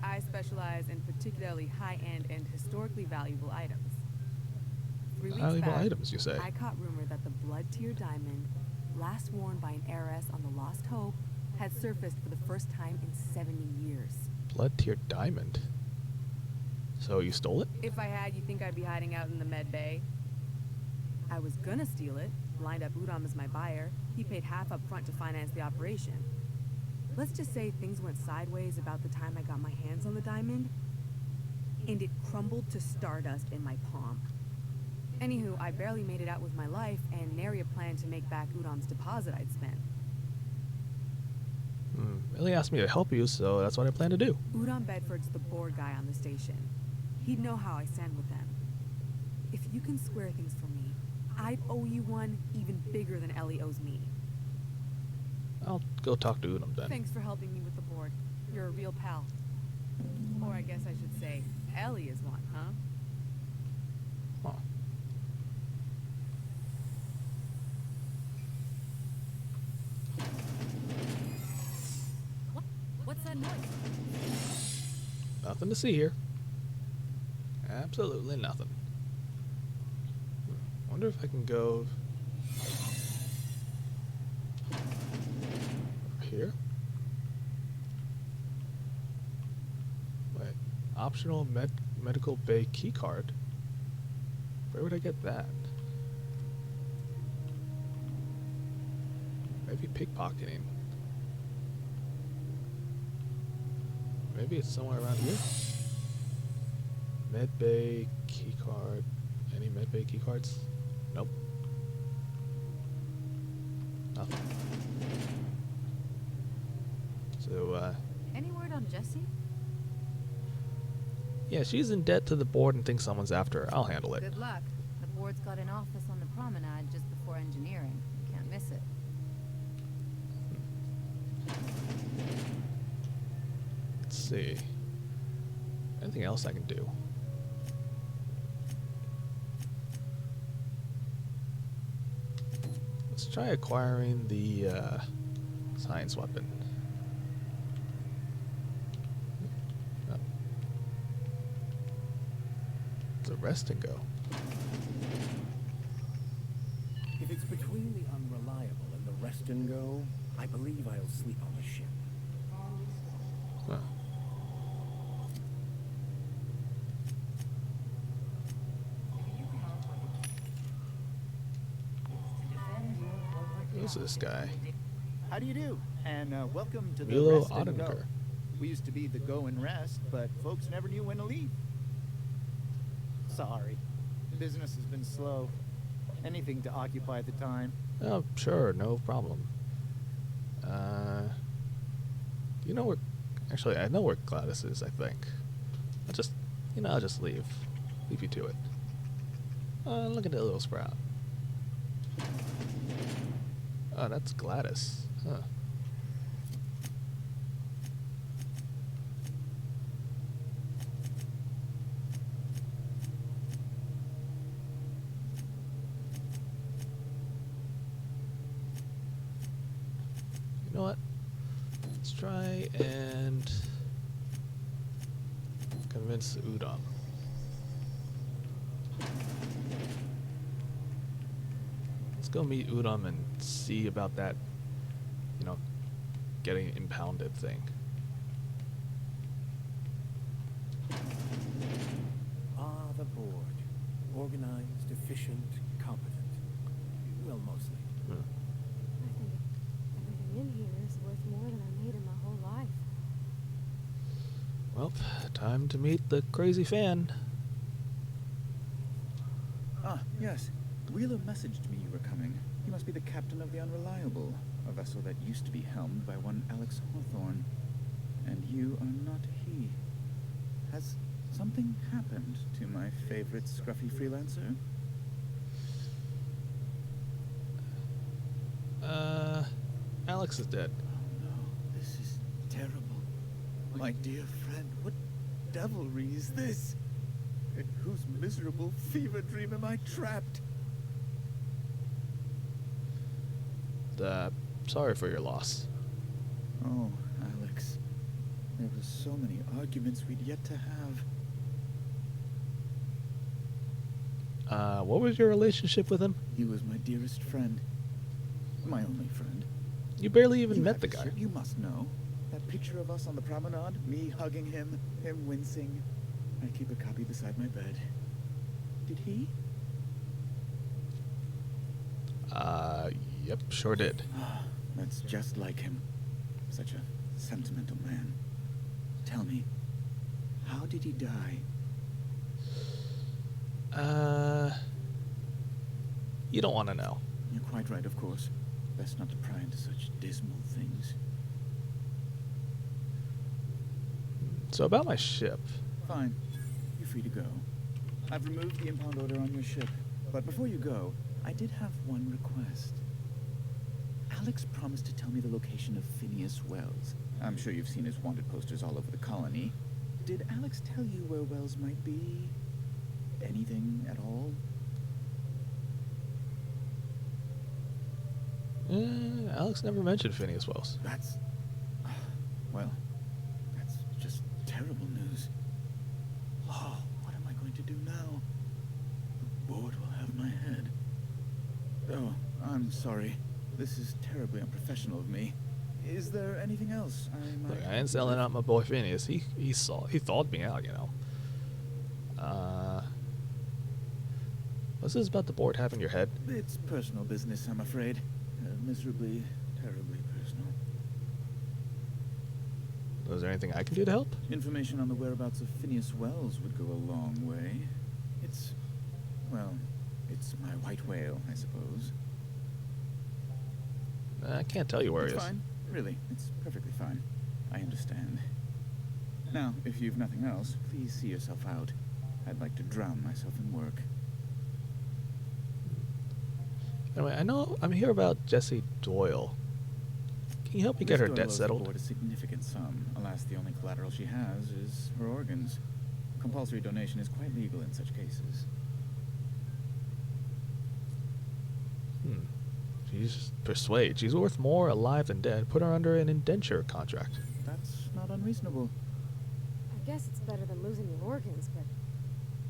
I specialize in particularly high-end and historically valuable items. 3 weeks Valuable back, items, you say? I caught rumor that the blood-tier diamond, last worn by an heiress on the Lost Hope, had surfaced for the first time in 70 years. Blood-tiered diamond? So you stole it? If I had, you think I'd be hiding out in the med bay? I was gonna steal it, lined up Udom as my buyer. He paid half up front to finance the operation. Let's just say things went sideways about the time I got my hands on the diamond, and it crumbled to stardust in my palm. Anywho, I barely made it out with my life, and nary a plan to make back Udom's deposit I'd spent. Billy asked me to help you, so that's what I plan to do. Udom Bedford's the board guy on the station. He'd know how I stand with them. If you can square things for me, I'd owe you one even bigger than Ellie owes me. I'll go talk to Udom then. Thanks for helping me with the board. You're a real pal. Or I guess I should say, Ellie is one, huh? Huh. What's that noise? Nothing to see here. Absolutely nothing. Wonder if I can go over here. Wait, optional medical bay key card. Where would I get that? Maybe pickpocketing. Maybe it's somewhere around here. Medbay keycard. Any medbay keycards? Nope. Nothing. So, Any word on Jessie? yeah, she's in debt to the board and thinks someone's after her. I'll handle it. Good luck. The board's got an office on the promenade just before engineering. You can't miss it. Let's see. Anything else I can do? Let's try acquiring the science weapon. Oh. It's a rest and go. If it's between the unreliable and the rest and go, I believe I'll sleep on the ship. Huh. Who's this guy? How do you do? And welcome to the Milo Rest and Go. Odenker. We used to be the Go and Rest, but folks never knew when to leave. Sorry. Business has been slow. Anything to occupy the time. Oh, sure, no problem. You know where... Actually, I know where Gladys is, I think. I'll just... You know, I'll just leave. Leave you to it. Look at that little sprout. Oh, that's Gladys. Huh. You know what? Let's try and convince Udom. go meet Udam and see about that, you know, getting impounded thing. Ah, the board. Organized, efficient, competent. Well, mostly. I think everything in here is worth more than I made in my whole life. Well, time to meet the crazy fan. Ah, yes. Wheeler messaged me you were coming. He must be the captain of the Unreliable, a vessel that used to be helmed by one Alex Hawthorne. And you are not he. Has something happened to my favorite scruffy freelancer? Alex is dead. Oh no, this is terrible. My dear friend, what devilry is this? In whose miserable fever dream am I trapped? Sorry for your loss. Oh, Alex. There were so many arguments we'd yet to have. What was your relationship with him? He was my dearest friend. My only friend. You barely even met the guy. You must know. That picture of us on the promenade, me hugging him, him wincing. I keep a copy beside my bed. Did he? Yep, sure did. That's just like him. Such a sentimental man. Tell me, how did he die? You don't want to know. You're quite right, of course. Best not to pry into such dismal things. So about my ship. Fine. You're free to go. I've removed the impound order on your ship. But before you go, I did have one request. Alex promised to tell me the location of Phineas Wells. I'm sure you've seen his wanted posters all over the colony. Did Alex tell you where Wells might be? Anything at all? Alex never mentioned Phineas Wells. That's... well, that's just terrible news. Oh, what am I going to do now? The board will have my head. Oh, I'm sorry. This is terribly unprofessional of me. Is there anything else I might... Look, I ain't selling out my boy Phineas. He thawed me out, you know. What's this about the board having your head? It's personal business, I'm afraid. Miserably, terribly personal. Was there anything I can do to help? Information on the whereabouts of Phineas Wells would go a long way. It's... well, it's my white whale, I suppose. I can't tell you where he is. It's fine. Really, it's perfectly fine. I understand. Now, if you've nothing else, please see yourself out. I'd like to drown myself in work. Anyway, I know I'm here about Jessie Doyle. Can you help me get her debt settled? A significant sum. Alas, the only collateral she has is her organs. Compulsory donation is quite legal in such cases. She's persuade. She's worth more alive than dead. Put her under an indenture contract. That's not unreasonable. I guess it's better than losing your organs, but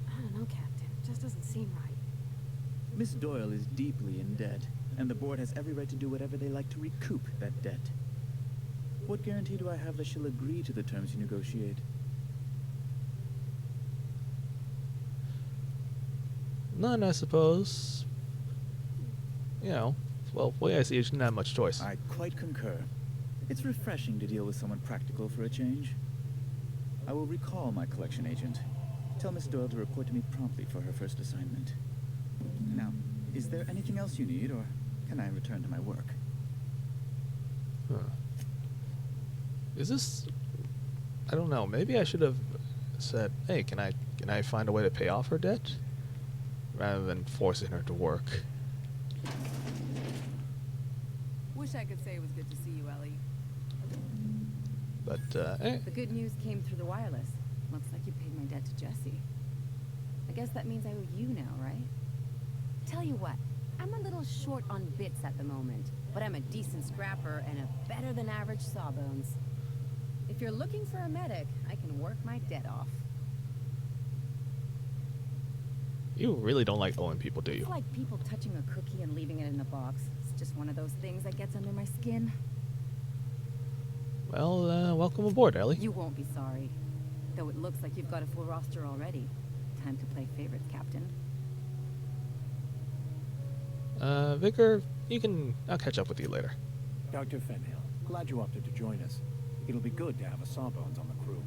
I don't know, Captain. It just doesn't seem right. Miss Doyle is deeply in debt, and the board has every right to do whatever they like to recoup that debt. What guarantee do I have that she'll agree to the terms you negotiate? None, I suppose. You know, well, the way I see it, she didn't have much choice. I quite concur. It's refreshing to deal with someone practical for a change. I will recall my collection agent. Tell Miss Doyle to report to me promptly for her first assignment. Now, is there anything else you need, or can I return to my work? Is this... I don't know. Maybe I should have said, hey, can I find a way to pay off her debt? Rather than forcing her to work. Wish I could say it was good to see you, Ellie. But, The good news came through the wireless. Looks like you paid my debt to Jessie. I guess that means I owe you now, right? Tell you what, I'm a little short on bits at the moment, but I'm a decent scrapper and a better-than-average sawbones. If you're looking for a medic, I can work my debt off. You really don't like owing people, do you? It's like people touching a cookie and leaving it in a box. It's just one of those things that gets under my skin. Well, welcome aboard, Ellie. You won't be sorry. Though it looks like you've got a full roster already. Time to play favorites, Captain. Vicar, I'll catch up with you later. Dr. Fenhill, glad you opted to join us. It'll be good to have a Sawbones on the crew.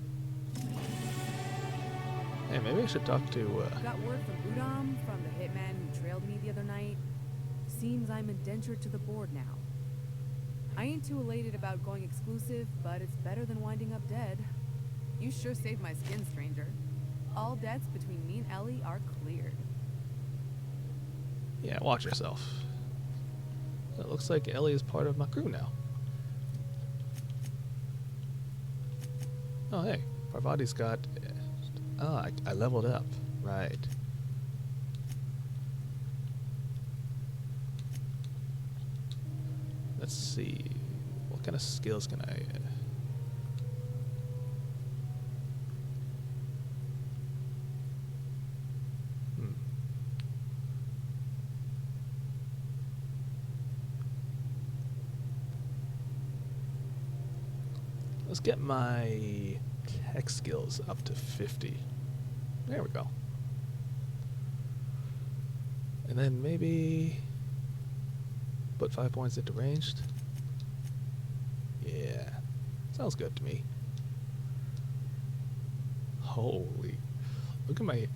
Hey, maybe I should talk to, Got word from Udom, from the hitman who trailed me the other night. Seems I'm indentured to the board now. I ain't too elated about going exclusive, but it's better than winding up dead. You sure saved my skin, stranger. All debts between me and Ellie are cleared. Yeah, watch yourself. It looks like Ellie is part of my crew now. Oh, hey. Parvati's got... Oh, I leveled up. Right. Let's see. What kind of skills can I... Let's get my tech skills up to 50. There we go. And then maybe put 5 points into ranged. Yeah, sounds good to me. Holy, look at my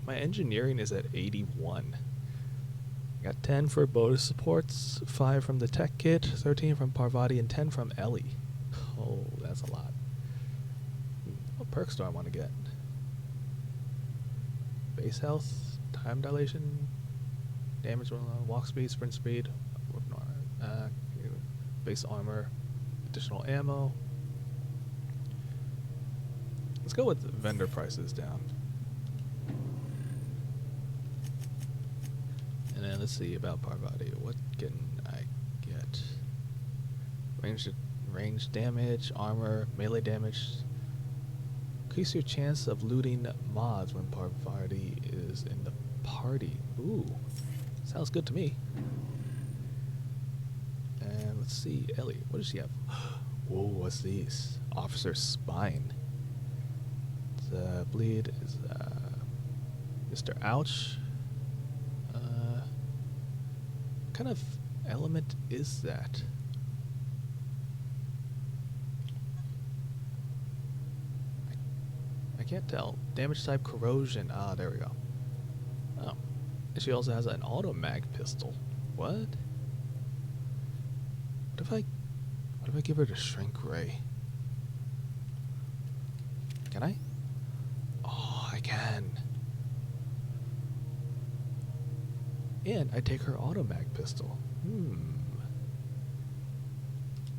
engineering is at 81. I got 10 for bonus supports, 5 from the tech kit, 13 from Parvati, and 10 from Ellie. Oh, that's a lot. What perks do I want to get? Base health, time dilation, damage, walk speed, sprint speed, base armor, additional ammo. Let's go with vendor prices down. And then let's see about Parvati. What can I get? Range damage, armor, melee damage. Increase your chance of looting mods when Parvati is in the party. Ooh, sounds good to me. And let's see, Ellie, what does she have? Whoa, what's these? Officer Spine. The bleed is Mr. Ouch. What kind of element is that? I can't tell. Damage type corrosion. Ah, there we go. Oh. And she also has an auto mag pistol. What? What if I give her the shrink ray? Can I? Oh, I can. And I take her auto mag pistol.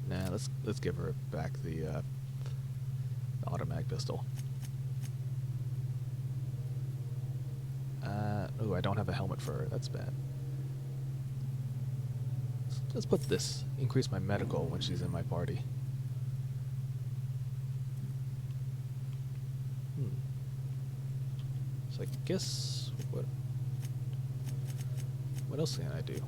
Nah, let's give her back the auto mag pistol. Ooh, I don't have a helmet for her. That's bad. Let's put this. Increase my medical when she's in my party. So I guess what else can I do?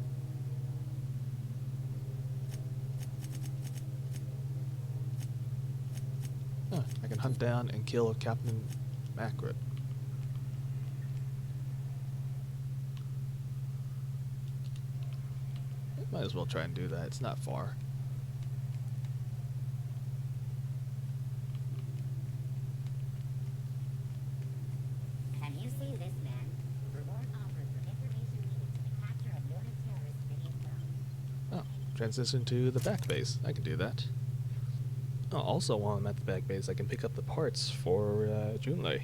Huh, I can hunt down and kill Captain Macrit. Might as well try and do that. It's not far. Have you seen this man? Reward offered for information needed to the capture of noted terrorist Phineas Brown. Oh, transition to the back base. I can do that. Oh, also, while I'm at the back base, I can pick up the parts for Junlei.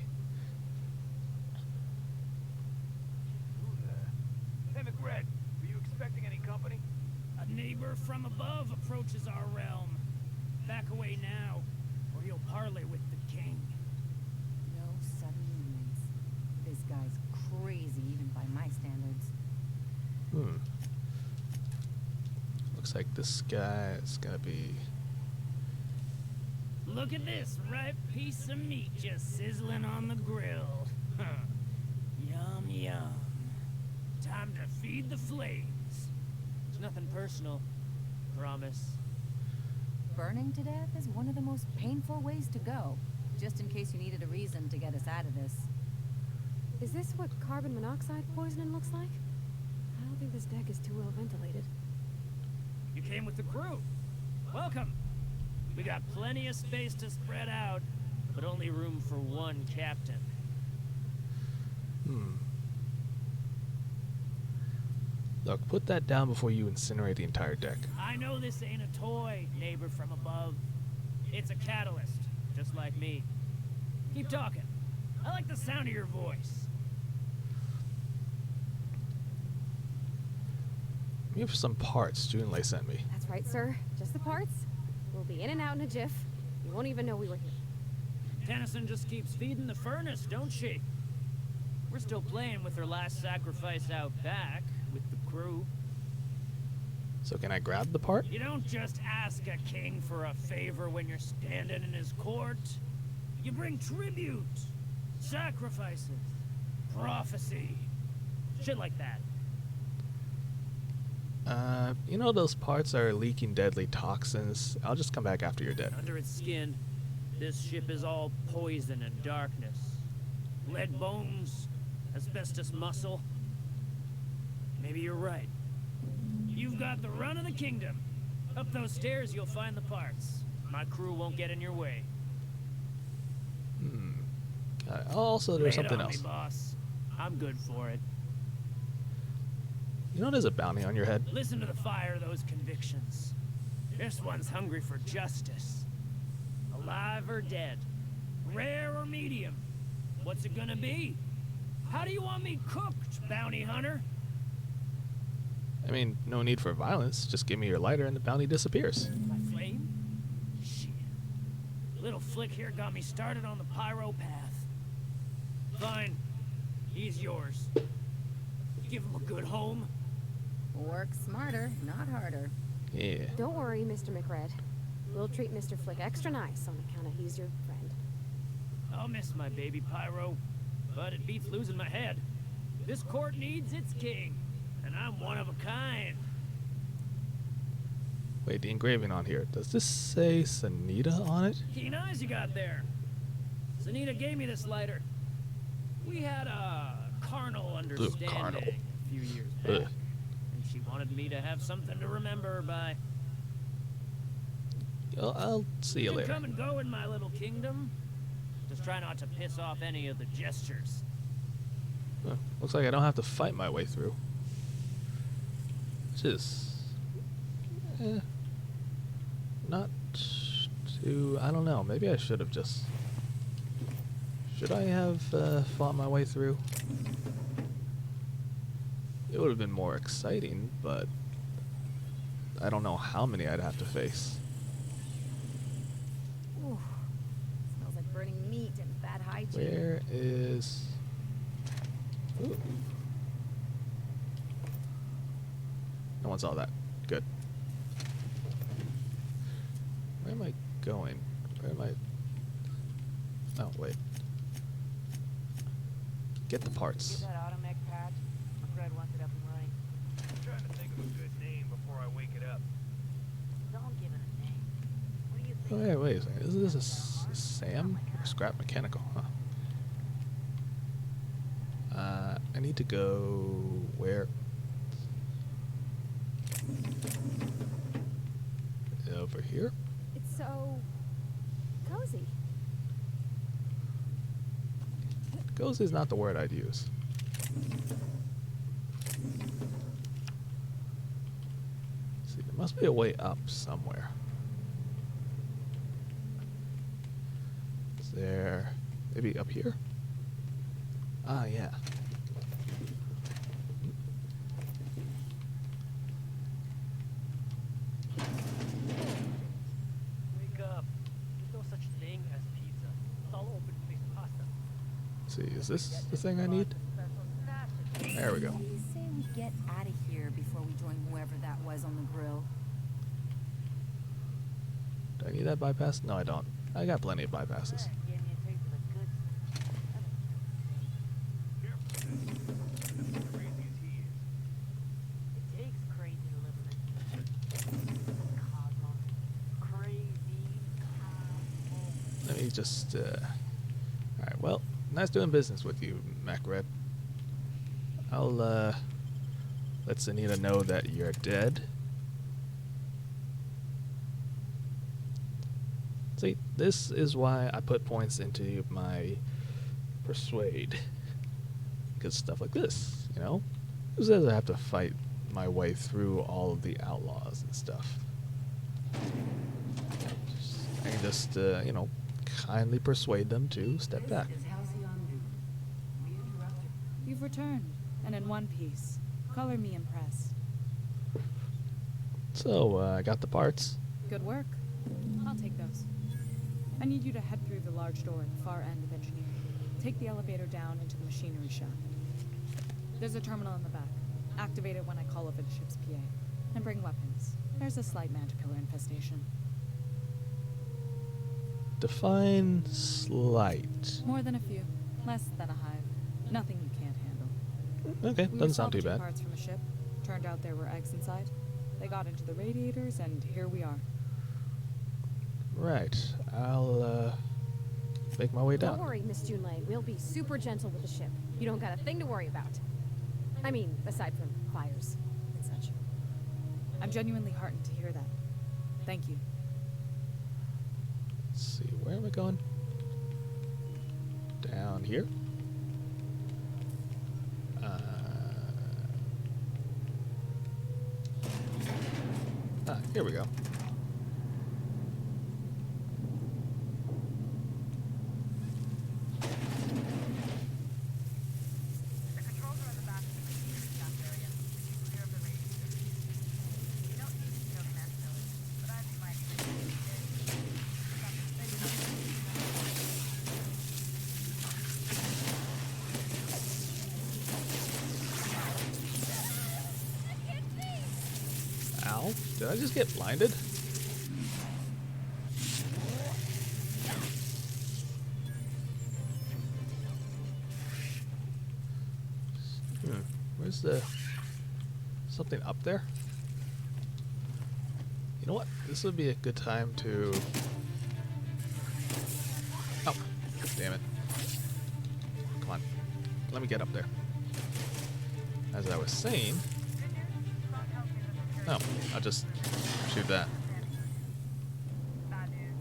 Hey, McRed, were you expecting any company? A neighbor from above approaches our realm. Back away now, or you'll parley with the king. No sudden movements. This guy's crazy, even by my standards. Looks like this guy is gonna be... Look at this ripe piece of meat just sizzling on the grill. Yum, Yum. Time to feed the flames. It's nothing personal. Promise. Burning to death is one of the most painful ways to go, just in case you needed a reason to get us out of this. Is this what carbon monoxide poisoning looks like? I don't think this deck is too well ventilated. You came with the crew. Welcome. We got plenty of space to spread out, but only room for one captain. Look, put that down before you incinerate the entire deck. I know this ain't a toy, neighbor from above. It's a catalyst, just like me. Keep talking. I like the sound of your voice. We have some parts Junlei sent me. That's right, sir. Just the parts. We'll be in and out in a jiff. You won't even know we were here. Tennyson just keeps feeding the furnace, don't she? We're still playing with her last sacrifice out back, with the crew. So can I grab the part? You don't just ask a king for a favor when you're standing in his court. You bring tribute, sacrifices, prophecy, shit like that. You know those parts are leaking deadly toxins. I'll just come back after you're dead. Under its skin, this ship is all poison and darkness. Lead bones, asbestos muscle. Maybe you're right. You've got the run of the kingdom. Up those stairs, you'll find the parts. My crew won't get in your way. Also, there's Lay it something on me, else. boss. I'm good for it. You know there's a bounty on your head? Listen to the fire of those convictions. This one's hungry for justice. Alive or dead? Rare or medium? What's it gonna be? How do you want me cooked, bounty hunter? I mean, no need for violence. Just give me your lighter and the bounty disappears. My flame? Shit. Little Flick here got me started on the pyro path. Fine. He's yours. Give him a good home. Work smarter, not harder. Yeah. Don't worry, Mr. McRed. We'll treat Mr. Flick extra nice on account of he's your friend. I'll miss my baby Pyro, but it beats losing my head. This court needs its king, and I'm one of a kind. Wait, the engraving on here. Does this say Sanita on it? Keen eyes you got there. Sanita gave me this lighter. We had a carnal understanding carnal. a few years back, Ugh. and she wanted me to have something to remember her by. I'll see you can later. Come and go in my little kingdom. Just try not to piss off any of the gestures. Looks like I don't have to fight my way through. Which is... not too... I don't know. Maybe I should have just... Should I have fought my way through? It would have been more exciting, but... I don't know how many I'd have to face. Ooh, smells like burning meat and bad hygiene. Where is... Ooh. No one saw that. Good. Where am I going? Where am I... Oh, wait. Get the parts. That automech patch? Fred wants it up and running. I'm trying to think of a good name before I wake it up. Don't give it a name. What do you think? Oh, wait a second. Is this a Sam? Or Scrap Mechanical, huh? I need to go... Where? Over here? It's so... cozy. Cozy is not the word I'd use. Let's see, there must be a way up somewhere. Is there... maybe up here? Ah, yeah. Wake up. There's no such thing as pizza. It's all open-faced pasta. Let's see, is this the thing I need? There we go. You say we get out of here before we join whoever that was on the grill. Do I need that bypass? No, I don't. I got plenty of bypasses. just, alright, well, nice doing business with you, Macred. I'll, let Anita know that you're dead. See, this is why I put points into my persuade. Because stuff like this, you know? Who says I have to fight my way through all of the outlaws and stuff? I can just, you know, kindly persuade them to step back. You've returned, and in one piece. Color me impressed. So, I got the parts. Good work. I'll take those. I need you to head through the large door at the far end of engineering. Take the elevator down into the machinery shaft. There's a terminal in the back. Activate it when I call over the ship's PA. And bring weapons. There's a slight manticore infestation. Define slight. More than a few. Less than a hive. Nothing you can't handle. Okay, We doesn't sound too salvaging bad. parts from a ship. Turned out there were eggs inside. They got into the radiators, and here we are. Right. I'll, make my way down. Don't worry, Miss Junlei. We'll be super gentle with the ship. You don't got a thing to worry about. I mean, aside from fires and such. I'm genuinely heartened to hear that. Thank you. Let's see, where am I going? Down here? Here we go. The controls are at the back of the computer staff area, which is clear of the radiators. You don't need to know the mass but I'd be mighty Ow. Did I just get blinded? Where's the... something up there? You know what? This would be a good time to... Oh, damn it. Come on. Let me get up there. As I was saying... Oh, I'll just shoot that. Bad news.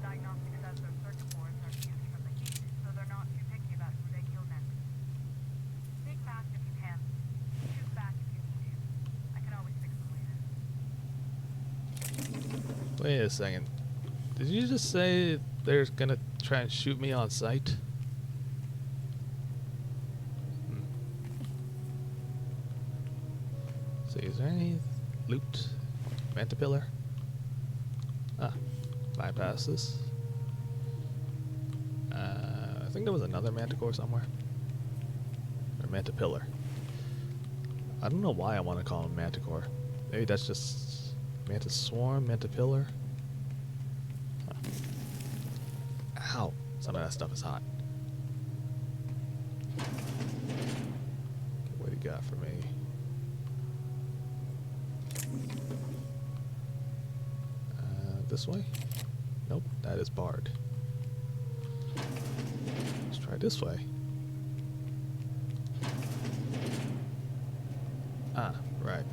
Diagnostic says their circuit boards are fused from the heat, so they're not too picky about who they kill next. Think fast if you can. Shoot back if you need to. I can always fix them later. Wait a second. Did you just say they're gonna try and shoot me on sight? So is there any loot? Mantipillar? Ah, bypass this. I think there was another manticore somewhere. Or Mantipillar. I don't know why I want to call him Manticore. Maybe that's just Mantis Swarm, Mantipillar. Huh. Ow! Some of that stuff is hot. Okay, what do you got for me? This way? Nope, that is barred. Let's try this way. Ah, right.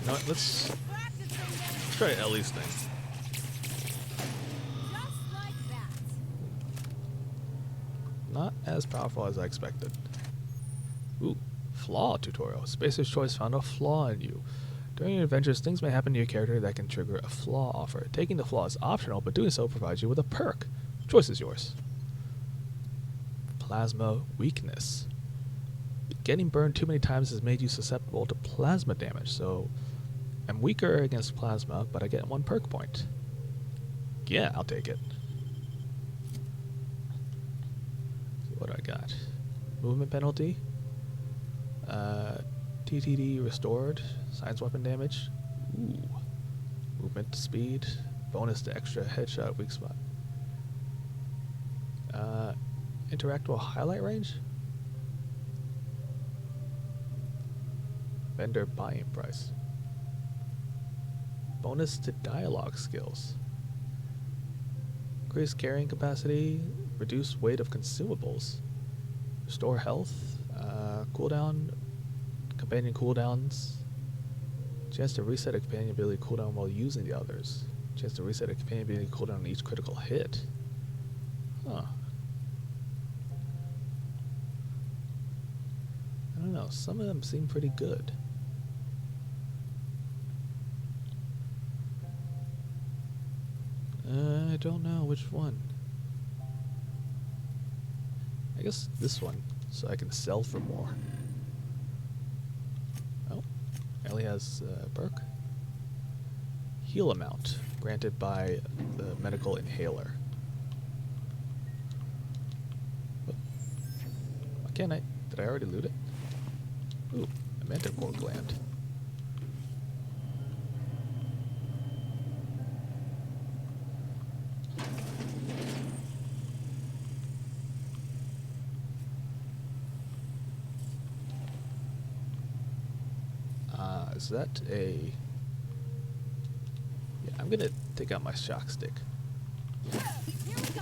You know what, let's try Ellie's thing. Not as powerful as I expected. Ooh, flaw tutorial. Spacer's Choice found a flaw in you. During your adventures, things may happen to your character that can trigger a flaw offer. Taking the flaw is optional, but doing so provides you with a perk. Choice is yours. Plasma weakness. Getting burned too many times has made you susceptible to plasma damage, so I'm weaker against plasma, but I get 1 perk point. Yeah, I'll take it. See what I got. Movement penalty. TTD restored. Science weapon damage. Ooh. Movement speed. Bonus to extra headshot weak spot. Interactable highlight range? Vendor buying price. Bonus to dialogue skills. Increase carrying capacity. Reduce weight of consumables. Restore health. Cooldown. Companion cooldowns. Chance to reset a companion ability cooldown while using the others. Chance to reset a companion ability cooldown on each critical hit. Huh. I don't know. Some of them seem pretty good. I don't know which one. I guess this one, so I can sell for more. Oh, Ellie has a perk. Heal amount, granted by the medical inhaler. What? Why can't I? Did I already loot it? Ooh, a manticore gland. Is that a... Yeah, I'm gonna take out my shock stick. Here we go.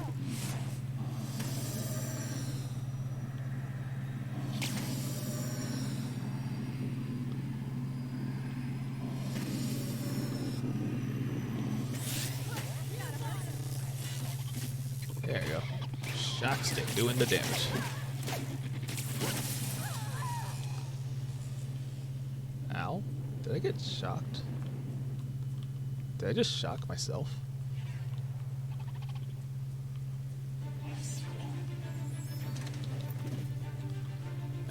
There you go. Shock stick doing the damage. Ow. Did I get shocked? Did I just shock myself?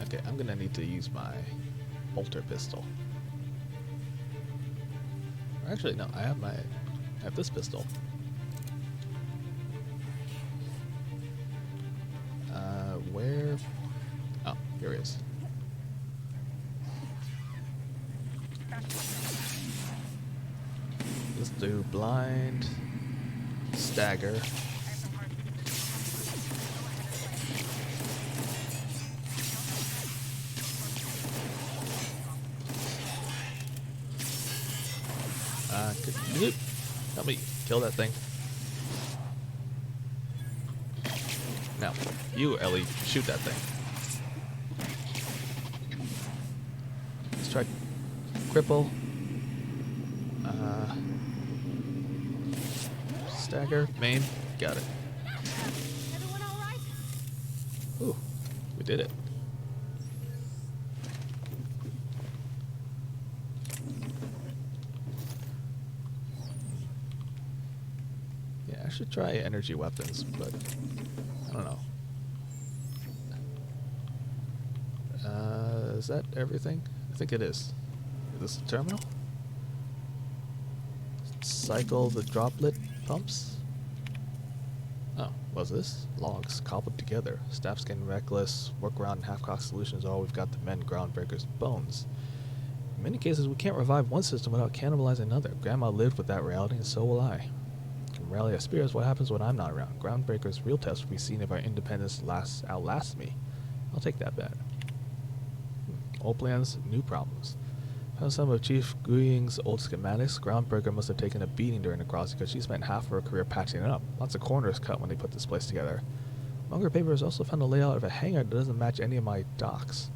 Okay, I'm gonna need to use my bolter pistol. Actually, no, I have this pistol. Where? Oh, here he is. Let's do blind, stagger. Can you help me kill that thing? Now, you, Ellie, shoot that thing. Let's try cripple. Stagger, main, got it. Everyone all right? Ooh, we did it. Yeah, I should try energy weapons, but I don't know. Is that everything? I think it is. Is this the terminal? Cycle the droplet pumps? Oh, what's this? Logs cobbled together. Staff's getting reckless. Workaround and half-cocked solutions are all we've got to mend Groundbreaker's bones. In many cases, we can't revive one system without cannibalizing another. Grandma lived with that reality, and so will I. Can rally our spirits, what happens when I'm not around? Groundbreaker's real test will be seen if our independence outlasts me. I'll take that bet. Old plans, new problems. Found some of Chief Guying's old schematics. Groundbreaker must have taken a beating during the crossing because she spent half of her career patching it up. Lots of corners cut when they put this place together. Longer papers also found a layout of a hangar that doesn't match any of my docks.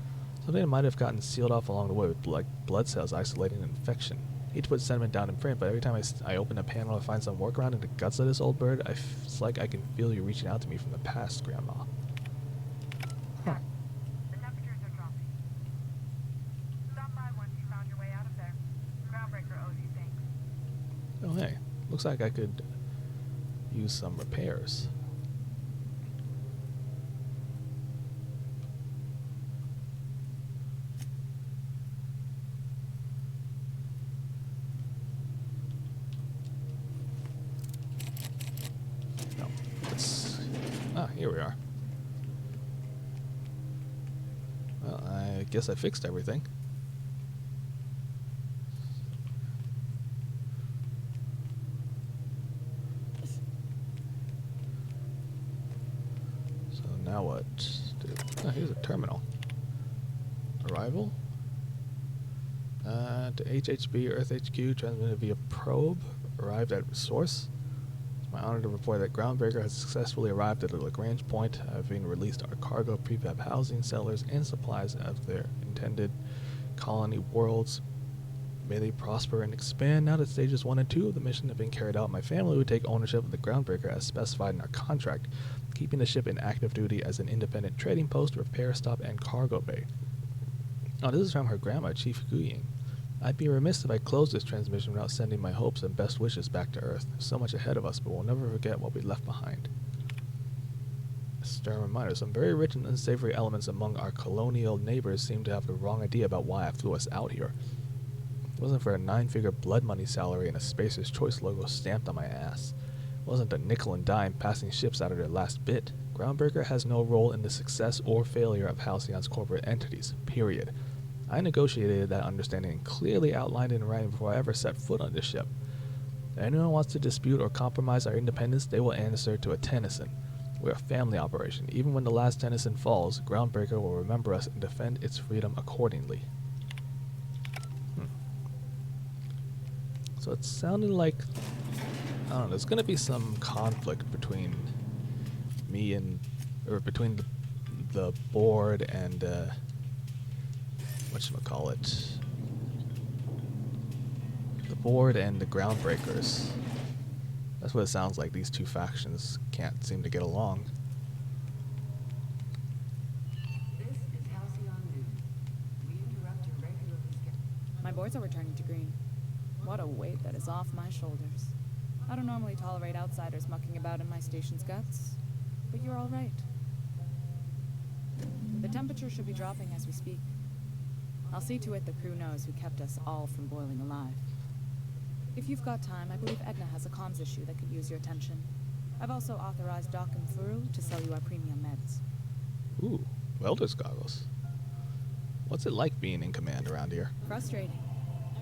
Something that might have gotten sealed off along the way with blood cells isolating an infection. Hate to put sentiment down in print, but every time I open a panel and find some workaround in the guts of this old bird, it's like I can feel you reaching out to me from the past, Grandma. Huh. The temperatures are dropping. Stop by once you found your way out of there. Groundbreaker owes you thanks. Oh hey, looks like I could use some repairs. No, here we are. Well, I guess I fixed everything. terminal. Arrival. To HHB Earth HQ, transmitted via probe. Arrived at source. It's my honor to report that Groundbreaker has successfully arrived at the Lagrange point, having released our cargo, prefab housing, settlers, and supplies of their intended colony worlds. May they prosper and expand. Now that stages 1 and 2 of the mission have been carried out, my family would take ownership of the Groundbreaker as specified in our contract, keeping the ship in active duty as an independent trading post, repair stop, and cargo bay. Oh, this is from her grandma, Chief Guying. I'd be remiss if I closed this transmission without sending my hopes and best wishes back to Earth. There's so much ahead of us, but we'll never forget what we left behind. A stern reminder, some very rich and unsavory elements among our colonial neighbors seem to have the wrong idea about why I flew us out here. It wasn't for a 9-figure blood money salary and a Spacer's Choice logo stamped on my ass. It wasn't a nickel and dime passing ships out of their last bit. Groundbreaker has no role in the success or failure of Halcyon's corporate entities, period. I negotiated that understanding and clearly outlined it in writing before I ever set foot on this ship. If anyone wants to dispute or compromise our independence, they will answer to a Tennyson. We're a family operation. Even when the last Tennyson falls, Groundbreaker will remember us and defend its freedom accordingly. So it sounded like, I don't know, there's going to be some conflict between me and, or between the board and, whatchamacallit, the board and the Groundbreakers. That's what it sounds like. These two factions can't seem to get along. My boards are returning to green. What a weight that is off my shoulders. I don't normally tolerate outsiders mucking about in my station's guts, but you're all right. The temperature should be dropping as we speak. I'll see to it the crew knows who kept us all from boiling alive. If you've got time, I believe Edna has a comms issue that could use your attention. I've also authorized Doc and Furu to sell you our premium meds. Ooh, welder's goggles. What's it like being in command around here? Frustrating.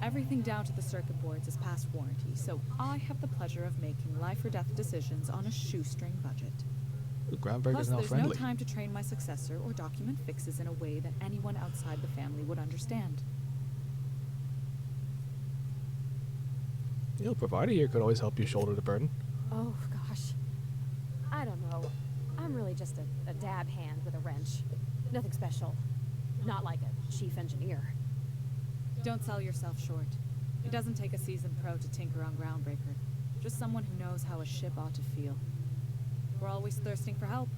Everything down to the circuit boards is past warranty, so I have the pleasure of making life or death decisions on a shoestring budget. Ooh, Groundbreaker's Plus, now there's friendly. no time to train my successor or document fixes in a way that anyone outside the family would understand. You know, Provider here could always help you shoulder the burden. Oh, gosh. I don't know. I'm really just a dab hand with a wrench. Nothing special. Not like a chief engineer. Don't sell yourself short. It doesn't take a seasoned pro to tinker on Groundbreaker. Just someone who knows how a ship ought to feel. We're always thirsting for help.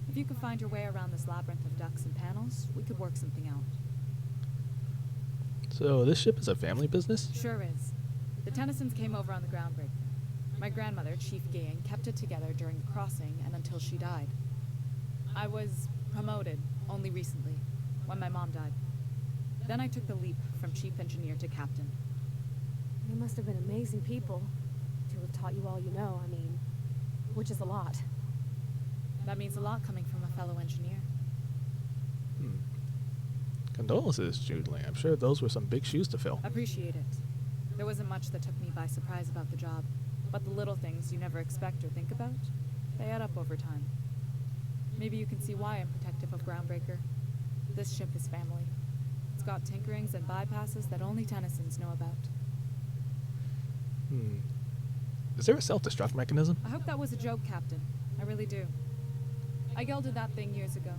If you could find your way around this labyrinth of ducts and panels, we could work something out. So this ship is a family business? Sure is. The Tennysons came over on the Groundbreaker. My grandmother, Chief Guying, kept it together during the crossing and until she died. I was promoted only recently, when my mom died. Then I took the leap from chief engineer to captain. They must have been amazing people to have taught you all you know, I mean, which is a lot. That means a lot coming from a fellow engineer. Condolences, Judeling. I'm sure those were some big shoes to fill. Appreciate it. There wasn't much that took me by surprise about the job, but the little things you never expect or think about, they add up over time. Maybe you can see why I'm protective of Groundbreaker. This ship is family. It's got tinkerings and bypasses that only Tennysons know about. Is there a self-destruct mechanism? I hope that was a joke, Captain. I really do. I gelded that thing years ago.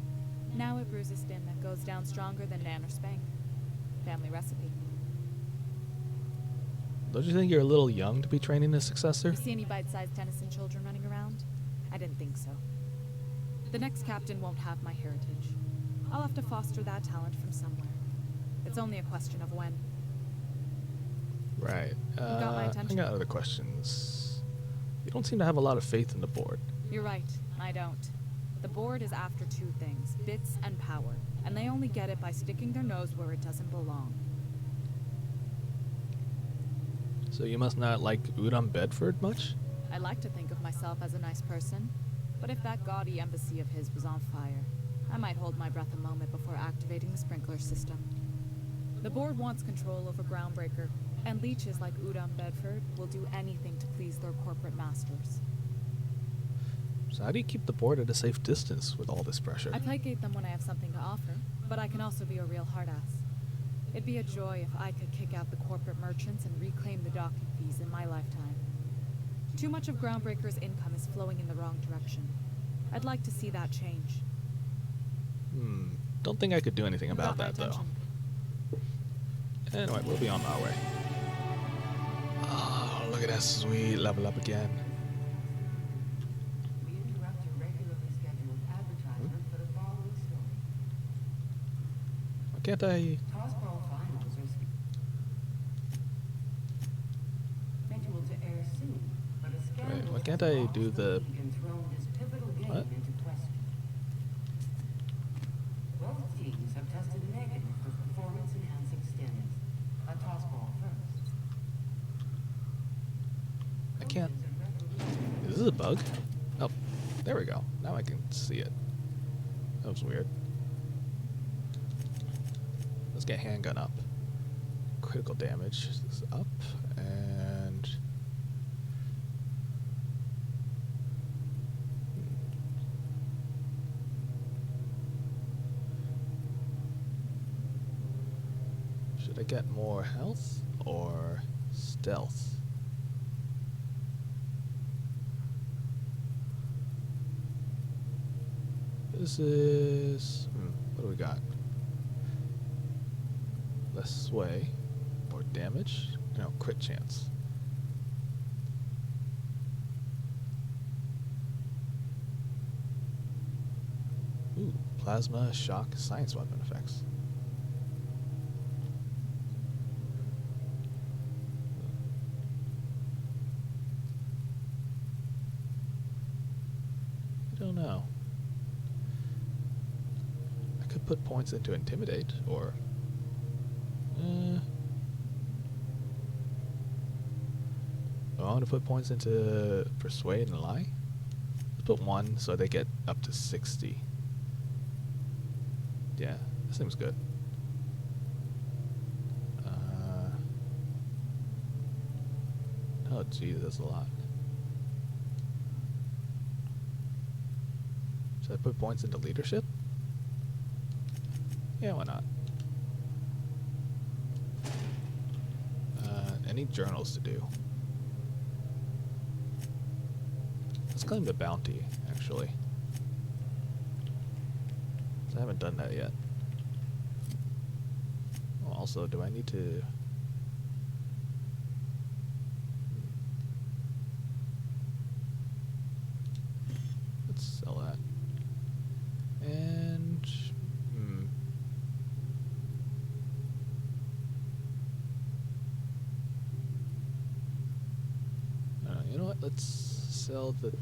Now it brews a skin that goes down stronger than Nan or Spank. Family recipe. Don't you think you're a little young to be training a successor? You see any bite-sized Tennyson children running around? I didn't think so. The next captain won't have my heritage. I'll have to foster that talent from somewhere. It's only a question of when. Right. got my attention. I got other questions. You don't seem to have a lot of faith in the board. You're right. I don't. The board is after two things, bits and power. And they only get it by sticking their nose where it doesn't belong. So you must not like Udom Bedford much? I like to think of myself as a nice person. But if that gaudy embassy of his was on fire, I might hold my breath a moment before activating the sprinkler system. The board wants control over Groundbreaker, and leeches like Udom Bedford will do anything to please their corporate masters. So how do you keep the board at a safe distance with all this pressure? I placate them when I have something to offer, but I can also be a real hard-ass. It'd be a joy if I could kick out the corporate merchants and reclaim the docking fees in my lifetime. Too much of Groundbreaker's income is flowing in the wrong direction. I'd like to see that change. Don't think I could do anything about that, though. Anyway, we'll be on our way. Oh, look at that sweet level up again. Why can't I... Wait, why can't I do the... What? Both teams have tested negative for performance-enhancing stimulants. A tossball first. I can't... Is this a bug? Oh, there we go. Now I can see it. That was weird. Let's get handgun up. Critical damage is up, and... Should I get more health or stealth? This is... what do we got? Less sway, more damage, no, crit chance. Ooh, plasma, shock, science weapon effects. I don't know. I could put points into intimidate, or... I want to put points into persuade and lie. Let's put 1 so they get up to 60. Yeah, that seems good. Oh, geez, that's a lot. Should I put points into leadership? Yeah, why not? Any journals to do? Let's claim the bounty, actually. I haven't done that yet. Oh, also, do I need to... Let's sell that. And... you know what? Let's sell the...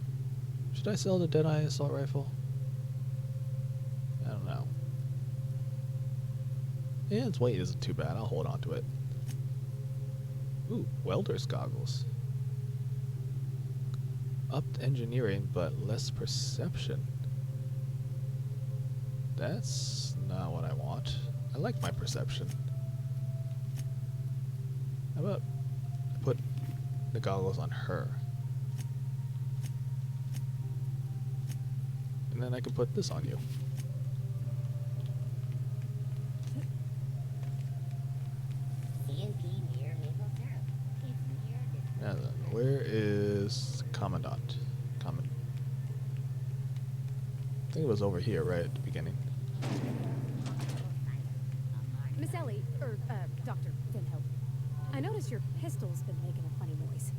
Should I sell the Deadeye assault rifle? I don't know. Yeah, its weight isn't too bad. I'll hold on to it. Ooh, welder's goggles. Upped engineering, but less perception. That's not what I want. I like my perception. How about I put the goggles on her? And then I can put this on you. Now then, where is Commandant? I think it was over here, right at the beginning. Miss Ellie, Dr. Finhope, I noticed your pistol's been making a funny noise.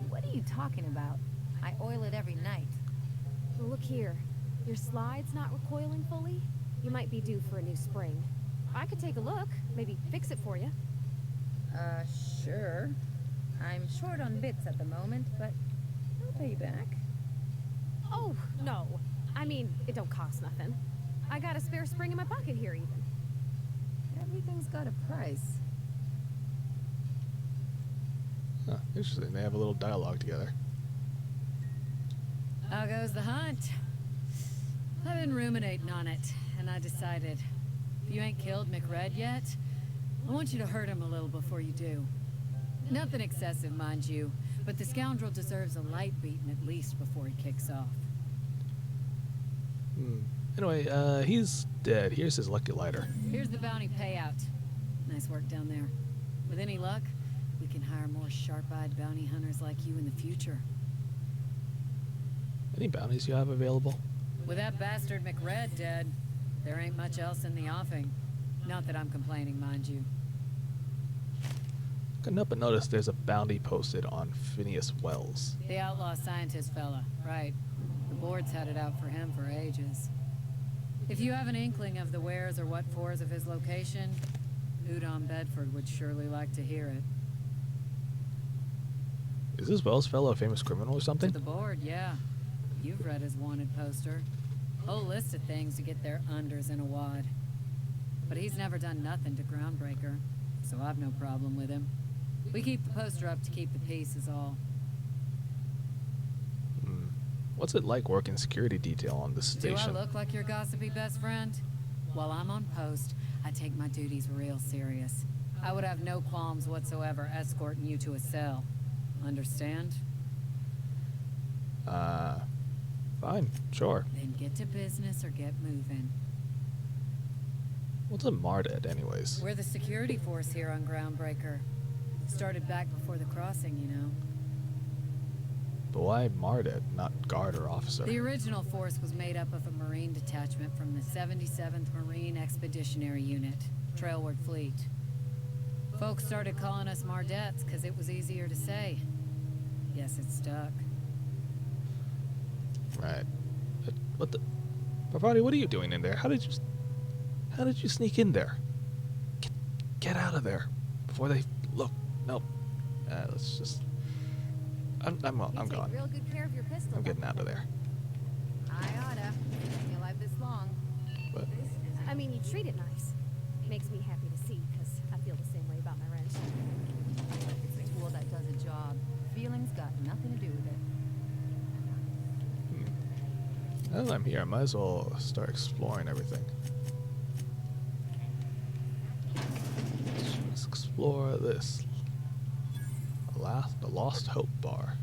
What are you talking about? I oil it every night. Well, look here. Your slide's not recoiling fully. You might be due for a new spring. I could take a look, maybe fix it for you. Sure. I'm short on bits at the moment, but I'll pay you back. Oh, no. I mean, it don't cost nothing. I got a spare spring in my pocket here, even. Everything's got a price. Huh, interesting. They have a little dialogue together. How goes the hunt? I've been ruminating on it, and I decided, if you ain't killed McRed yet, I want you to hurt him a little before you do. Nothing excessive, mind you, but the scoundrel deserves a light beating at least before he kicks off. Anyway, he's dead. Here's his lucky lighter. Here's the bounty payout. Nice work down there. With any luck, we can hire more sharp-eyed bounty hunters like you in the future. Any bounties you have available? With that bastard McRed dead, there ain't much else in the offing. Not that I'm complaining, mind you. Couldn't help but notice there's a bounty posted on Phineas Wells. The outlaw scientist fella, right. The board's had it out for him for ages. If you have an inkling of the wheres or what fors of his location, Udon Bedford would surely like to hear it. Is this Wells fellow a famous criminal or something? To the board, yeah. You've read his wanted poster. Whole list of things to get their unders in a wad. But he's never done nothing to Groundbreaker, so I've no problem with him. We keep the poster up to keep the peace is all. What's it like working security detail on this station? Do I look like your gossipy best friend? While I'm on post, I take my duties real serious. I would have no qualms whatsoever escorting you to a cell. Understand? Fine, sure. Then get to business or get moving. What's a Marded, anyways? We're the security force here on Groundbreaker. Started back before the crossing, you know. But why Marded, not guard or officer? The original force was made up of a Marine detachment from the 77th Marine Expeditionary Unit, Trailward Fleet. Folks started calling us Mardettes because it was easier to say. Guess it stuck. Right. What the... Parvati, what are you doing in there? How did you sneak in there? Get out of there before they look. Nope. Let's just... I'm gone. Real good care of your pistol. I'm getting out of there. I oughta. Been alive this long. But I mean, you treat it nice. Makes me happy to see, because I feel the same way about my wrench. It's a tool that does a job. Feelings got nothing to do with it. now that I'm here, I might as well start exploring everything. Let's explore this. The Lost Hope Bar.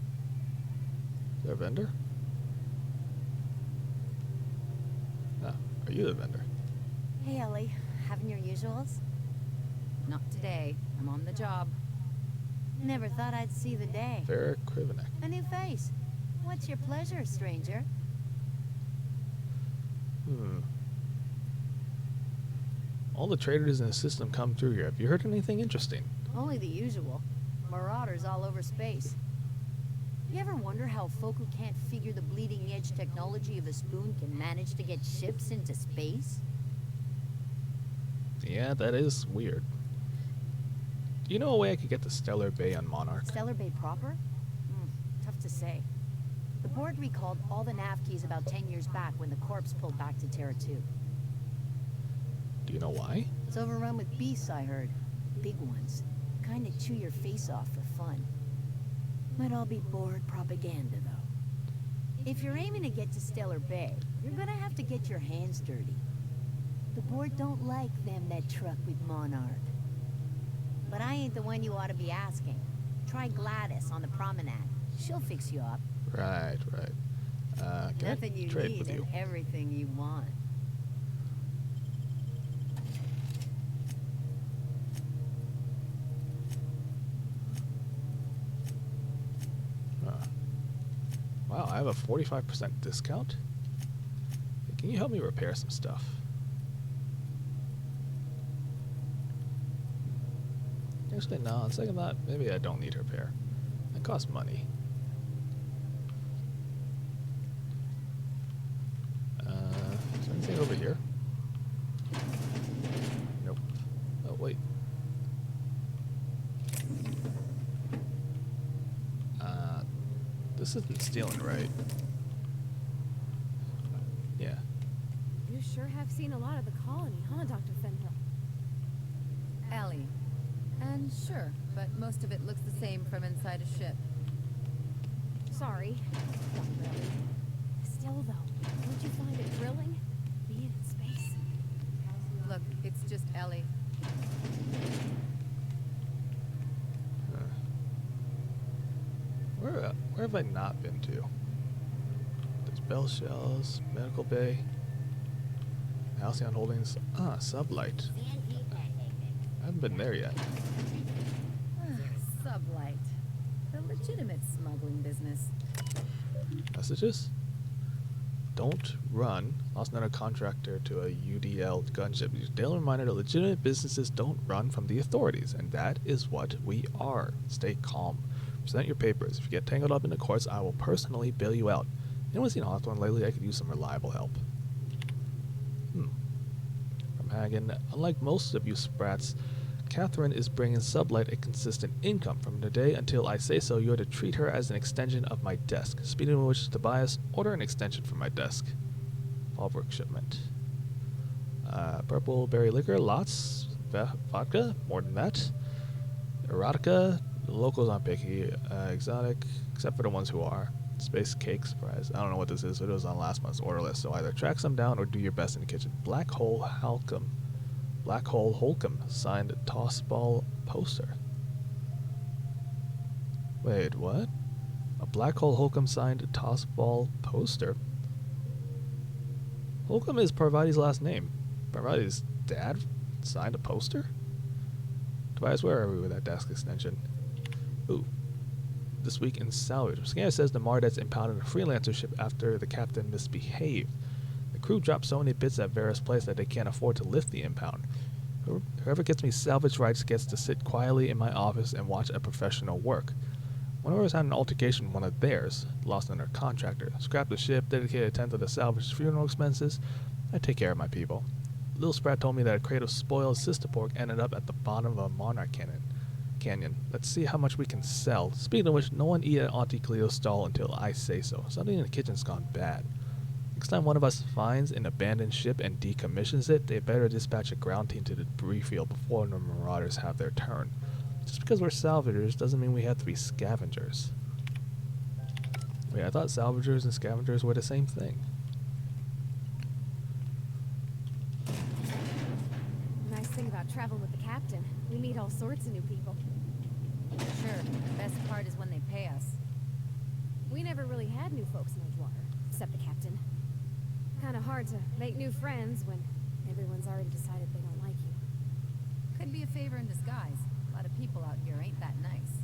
Is there a vendor? No. Are you the vendor? Hey, Ellie. Having your usuals? Not today. I'm on the job. Never thought I'd see the day. Vera Krivenek. A new face. What's your pleasure, stranger? All the traders in the system come through here. Have you heard anything interesting? Only the usual. Marauders all over space. You ever wonder how folk who can't figure the bleeding edge technology of the spoon can manage to get ships into space? Yeah, that is weird. Do you know a way I could get to Stellar Bay on Monarch? Stellar Bay proper? Tough to say. The board recalled all the nav keys about 10 years back when the Corps pulled back to Terra 2. Do you know why? It's overrun with beasts, I heard. Big ones. Kinda chew your face off for fun. Might all be board propaganda, though. If you're aiming to get to Stellar Bay, you're gonna have to get your hands dirty. The board don't like them that truck with Monarch. But I ain't the one you ought to be asking. Try Gladys on the promenade. She'll fix you up. Right. Can Nothing I you trade need with you? and everything you want. Wow, I have a 45% discount? Hey, can you help me repair some stuff? Actually, no, on second thought, maybe I don't need repair. It costs money. Is there anything over here? Nope. Oh, wait. This isn't stealing, right? Yeah. You sure have seen a lot of the colony, huh, Dr. Fenhill? Ellie. And sure, but most of it looks the same from inside a ship. Sorry. Not really. Still, though, don't you find it thrilling? Being in space? Look, it's just Ellie. Where have I not been to? There's Bell Shells, Medical Bay. Halcyon Holdings. Ah, Sublight. I haven't been there yet. Sublight. The legitimate smuggling business. Messages? Don't run. Lost another contractor to a UDL gunship. Daily reminder that legitimate businesses don't run from the authorities, and that is what we are. Stay calm. Present your papers. If you get tangled up in the courts, I will personally bail you out. Anyone seen Hawthorne lately? I could use some reliable help. From Hagen, unlike most of you sprats, Catherine is bringing Sublight a consistent income. From today until I say so, you are to treat her as an extension of my desk. Speaking of which, Tobias, order an extension for my desk. Fallbrook shipment. Purple berry liquor, lots. Vodka, more than that. Erotica, the locals aren't picky. Exotic, except for the ones who are. Space cake surprise. I don't know what this is, but it was on last month's order list, so either track some down or do your best in the kitchen. Black Hole Holcomb. Black Hole Holcomb, signed Tossball poster. Wait, what? A Black Hole Holcomb signed Tossball poster? Holcomb is Parvati's last name. Parvati's dad signed a poster? Tobias, where are we with that desk extension? Ooh. This week in salvage. Scanner says the Mardets impounded a freelancer ship after the captain misbehaved. The crew dropped so many bits at various places that they can't afford to lift the impound. Whoever gets me salvage rights gets to sit quietly in my office and watch a professional work. One of us had an altercation with one of theirs, lost another contractor, scrapped the ship, dedicated a tenth of the salvage funeral expenses. I take care of my people. Little Sprat told me that a crate of spoiled sister pork ended up at the bottom of a monarch canyon. Let's see how much we can sell. Speaking of which, no one eat at Auntie Cleo's stall until I say so. Something in the kitchen's gone bad. Next time one of us finds an abandoned ship and decommissions it, they better dispatch a ground team to the debris field before the marauders have their turn. Just because we're salvagers doesn't mean we have to be scavengers. Wait, I thought salvagers and scavengers were the same thing. Nice thing about traveling with the captain. We meet all sorts of new people. Sure, the best part is when they pay us. We never really had new folks in Edgewater, except the captain. Kinda hard to make new friends when everyone's already decided they don't like you. Could be a favor in disguise. A lot of people out here ain't that nice.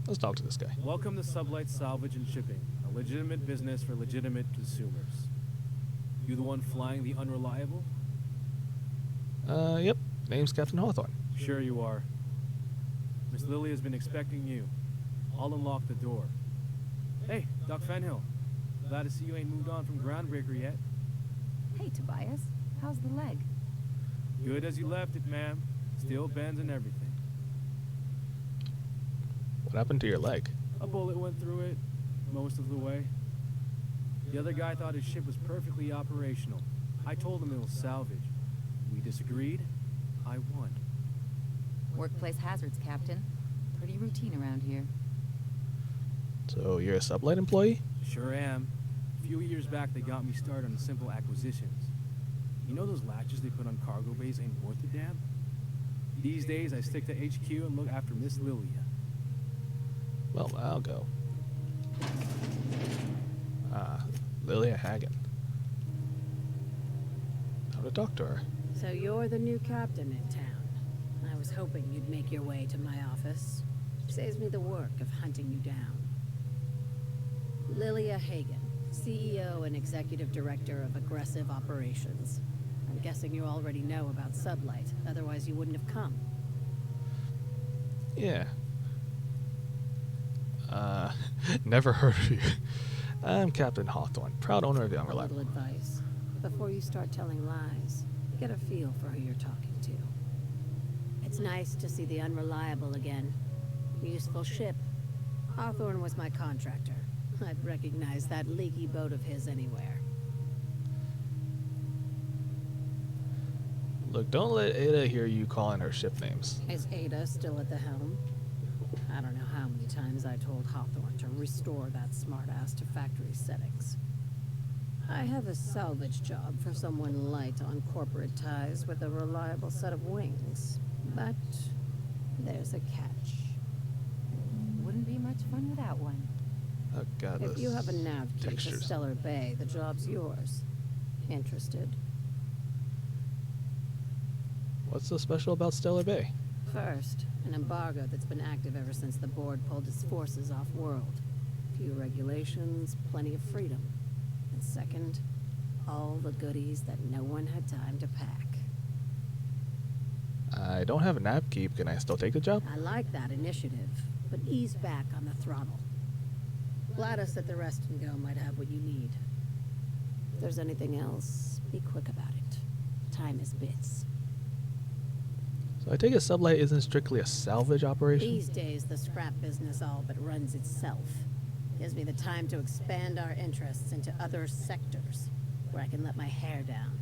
Let's talk to this guy. Welcome to Sublight Salvage and Shipping, a legitimate business for legitimate consumers. You the one flying the Unreliable? Yep. Name's Captain Hawthorne. Sure you are. Miss Lily has been expecting you. I'll unlock the door. Hey, Doc Fenhill. Glad to see you ain't moved on from Groundbreaker yet. Hey, Tobias. How's the leg? Good as you left it, ma'am. Still bends and everything. What happened to your leg? A bullet went through it, most of the way. The other guy thought his ship was perfectly operational. I told him it was salvage. We disagreed. I won. Workplace hazards, Captain. Pretty routine around here. So you're a Sublight employee? Sure am. A few years back, they got me started on simple acquisitions. You know those latches they put on cargo bays ain't worth a damn? These days, I stick to HQ and look after Miss Lilia. Well, I'll go. Lilia Hagen. How to talk to her. So you're the new captain in town. I was hoping you'd make your way to my office. Saves me the work of hunting you down. Lilia Hagen, CEO and Executive Director of Aggressive Operations. I'm guessing you already know about Sublight, otherwise you wouldn't have come. Yeah. Never heard of you. I'm Captain Hawthorne, proud owner of the A Unreliable. little advice. Before you start telling lies, get a feel for who you're talking to. It's nice to see the Unreliable again. Useful ship. Hawthorne was my contractor. I'd recognize that leaky boat of his anywhere. Look, don't let Ada hear you calling her ship names. Is Ada still at the helm? I don't know how many times I told Hawthorne to restore that smartass to factory settings. I have a salvage job for someone light on corporate ties with a reliable set of wings. But there's a catch. Wouldn't be much fun without one. Oh god, If you have a nav key to textures. Stellar Bay, the job's yours. Interested? What's so special about Stellar Bay? First, an embargo that's been active ever since the board pulled its forces off-world. Few regulations, plenty of freedom. And second, all the goodies that no one had time to pack. I don't have a nav keep. Can I still take the job? I like that initiative, but ease back on the throttle. Gladys at the Rest and Go might have what you need. If there's anything else, be quick about it. Time is bits. So I take it Sublight isn't strictly a salvage operation? These days, the scrap business all but runs itself. Gives me the time to expand our interests into other sectors, where I can let my hair down.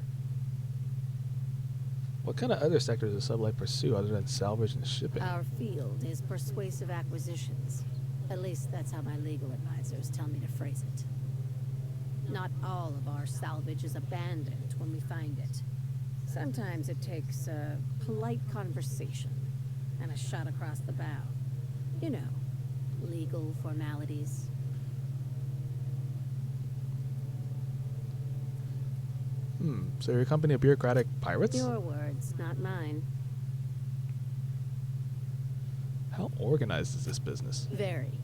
What kind of other sectors does Sublight pursue other than salvage and shipping? Our field is persuasive acquisitions. At least that's how my legal advisors tell me to phrase it. Not all of our salvage is abandoned when we find it. Sometimes it takes a polite conversation and a shot across the bow. You know, legal formalities. So you're a company of bureaucratic pirates? Your words, not mine. How organized is this business? Very.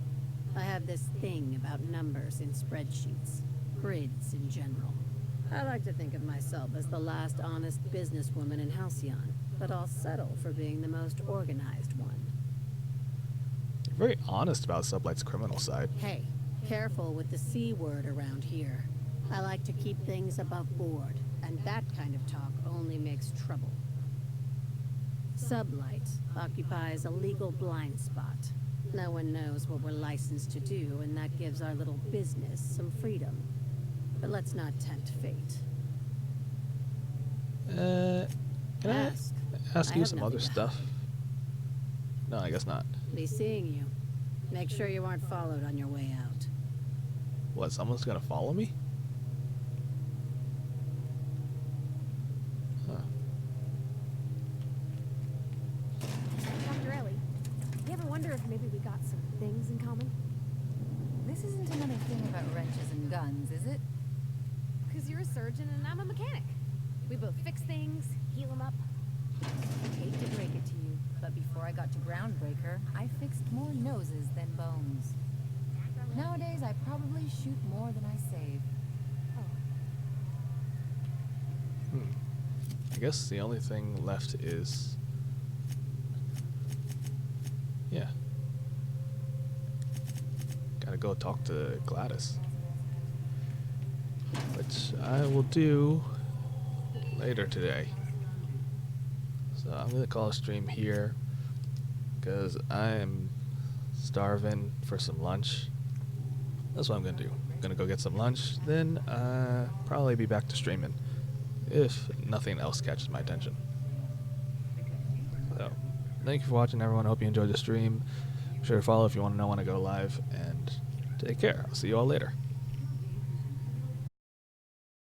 I have this thing about numbers in spreadsheets. Grids in general. I like to think of myself as the last honest businesswoman in Halcyon, but I'll settle for being the most organized one. You're very honest about Sublight's criminal side. Hey, careful with the C word around here. I like to keep things above board, and that kind of talk only makes trouble. Sublight occupies a legal blind spot. No one knows what we're licensed to do, and that gives our little business some freedom. But let's not tempt fate. Can Ask. I ask I you have some nothing other to stuff? No, I guess not. Be seeing you. Make sure you aren't followed on your way out. What, someone's gonna follow me? Dr. Ellie, you ever wonder if maybe we got some things in common? This isn't another thing about wrenches and guns, is it? Because you're a surgeon and I'm a mechanic. We both fix things, heal them up. I hate to break it to you, but before I got to Groundbreaker, I fixed more noses than bones. Nowadays, I probably shoot more than I save. I guess the only thing left is... yeah. Gotta go talk to Gladys. Which I will do later today. So I'm gonna call a stream here because I am starving for some lunch. That's what I'm gonna do. I'm gonna go get some lunch, then probably be back to streaming if nothing else catches my attention. So thank you for watching, everyone. I hope you enjoyed the stream. Be sure to follow if you want to know when I go live, and take care. I'll see you all later.